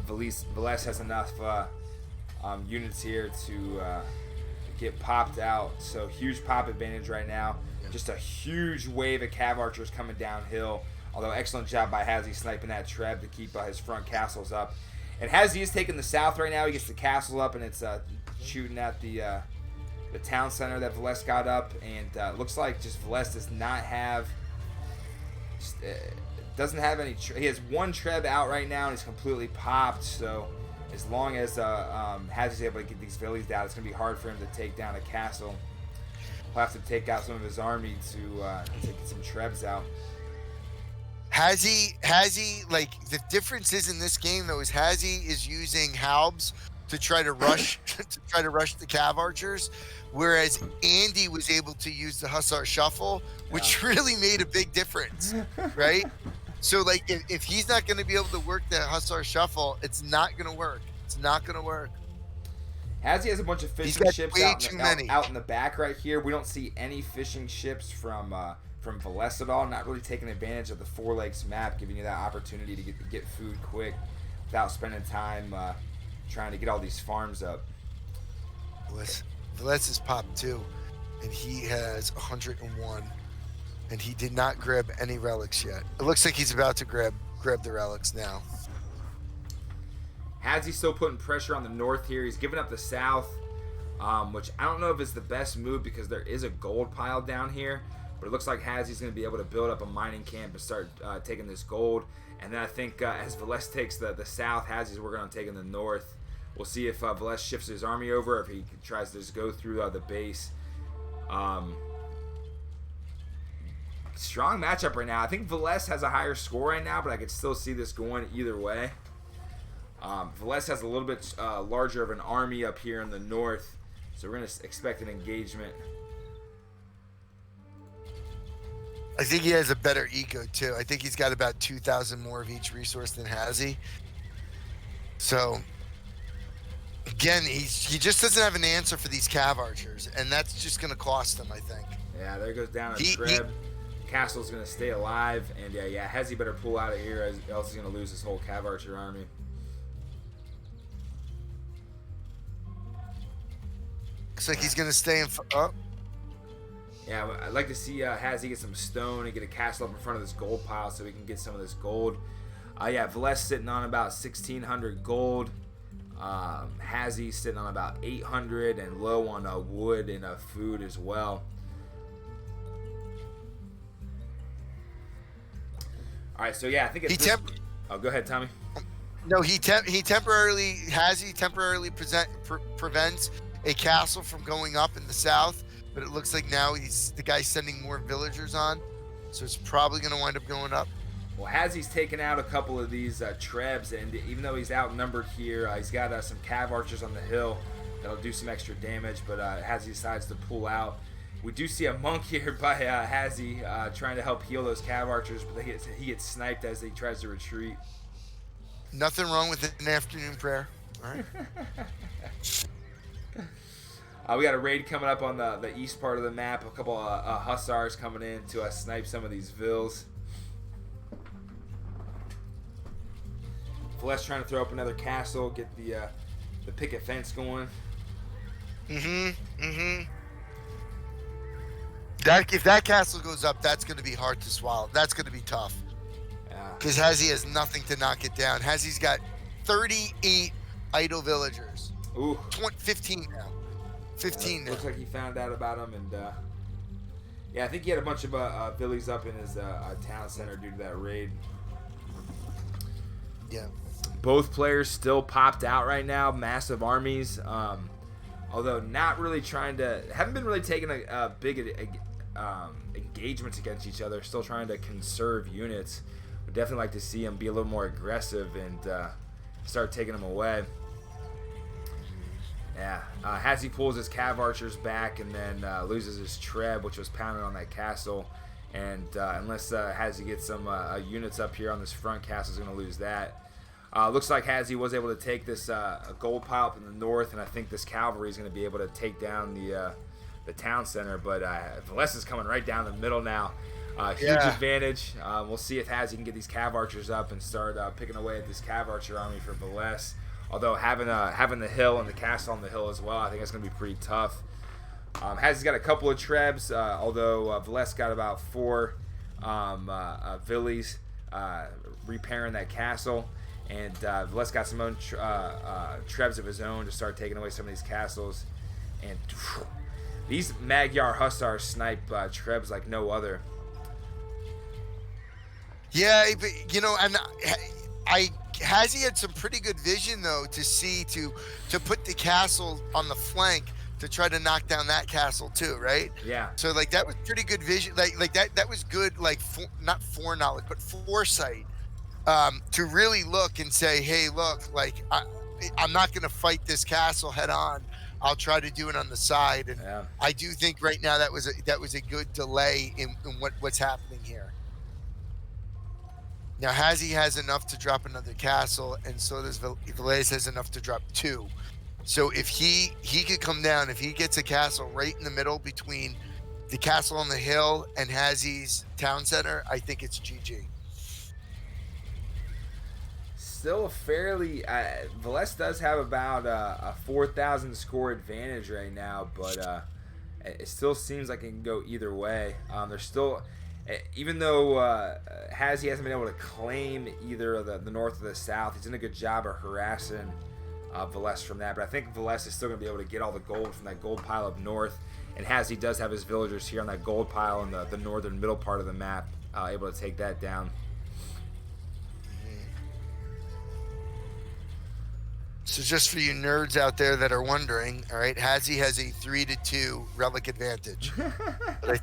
Villese has enough units here to get popped out. So huge pop advantage right now. Just a huge wave of cav archers coming downhill. Although excellent job by Hazzy sniping that treb to keep his front castles up. And Hazzy is taking the south right now. He gets the castle up, and it's shooting at the town center that Villese got up. And looks like just Villese does not have doesn't have any. He has one Treb out right now, and he's completely popped. So as long as Hazzy's able to get these Phillies down, it's gonna be hard for him to take down a castle. He'll have to take out some of his army to get some Trebs out. Hazzy, like the difference is in this game though is Hazzy is using Halbs to try to rush the Cav archers, whereas Andy was able to use the Hussar shuffle, which really made a big difference, right? So like if he's not going to be able to work the Hussar shuffle, it's not going to work. It's not going to work. Hazzy has a bunch of fishing ships out in the back right here. We don't see any fishing ships from Villese at all. Not really taking advantage of the Four Lakes map, giving you that opportunity to get food quick without spending time trying to get all these farms up. Villese is popped too, and he has 101, and he did not grab any relics yet. It looks like he's about to grab the relics now. Hazzy's still putting pressure on the north here. He's giving up the south, which I don't know if it's the best move because there is a gold pile down here. But it looks like Hazzy's going to be able to build up a mining camp and start taking this gold. And then I think as Villese takes the south, Hazzy's working on taking the north. We'll see if Villese shifts his army over or if he tries to just go through the base. Strong matchup right now. I think Villese has a higher score right now, but I could still see this going either way. Villese has a little bit larger of an army up here in the north, so we're going to expect an engagement. I think he has a better eco too. I think he's got about 2,000 more of each resource than Hazzy. So again, he just doesn't have an answer for these Cav archers, and that's just going to cost him, I think. Yeah, there goes down a Treb. Castle's going to stay alive, and yeah, Hazzy better pull out of here, else he's going to lose his whole Cav archer army. Looks like he's going to stay in. Yeah, I'd like to see Hazzy get some stone and get a castle up in front of this gold pile so we can get some of this gold. Yeah, Villese sitting on about 1,600 gold. Hazzy sitting on about 800 and low on wood and food as well. All right, so yeah, I think it's oh, go ahead, Tommy. No, Hazzy temporarily prevents a castle from going up in the south. But it looks like now the guy's sending more villagers on, so it's probably going to wind up going up. Well, Hazzy's taken out a couple of these Trebs, and even though he's outnumbered here, he's got some Cav archers on the hill that'll do some extra damage, but Hazzy decides to pull out. We do see a monk here by Hazzy trying to help heal those Cav archers, but he gets sniped as he tries to retreat. Nothing wrong with an afternoon prayer. All right. We got a raid coming up on the east part of the map. A couple of Hussars coming in to snipe some of these Villes. Villese trying to throw up another castle, get the picket fence going. If that castle goes up, that's going to be hard to swallow. That's going to be tough. Yeah. Because Hazzy has nothing to knock it down. Hazzy's got 38 idle villagers. Ooh. 15 now. 15 now. Looks like he found out about him, and yeah, I think he had a bunch of Villies up in his town center due to that raid. Yeah. Both players still popped out right now, massive armies. Although not really haven't been really taking a big engagements against each other. Still trying to conserve units. Would definitely like to see them be a little more aggressive and start taking them away. Yeah, Hazzy pulls his Cav archers back and then loses his Treb, which was pounding on that castle. And unless Hazzy gets some units up here on this front, castle's going to lose that. Looks like Hazzy was able to take this gold pile up in the north, and I think this cavalry is going to be able to take down the town center. But Villese is coming right down the middle now. Huge advantage. We'll see if Hazzy can get these Cav archers up and start picking away at this Cav archer army for Villese. Although having the hill and the castle on the hill as well, I think it's going to be pretty tough. Hazzy's got a couple of Trebs, although Villese got about 4 Villies repairing that castle. And Villese got some own Trebs of his own to start taking away some of these castles. And these Magyar Hussars snipe Trebs like no other. Yeah, but, and has he had some pretty good vision though to see to put the castle on the flank to try to knock down that castle too, right? Yeah. So like that was pretty good vision, like that was good, like not foreknowledge but foresight, to really look and say, hey, look, like I'm not going to fight this castle head on. I'll try to do it on the side, and Yeah. I do think right now that was a good delay in what's happening here. Now, Hazzy has enough to drop another castle, and so does Villese has enough to drop 2. So if he could come down, if he gets a castle right in the middle between the castle on the hill and Hazzy's town center, I think it's GG. Still a fairly Villese does have about a 4,000 score advantage right now, but it still seems like it can go either way. There's still, even though Hazzy hasn't been able to claim either the north or the south, he's done a good job of harassing Villese from that. But I think Villese is still going to be able to get all the gold from that gold pile up north, and Hazzy does have his villagers here on that gold pile in the northern middle part of the map, able to take that down. So just for you nerds out there that are wondering, all right, Hazzy has a 3-2 relic advantage. but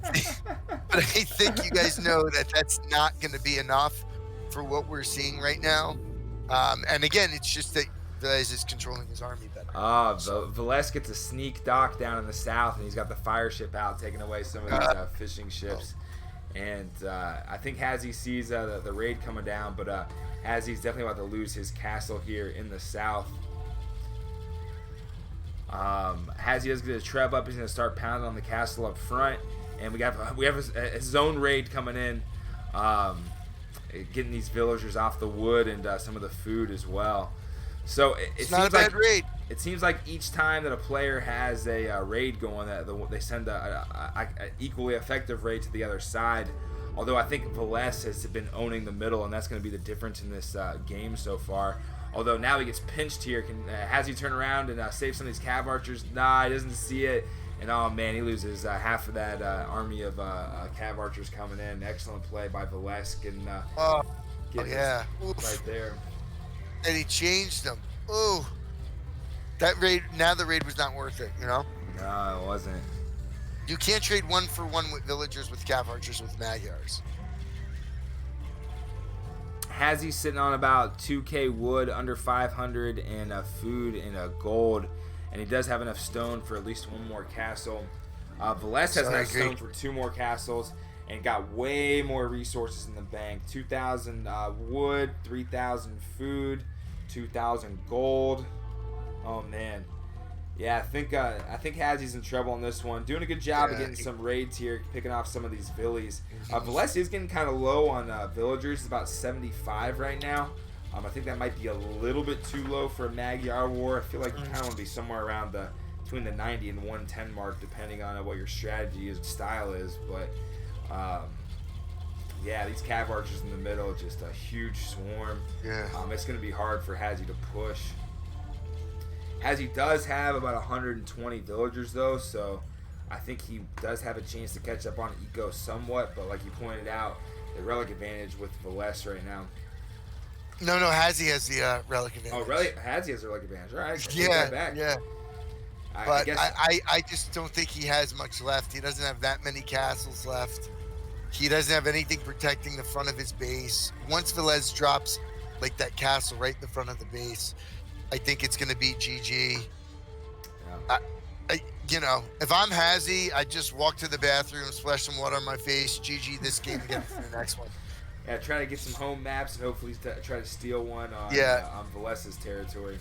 I think you guys know that that's not going to be enough for what we're seeing right now. And again, it's just that Villese is controlling his army better. Villese gets a sneak dock down in the south, and he's got the fire ship out, taking away some of these fishing ships. And I think Hazzy sees the raid coming down, but Hazzy's definitely about to lose his castle here in the south. Hazzy does get a treb up. He's going to start pounding on the castle up front, and we have a zone raid coming in, getting these villagers off the wood and some of the food as well. So it's not a bad raid. It seems like each time that a player has a raid going, they send a equally effective raid to the other side. Although I think Villese has been owning the middle, and that's going to be the difference in this game so far. Although now he gets pinched here. Has he turn around and save some of these cav archers? Nah, he doesn't see it. And oh man, he loses half of that army of cav archers coming in. Excellent play by Villese. And right there. And he changed them. Ooh. That raid, now the raid was not worth it, you know? No, it wasn't. You can't trade 1-for-1 with villagers with cav archers with Magyars. Hazzy sitting on about 2k wood, under 500, and food and gold, and he does have enough stone for at least one more castle. Villese has enough stone for 2 more castles and got way more resources in the bank. 2,000 wood, 3,000 food, 2,000 gold. Oh man, yeah, I think Hazzy's in trouble on this one. Doing a good job of getting some raids here, picking off some of these villies. Villese is getting kind of low on villagers. It's about 75 right now. I think that might be a little bit too low for a Magyar war. I feel like you kind of want to be somewhere around between the 90 and 110 mark, depending on what your strategy is, style is. But yeah, these cav archers in the middle, just a huge swarm. Yeah. It's going to be hard for Hazzy to push. Hazzy does have about 120 villagers though, so I think he does have a chance to catch up on Eco somewhat, but like you pointed out, the relic advantage with Villese right now. No, Hazzy has the relic advantage. Oh, really? Hazzy has the relic advantage. All right. Yeah. But I just don't think he has much left. He doesn't have that many castles left. He doesn't have anything protecting the front of his base. Once Villese drops like that castle right in the front of the base, I think it's going to be GG. Yeah. If I'm Hazzy, I just walk to the bathroom, splash some water on my face, GG this game again for the next one. Yeah, try to get some home maps and hopefully try to steal one on Villese's territory.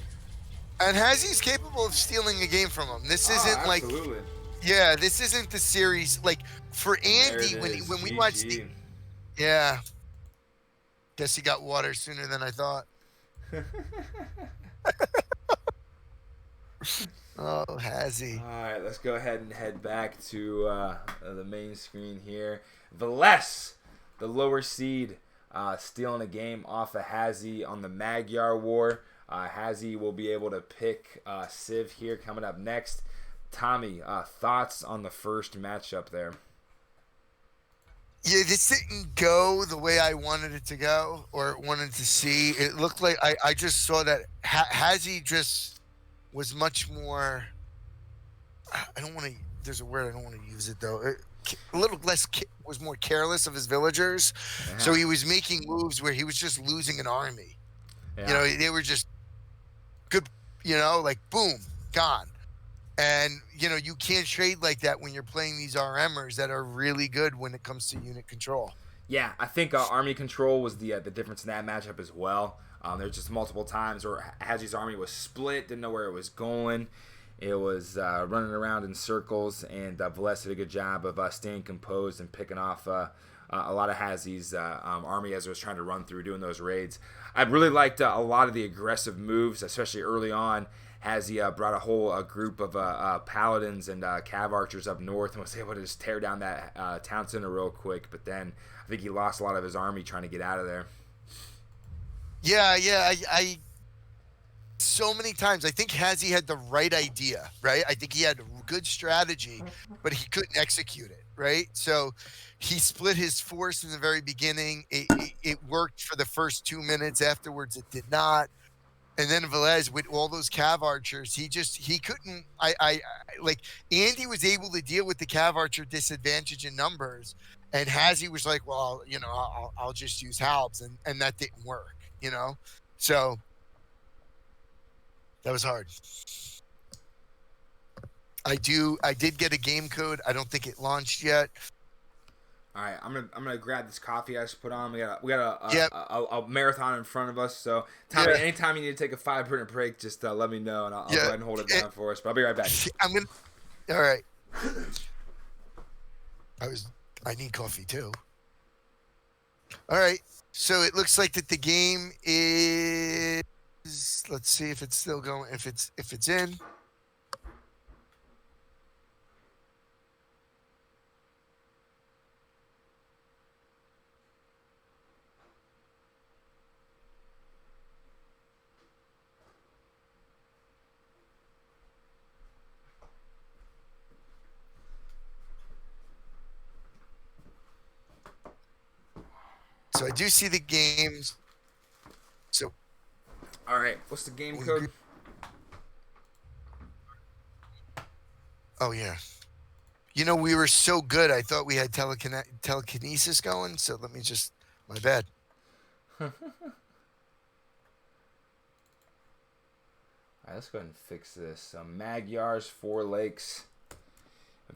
And Hazzy's capable of stealing a game from him. This isn't absolutely. This isn't the series. Like, for Andy, when we watched the... Yeah. Guess he got water sooner than I thought. Oh, Hazzy. All right, let's go ahead and head back to the main screen here. Villese, the lower seed, stealing a game off of Hazzy on the Magyar War. Hazzy will be able to pick Civ here coming up next. Tommy, thoughts on the first matchup there? Yeah, this didn't go the way I wanted it to go or wanted to see. It looked like I just saw that Hazzy just was much more. I don't want to. There's a word I don't want to use it though. A little less was more careless of his villagers, so he was making moves where he was just losing an army. Yeah. You know, they were just good. You know, like boom, gone. And you can't trade like that when you're playing these RMers that are really good when it comes to unit control. Yeah, I think army control was the difference in that matchup as well. There's just multiple times where Hazzy's army was split, didn't know where it was going. It was running around in circles, and Villese did a good job of staying composed and picking off a lot of Hazzy's army as it was trying to run through doing those raids. I really liked a lot of the aggressive moves, especially early on. Hazzy brought a whole group of paladins and cav archers up north and was able to just tear down that town center real quick. But then I think he lost a lot of his army trying to get out of there. Yeah. I so many times I think Hazzy had the right idea, right? I think he had a good strategy, but he couldn't execute it, right? So he split his force in the very beginning. It worked for the first 2 minutes. Afterwards, it did not. And then Villese with all those cav archers, he couldn't. I like Andy was able to deal with the cav archer disadvantage in numbers, and Hazzy was like, well, I'll just use halbs, and that didn't work, So that was hard. I did get a game code. I don't think it launched yet. All right, I'm gonna grab this coffee I just put on. We got a marathon in front of us. So Tommy, anytime you need to take a 5-minute break, just let me know, and I'll go ahead and hold it down for us. But I'll be right back. All right. I need coffee too. All right. So it looks like that the game is. Let's see if it's still going. If it's in. So I do see the games. So, all right, what's the game code? Oh yeah, we were so good. I thought we had telekinesis going. So let me just. My bad. All right, let's go ahead and fix this. Magyars, 4 Lakes,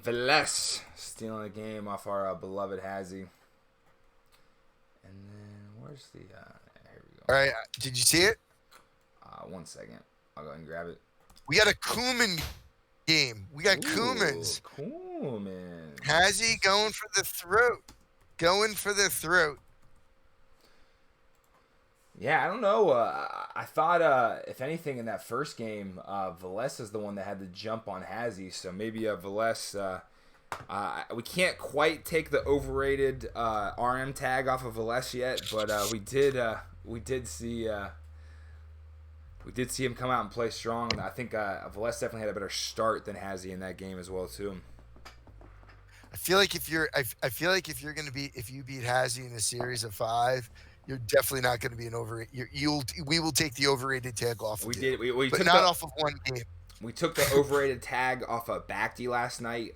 Villese stealing the game off our beloved Hazzy. And then where's the? Here we go. All right, did you see it? 1 second. I'll go ahead and grab it. We got a Kuman game. We got Kumans. Kuman. Hazzy going for the throat. Going for the throat. Yeah, I don't know. I thought, if anything, in that first game, Villese is the one that had the jump on Hazzy. So maybe Villese. We can't quite take the overrated RM tag off of Villese yet, but we did see him come out and play strong. I think Villese definitely had a better start than Hazzy in that game as well too. I feel like if you beat Hazzy in a series of 5, you're definitely not going to be an overrated. We will take the overrated tag off. We did. We but took not off of one game. We took the overrated tag off of Bacti last night.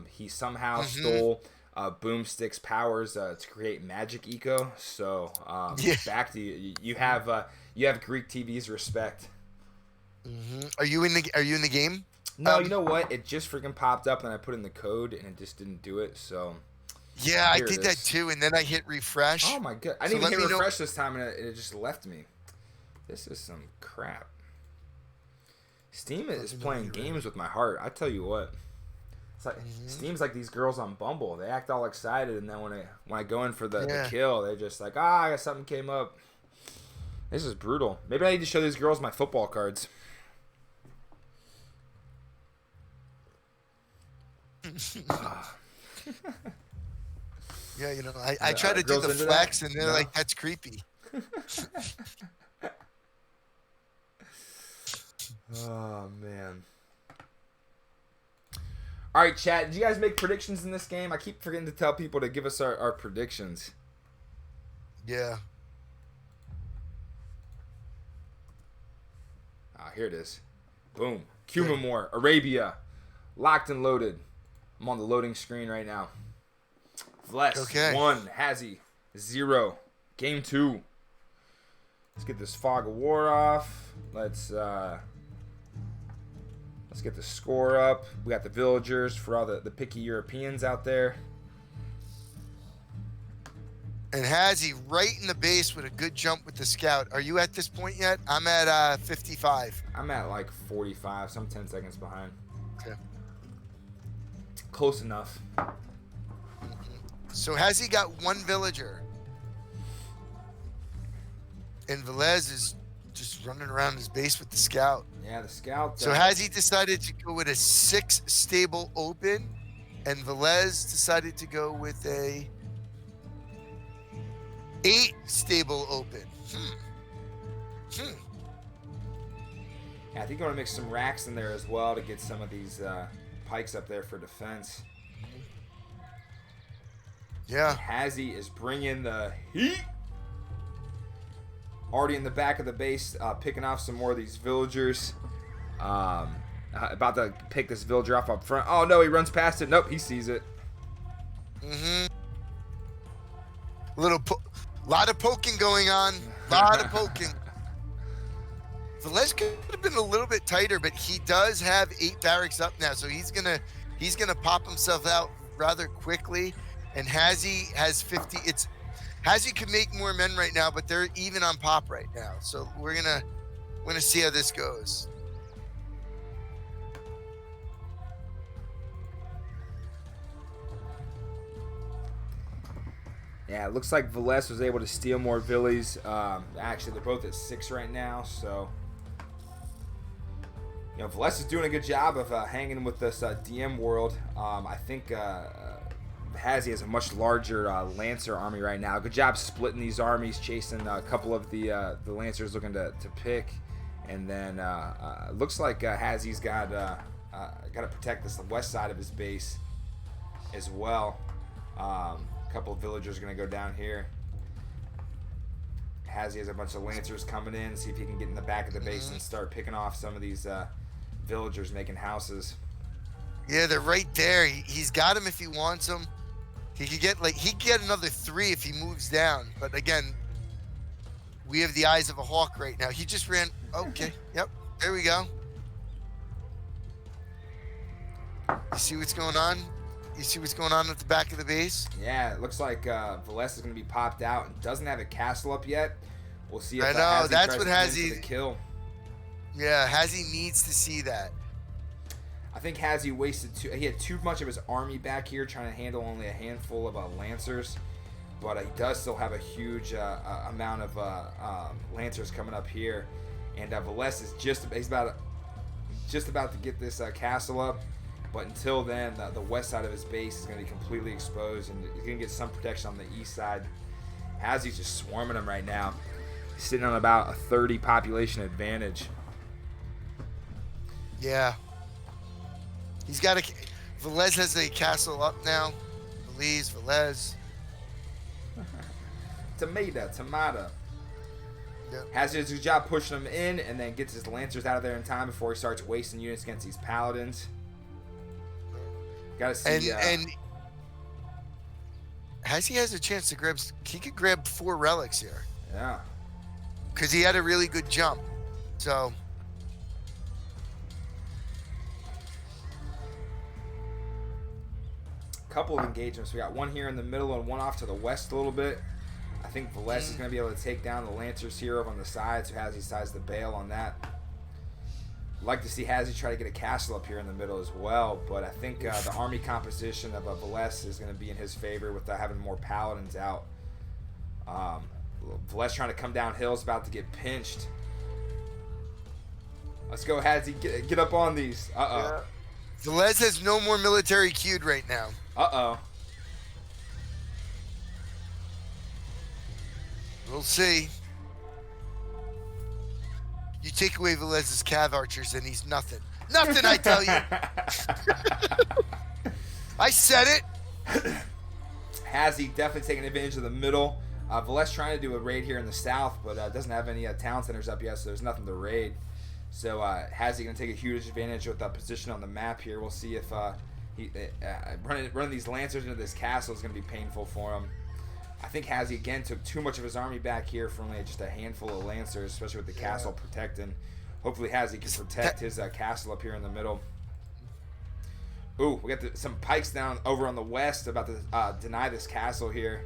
He somehow stole Boomstick's powers to create magic eco. So Bacti, you have Greek TV's respect. Mm-hmm. Are you in the game? No, you know what? It just freaking popped up, and I put in the code, and it just didn't do it. So yeah, I did that too, and then I hit refresh. Oh my god! I didn't even hit refresh this time, and it just left me. This is some crap. Steam is playing games with my heart. I tell you what. It's like Steam's like these girls on Bumble. They act all excited, and then when I go in for the kill, they're just like, I got something came up. This is brutal. Maybe I need to show these girls my football cards. Yeah, I try to do the flex, and they're like, that's creepy. Oh man. All right, chat. Did you guys make predictions in this game? I keep forgetting to tell people to give us our predictions. Yeah. Here it is. Boom. Cuba Moore, Arabia. Locked and loaded. I'm on the loading screen right now. Villese, 1. Hazzy, 0. Game 2. Let's get this fog of war off. Let's get the score up. We got the villagers for all the picky Europeans out there. And Hazzy right in the base with a good jump with the scout. Are you at this point yet? I'm at 55. I'm at like 45, so I'm 10 seconds behind. Okay. Close enough. So Hazzy got 1 villager. And Villese is just running around his base with the scout. Yeah, the scout. So Hazzy decided to go with a 6 stable open, and Villese decided to go with a 8 stable open. Yeah, I think I want to mix some racks in there as well to get some of these pikes up there for defense. Yeah. Hazzy is bringing the heat. Already in the back of the base, picking off some more of these villagers. About to pick this villager off up front. Oh, no, he runs past it. Nope, he sees it. Lot of poking going on. Lot of poking. Villese could have been a little bit tighter, but he does have 8 barracks up now, so he's gonna pop himself out rather quickly. And Hazzy has 50. Hazzy could make more men right now, but they're even on pop right now. So we're gonna see how this goes. Yeah, it looks like Villese was able to steal more villies. Actually, they're both at 6 right now, so Villese is doing a good job of hanging with this DM world. I think Hazzy has a much larger Lancer army right now. Good job splitting these armies, chasing a couple of the Lancers looking to pick, and then looks like Hazzy's got to protect the west side of his base as well. Couple of villagers are going to go down here. Hazzy has a bunch of Lancers coming in. See if he can get in the back of the base and start picking off some of these villagers making houses. Yeah, they're right there. He's got him if he wants them. He could get another 3 if he moves down. But again, we have the eyes of a hawk right now. He just ran. Okay. Yep. There we go. You see what's going on? You see what's going on at the back of the base? Yeah, it looks like Villese is going to be popped out and doesn't have a castle up yet. We'll see if I know, Hazzy that's tries what to get Hazzy... into the kill. Yeah, Hazzy needs to see that. I think Hazzy he had too much of his army back here trying to handle only a handful of Lancers. But he does still have a huge amount of Lancers coming up here. And Villese is just about to get this castle up. But until then, the west side of his base is going to be completely exposed, and he's going to get some protection on the east side. Hazzy's just swarming him right now. He's sitting on about a 30 population advantage. Yeah. He's got Villese has a castle up now. Villese. Tomato. Yep. Hazzy does a good job pushing him in, and then gets his Lancers out of there in time before he starts wasting units against these Paladins. Gotta see. And Hazzy has a chance to grab. He could grab 4 relics here. Yeah. Because he had a really good jump. So. Couple of engagements. We got one here in the middle and one off to the west a little bit. I think Villese is going to be able to take down the Lancers here over on the side, so Hazzy decides to bail on that. I'd like to see Hazzy try to get a castle up here in the middle as well, but I think the army composition of Villese is going to be in his favor with having more Paladins out. Villese trying to come downhill is about to get pinched. Let's go, Hazzy. Get up on these. Uh-oh. Yeah. Villese has no more military queued right now. Uh-oh. We'll see. You take away Villese's cav archers and he's nothing. Nothing, I tell you. I said it. Hazzy definitely taking advantage of the middle. Villese trying to do a raid here in the south, but doesn't have any town centers up yet, so there's nothing to raid. So Hazzy going to take a huge advantage with the position on the map here. We'll see if running these Lancers into this castle is going to be painful for him. I think Hazzy, again, took too much of his army back here for only just a handful of Lancers, especially with the castle protecting. Hopefully Hazzy can protect his castle up here in the middle. Ooh, we got some pikes down over on the west about to deny this castle here.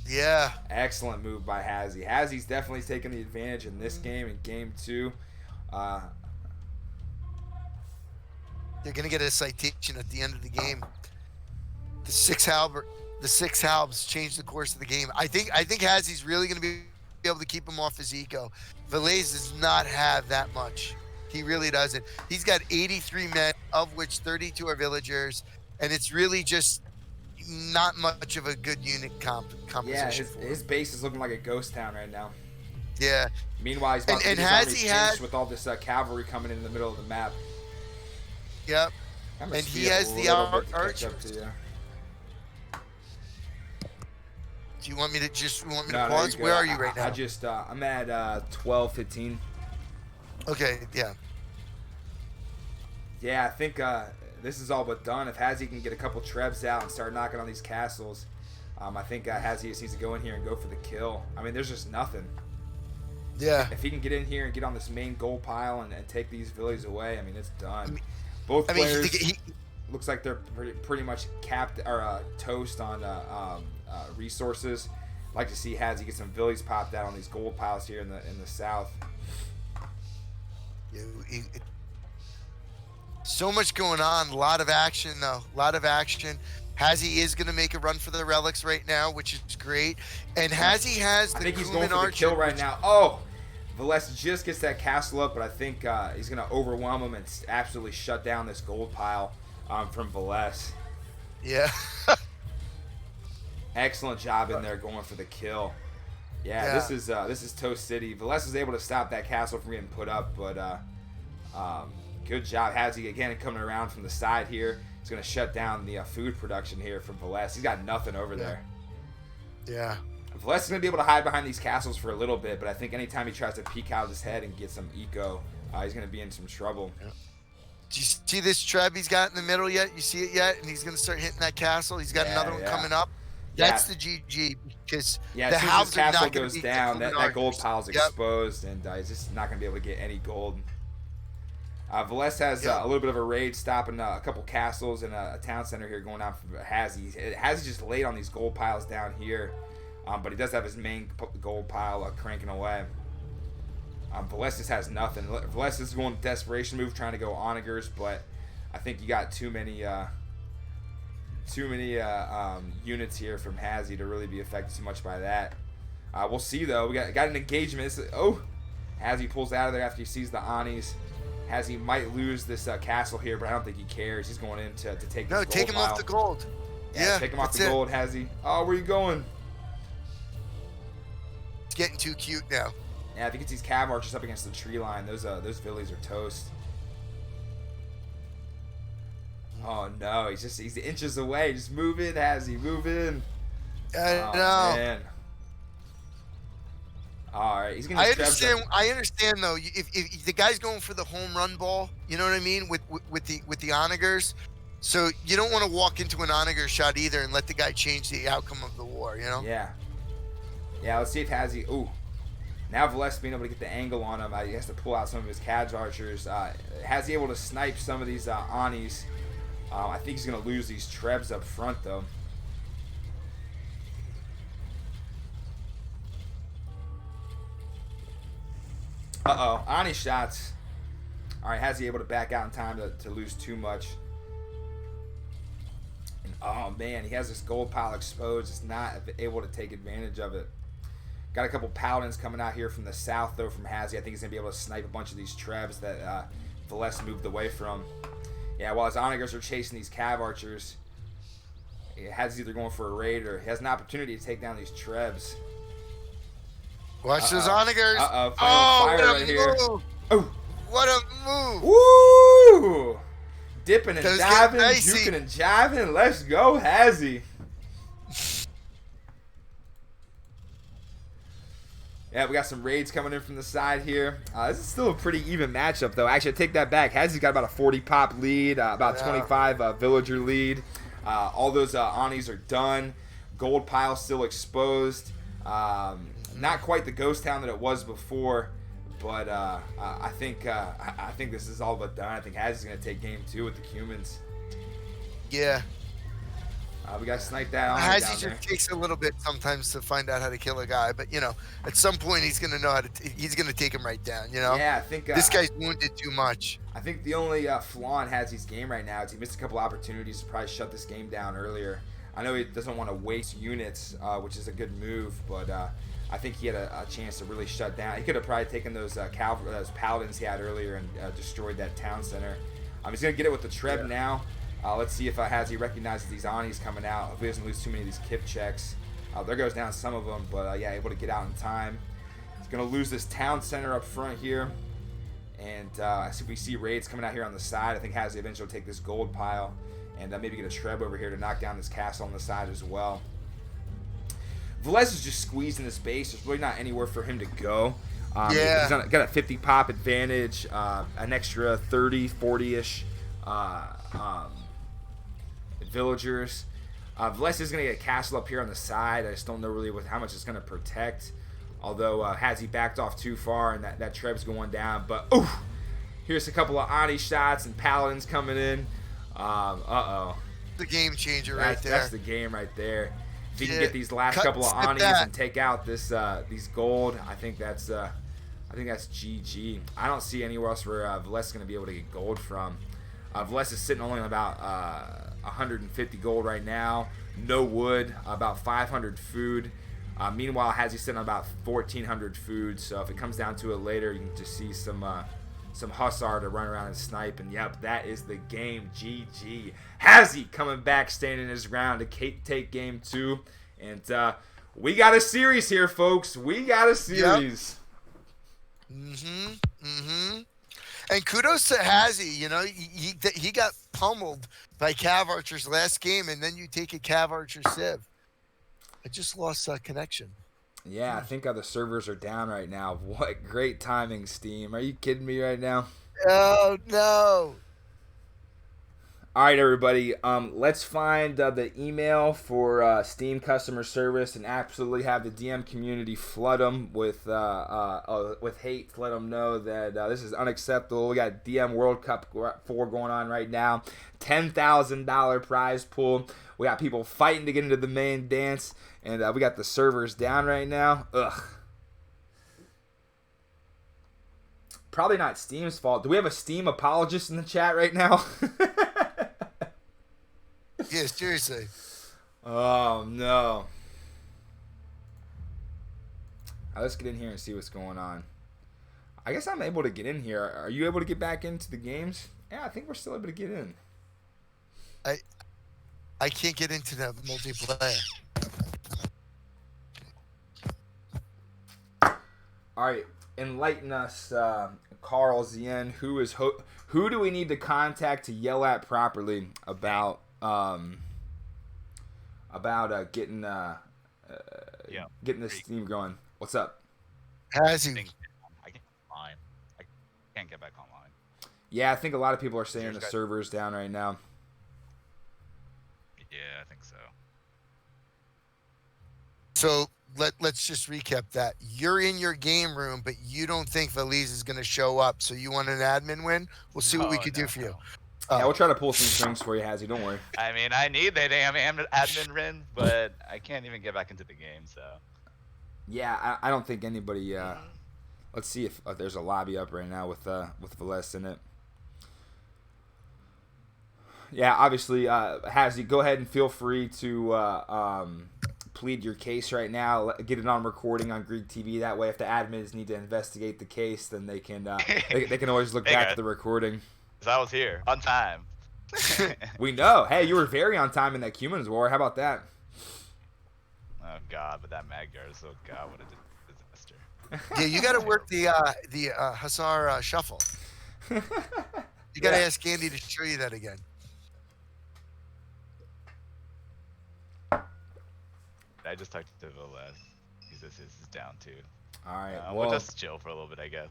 Yeah. Excellent move by Hazzy. Hazzy's definitely taking the advantage in this game, in game 2. They're going to get a citation at the end of the game. The six halbs changed the course of the game. I think Hazzy's really going to be able to keep him off his eco. Villese does not have that much. He really doesn't. He's got 83 men, of which 32 are villagers, and it's really just not much of a good unit composition. Yeah, his base is looking like a ghost town right now. Yeah. Meanwhile, he's about to get his army finished with all this cavalry coming in the middle of the map. Yep. And he has the archers. Do you want me to pause? Where are you right now? I'm at 12, 15. Okay, yeah. Yeah, I think this is all but done. If Hazzy can get a couple trebs out and start knocking on these castles, I think Hazzy just needs to go in here and go for the kill. I mean, there's just nothing. Yeah. If he can get in here and get on this main gold pile and take these villages away, I mean, it's done. Both players looks like they're pretty much capped or toast on resources. I'd like to see Hazzy get some villages popped out on these gold piles here in the south. So much going on. A lot of action, though. A lot of action. Hazzy is going to make a run for the relics right now, which is great. And Hazzy has the I think he's going for the kill right now. Oh! Villese just gets that castle up, but I think he's going to overwhelm him and absolutely shut down this gold pile from Villese. Yeah. Excellent job in there going for the kill. Yeah, this is Toast City. Villese was able to stop that castle from getting put up, but good job. Hazzy again coming around from the side here. He's going to shut down the food production here from Villese. He's got nothing over there. Yeah. Villese is going to be able to hide behind these castles for a little bit, but I think anytime he tries to peek out of his head and get some eco, he's going to be in some trouble. Yeah. Do you see this treb he's got in the middle yet? You see it yet? And he's going to start hitting that castle. He's got another one coming up. That's the GG, because the house castle goes down, that gold pile's exposed, and he's just not going to be able to get any gold. Villese has a little bit of a raid, stopping a couple castles and a town center here going on for Hazzy. Hazzy just laid on these gold piles down here, but he does have his main gold pile cranking away. Villese just has nothing. Villese is going desperation move, trying to go onagers, but I think you got too many units here from Hazzy to really be affected too much by that. We'll see though. We got an engagement. Hazzy pulls out of there after he sees the Anis. Hazzy might lose this castle here, but I don't think he cares. He's going in to take this gold take him off the gold. Yeah, take him off the gold, Hazzy. Oh, where you going? It's getting too cute now. Yeah, if he gets these cav archers up against the tree line, those villies are toast. Oh no, he's inches away. Just move in, Hazzy, move in. I know. Man. All right, he's gonna. I understand though. If the guy's going for the home run ball, you know what I mean, with the onagers. So you don't want to walk into an onager shot either and let the guy change the outcome of the war. You know. Yeah. Yeah. Let's see if Hazzy. Ooh. Now Villese being able to get the angle on him, he has to pull out some of his Cadge archers. Hazzy able to snipe some of these Anis. I think he's going to lose these trebs up front, though. Uh-oh. Ani shots. All right, Hazzy able to back out in time to lose too much. And, oh, man, he has this gold pile exposed. Just not able to take advantage of it. Got a couple paladins coming out here from the south, though, from Hazzy. I think he's going to be able to snipe a bunch of these trebs that Villese moved away from. Yeah, while his onagers are chasing these cav archers, Hazzy's either going for a raid or he has an opportunity to take down these trebs. Watch those onagers. Fire right here. Oh, what a move. Woo! Dipping and Those get diving, dicey. juking and jiving. Let's go, Hazzy. Yeah, we got some raids coming in from the side here. This is still a pretty even matchup, though. Actually, I take that back. Hazzy's got about a 40 pop lead, about 25 villager lead. All those Anis are done. Gold pile still exposed. Not quite the ghost town that it was before, but I think this is all but done. I think Hazzy's going to take game 2 with the humans. Yeah. We got to snipe that on Hazzy down just there. takes a little bit sometimes to find out how to kill a guy, but at some point he's gonna know how to. He's gonna take him right down. Yeah, I think this guy's wounded too much. I think the only flaw in Hazzy's game right now is he missed a couple opportunities to probably shut this game down earlier. I know he doesn't want to waste units, which is a good move, but I think he had a chance to really shut down. He could have probably taken those those paladins he had earlier and destroyed that town center. He's gonna get it with the Treb now. Let's see if Hazzy recognizes these Anis coming out. Hopefully he doesn't lose too many of these kip checks. There goes down some of them, but yeah, able to get out in time. He's going to lose this town center up front here. And I see we see raids coming out here on the side. I think Hazzy eventually will take this gold pile and maybe get a Treb over here to knock down this castle on the side as well. Villese is just squeezed in this base. There's really not anywhere for him to go. He's got a 50 pop advantage, an extra 30, 40-ish villagers. Villese is going to get a castle up here on the side. I just don't know really how much it's going to protect. Although Hazzy backed off too far and that Treb's going down. But here's a couple of Ani shots and paladins coming in. The game changer right there. That's the game right there. If he can get these last couple of Anis and take out this these gold, I think that's GG. I don't see anywhere else where Villese is going to be able to get gold from. Villese is sitting only on about 150 gold right now. No wood, about 500 food. Meanwhile, Hazzy sitting on about 1,400 food. So if it comes down to it later, you can just see some Hussar to run around and snipe. And yep, that is the game. GG. Hazzy coming back, standing his ground to take game 2. And we got a series here, folks. We got a series. Yep. And kudos to Hazzy. He got pummeled by Cav Archer's last game, and then you take a Cav Archer Civ. I just lost connection. Yeah, I think the servers are down right now. What great timing, Steam. Are you kidding me right now? Oh, no. All right, everybody. Let's find the email for Steam customer service and absolutely have the DM community flood them with hate. Let them know that this is unacceptable. We got DM World Cup 4 going on right now. $10,000 prize pool. We got people fighting to get into the main dance, and we got the servers down right now. Ugh. Probably not Steam's fault. Do we have a Steam apologist in the chat right now? Yeah, seriously. Oh, no. Let's get in here and see what's going on. I guess I'm able to get in here. Are you able to get back into the games? Yeah, I think we're still able to get in. I can't get into the multiplayer. All right, enlighten us, Carl Zien. Who do we need to contact to yell at properly about getting this team going? What's up? Hazzy. I can't online. I can't get back online. Yeah, I think a lot of people are saying the server's down right now. Yeah, I think so. So let's just recap that. You're in your game room, but you don't think Villese is going to show up, so you want an admin win? We'll see what we could do for you. Yeah, we'll try to pull some strings for you, Hazzy. Don't worry. I mean, I need that damn admin win, but I can't even get back into the game, so. Yeah, I don't think anybody. Let's see if there's a lobby up right now with Villese in it. Yeah, obviously, Hazzy, go ahead and feel free to plead your case right now. Get it on recording on Greek TV. That way, if the admins need to investigate the case, then they can they can always look back at the recording. I was here on time. We know. Hey, you were very on time in that Cumans War. How about that? Oh God, but that Magyar is what a disaster. Yeah, you got to work the Hussar shuffle. You gotta Yeah. ask Andy to show you that again. I just talked to Villese. He says his is down too. All right. We'll Well, just chill for a little bit, I guess.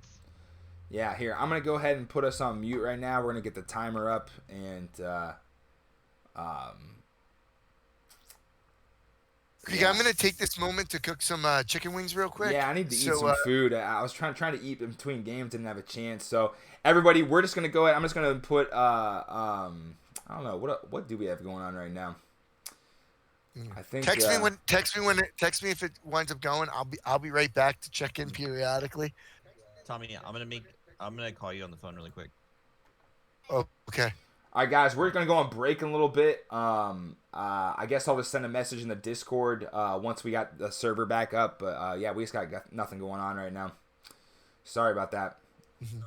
yeah. Here, I'm gonna go ahead and put us on mute right now. We're gonna get the timer up and. Yeah, I'm gonna take this moment to cook some chicken wings real quick. Yeah, I need to eat some food. I was trying to eat in between games, didn't have a chance. So everybody, we're just gonna go ahead. I'm just gonna put I don't know what do we have going on right now. I think text me if it winds up going. I'll be right back to check in periodically. Tommy, I'm gonna call you on the phone really quick. Oh, okay. All right, guys, we're gonna go on break in a little bit. I guess I'll just send a message in the Discord once we got the server back up. But yeah, we just got nothing going on right now. Sorry about that. Mm-hmm.